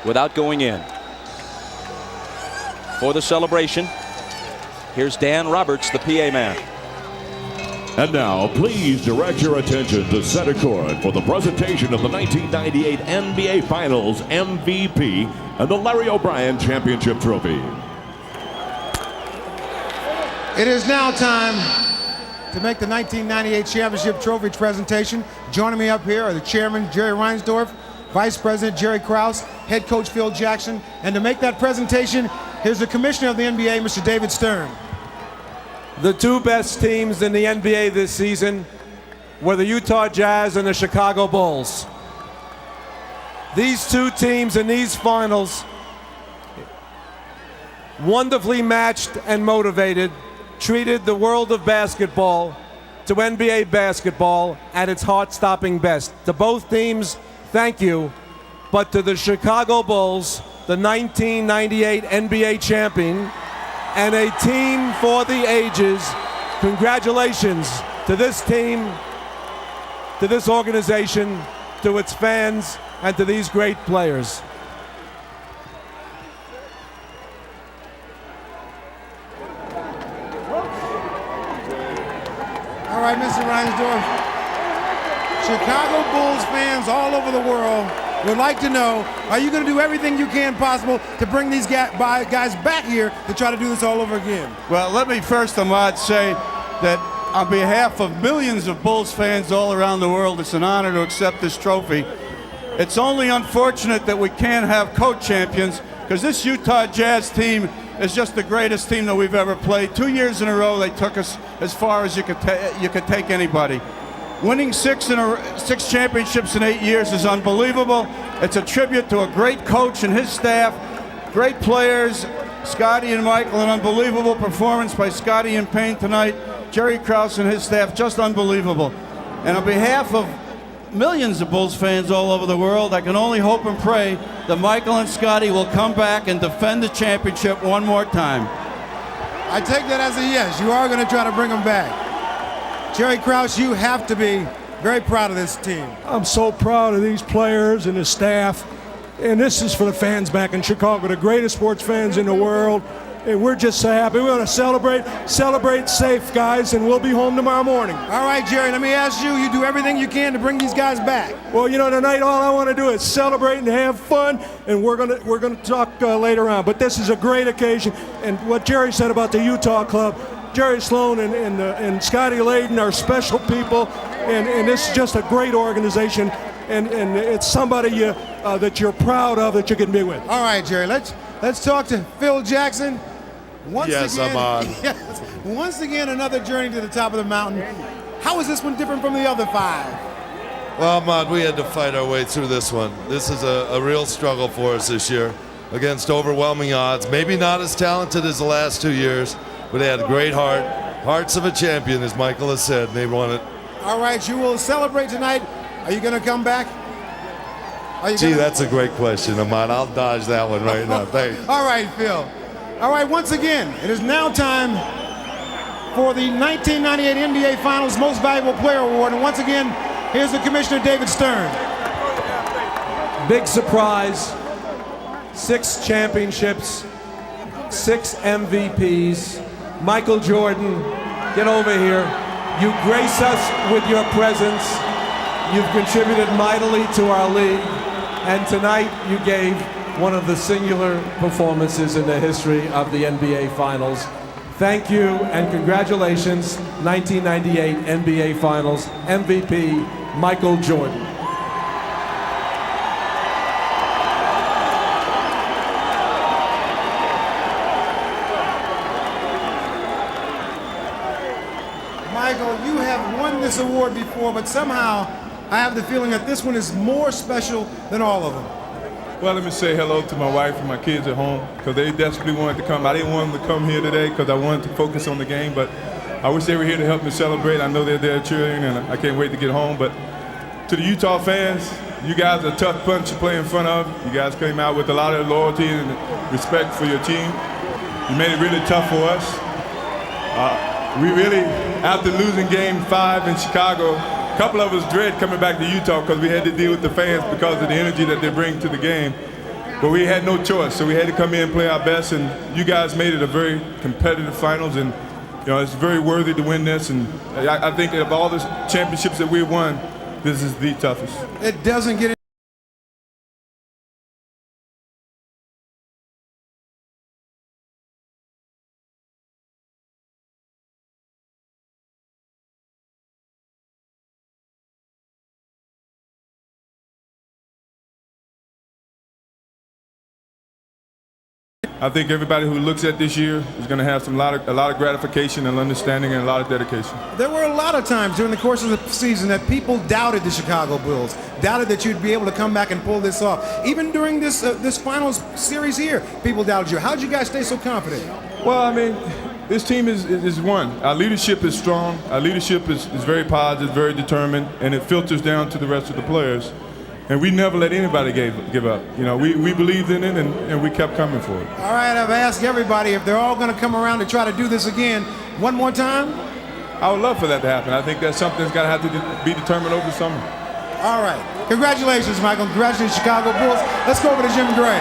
Speaker 1: without going in. For the celebration, here's Dan Roberts, the PA man.
Speaker 11: And now, please direct your attention to center court for the presentation of the 1998 NBA Finals MVP and the Larry O'Brien Championship Trophy.
Speaker 9: It is now time to make the 1998 Championship Trophy presentation. Joining me up here are the chairman, Jerry Reinsdorf, Vice President Jerry Krause, Head Coach Phil Jackson, and to make that presentation, here's the Commissioner of the NBA, Mr. David Stern.
Speaker 6: The two best teams in the NBA this season were the Utah Jazz and the Chicago Bulls. These two teams in these finals, wonderfully matched and motivated, treated the world of basketball to NBA basketball at its heart-stopping best. To both teams, thank you. But to the Chicago Bulls, the 1998 NBA champion, and a team for the ages, congratulations to this team, to this organization, to its fans, and to these great players.
Speaker 9: All right, Mr. Reinsdorf. Chicago Bulls fans all over the world would like to know, are you going to do everything you can possible to bring these guys back here to try to do this all over again?
Speaker 12: Well, let me first, Ahmad, say that on behalf of millions of Bulls fans all around the world, it's an honor to accept this trophy. It's only unfortunate that we can't have co-champions, because this Utah Jazz team is just the greatest team that we've ever played. 2 years in a row, they took us as far as you could take anybody. Winning six championships in 8 years is unbelievable. It's a tribute to a great coach and his staff, great players, Scotty and Michael, an unbelievable performance by Scotty and Payne tonight, Jerry Krause and his staff, just unbelievable. And on behalf of millions of Bulls fans all over the world, I can only hope and pray that Michael and Scotty will come back and defend the championship one more time.
Speaker 9: I take that as a yes. You are going to try to bring them back. Jerry Krause, you have to be very proud of this team.
Speaker 13: I'm so proud of these players and the staff. And this is for the fans back in Chicago, the greatest sports fans in the world. And we're just so happy. We want to celebrate safe, guys, and we'll be home tomorrow morning.
Speaker 9: All right, Jerry, let me ask you, you do everything you can to bring these guys back.
Speaker 13: Well, you know, tonight all I want to do is celebrate and have fun, and we're gonna talk later on. But this is a great occasion. And what Jerry said about the Utah club, Jerry Sloan and Scotty Layden are special people, and this is just a great organization, and it's somebody that you're proud of that you can be with.
Speaker 9: All right, Jerry, let's talk to Phil Jackson.
Speaker 14: Yes, I'm on.
Speaker 9: Once again, another journey to the top of the mountain. How is this one different from the other five?
Speaker 14: Well, Ahmad, we had to fight our way through this one. This is a real struggle for us this year against overwhelming odds. Maybe not as talented as the last 2 years, but they had a great heart. Hearts of a champion, as Michael has said, and they won it.
Speaker 9: All right, you will celebrate tonight. Are you going to come back?
Speaker 14: That's a great question, Ahmad. I'll dodge that one right now. Thanks.
Speaker 9: All right, Phil. All right, once again, it is now time for the 1998 NBA Finals Most Valuable Player Award. And once again, here's the Commissioner, David Stern.
Speaker 6: Big surprise. 6 championships, 6 MVPs. Michael Jordan, get over here. You grace us with your presence. You've contributed mightily to our league. And tonight you gave one of the singular performances in the history of the NBA Finals. Thank you and congratulations, 1998 NBA Finals MVP, Michael Jordan.
Speaker 9: Michael, you have won this award before, but somehow I have the feeling that this one is more special than all of them.
Speaker 3: Well, let me say hello to my wife and my kids at home because they desperately wanted to come. I didn't want them to come here today because I wanted to focus on the game, but I wish they were here to help me celebrate. I know they're there cheering, and I can't wait to get home. But to the Utah fans, you guys are a tough bunch to play in front of. You guys came out with a lot of loyalty and respect for your team. You made it really tough for us. We really, after losing Game 5 in Chicago, a couple of us dread coming back to Utah because we had to deal with the fans because of the energy that they bring to the game. But we had no choice, so we had to come in and play our best, and you guys made it a very competitive finals, and it's very worthy to win this, and I think that of all the championships that we've won, this is the toughest.
Speaker 9: It doesn't get
Speaker 3: I think everybody who looks at this year is going to have a lot of gratification and understanding and a lot of dedication.
Speaker 9: There were a lot of times during the course of the season that people doubted the Chicago Bulls, doubted that you'd be able to come back and pull this off. Even during this finals series here, people doubted you. How'd you guys stay so confident?
Speaker 3: Well, I mean, this team is one. Our leadership is strong. Our leadership is very positive, very determined, and it filters down to the rest of the players. And we never let anybody give up. We believed in it, and we kept coming for it.
Speaker 9: All right, I've asked everybody if they're all going to come around to try to do this again. One more time?
Speaker 3: I would love for that to happen. I think that's something that's got to have to be determined over the summer.
Speaker 9: All right. Congratulations, Michael. Congratulations, Chicago Bulls. Let's go over to Jim Gray.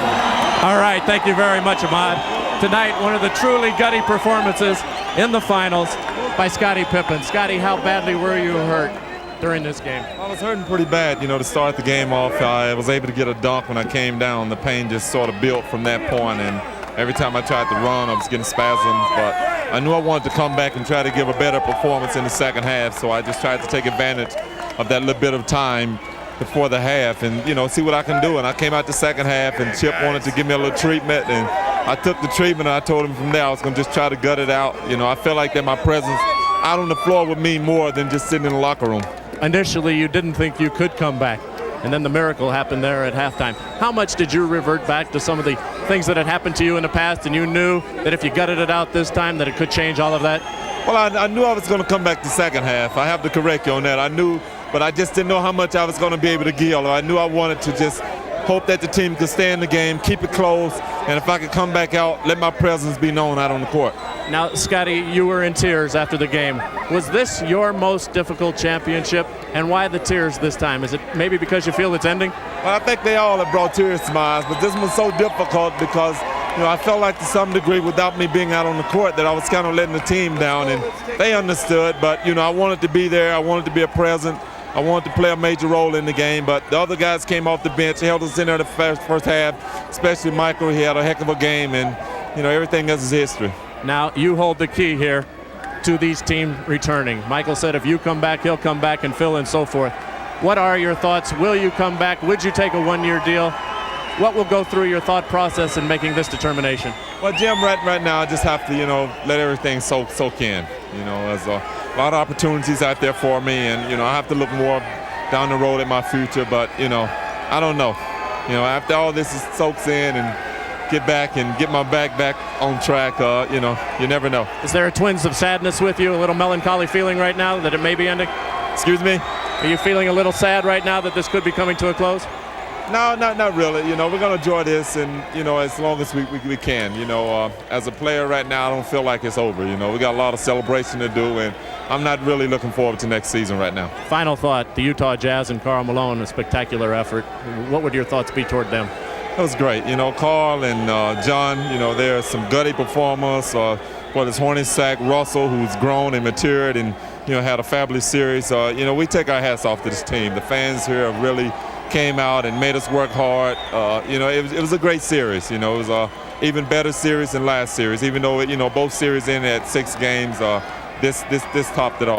Speaker 10: All right, thank you very much, Ahmad. Tonight, one of the truly gutty performances in the finals by Scottie Pippen. Scottie, how badly were you hurt during this game?
Speaker 15: I was hurting pretty bad, to start the game off. I was able to get a dunk when I came down. The pain just sort of built from that point, and every time I tried to run, I was getting spasms. But I knew I wanted to come back and try to give a better performance in the second half, so I just tried to take advantage of that little bit of time before the half and, see what I can do. And I came out the second half, and Chip wanted to give me a little treatment, and I took the treatment, and I told him from there I was going to just try to gut it out. I felt like that my presence out on the floor would mean more than just sitting in the locker room.
Speaker 10: Initially, you didn't think you could come back, and then the miracle happened there at halftime. How much did you revert back to some of the things that had happened to you in the past, and you knew that if you gutted it out this time that it could change all of that?
Speaker 15: Well, I knew I was going to come back the second half. I have to correct you on that. I knew, but I just didn't know how much I was going to be able to give. I knew I wanted to just hope that the team could stay in the game, keep it close, and if I could come back out, let my presence be known out on the court.
Speaker 10: Now, Scottie, you were in tears after the game. Was this your most difficult championship, and why the tears this time? Is it maybe because you feel it's ending?
Speaker 15: Well, I think they all have brought tears to my eyes, but this one's so difficult because, I felt like to some degree without me being out on the court that I was kind of letting the team down, and they understood, but, I wanted to be there. I wanted to be a present. I wanted to play a major role in the game, but the other guys came off the bench, held us in there the first half, especially Michael. He had a heck of a game, and, everything else is history.
Speaker 10: Now, you hold the key here to these teams returning. Michael said if you come back, he'll come back, and Phil and so forth. What are your thoughts? Will you come back? Would you take a one-year deal? What will go through your thought process in making this determination?
Speaker 15: Well, Jim, right now I just have to, let everything soak in. There's a lot of opportunities out there for me, and, I have to look more down the road at my future, but, I don't know. After all this soaks in and get back and get my back on track, you never know.
Speaker 10: Is there a twinge of sadness with you, a little melancholy feeling right now that it may be ending?
Speaker 15: Excuse me?
Speaker 10: Are you feeling a little sad right now that this could be coming to a close?
Speaker 15: No, not really. We're going to enjoy this, and, as long as we can. As a player right now, I don't feel like it's over. We got a lot of celebration to do, and I'm not really looking forward to next season right now.
Speaker 10: Final thought, the Utah Jazz and Karl Malone, a spectacular effort. What would your thoughts be toward them?
Speaker 15: It was great. Karl and John, they're some gutty performers. Hornacek, Russell, who's grown and matured and, had a fabulous series. We take our hats off to this team. The fans here have really came out and made us work hard. It was a great series. It was a even better series than last series. Even though, both series ended at 6 games, this topped it off.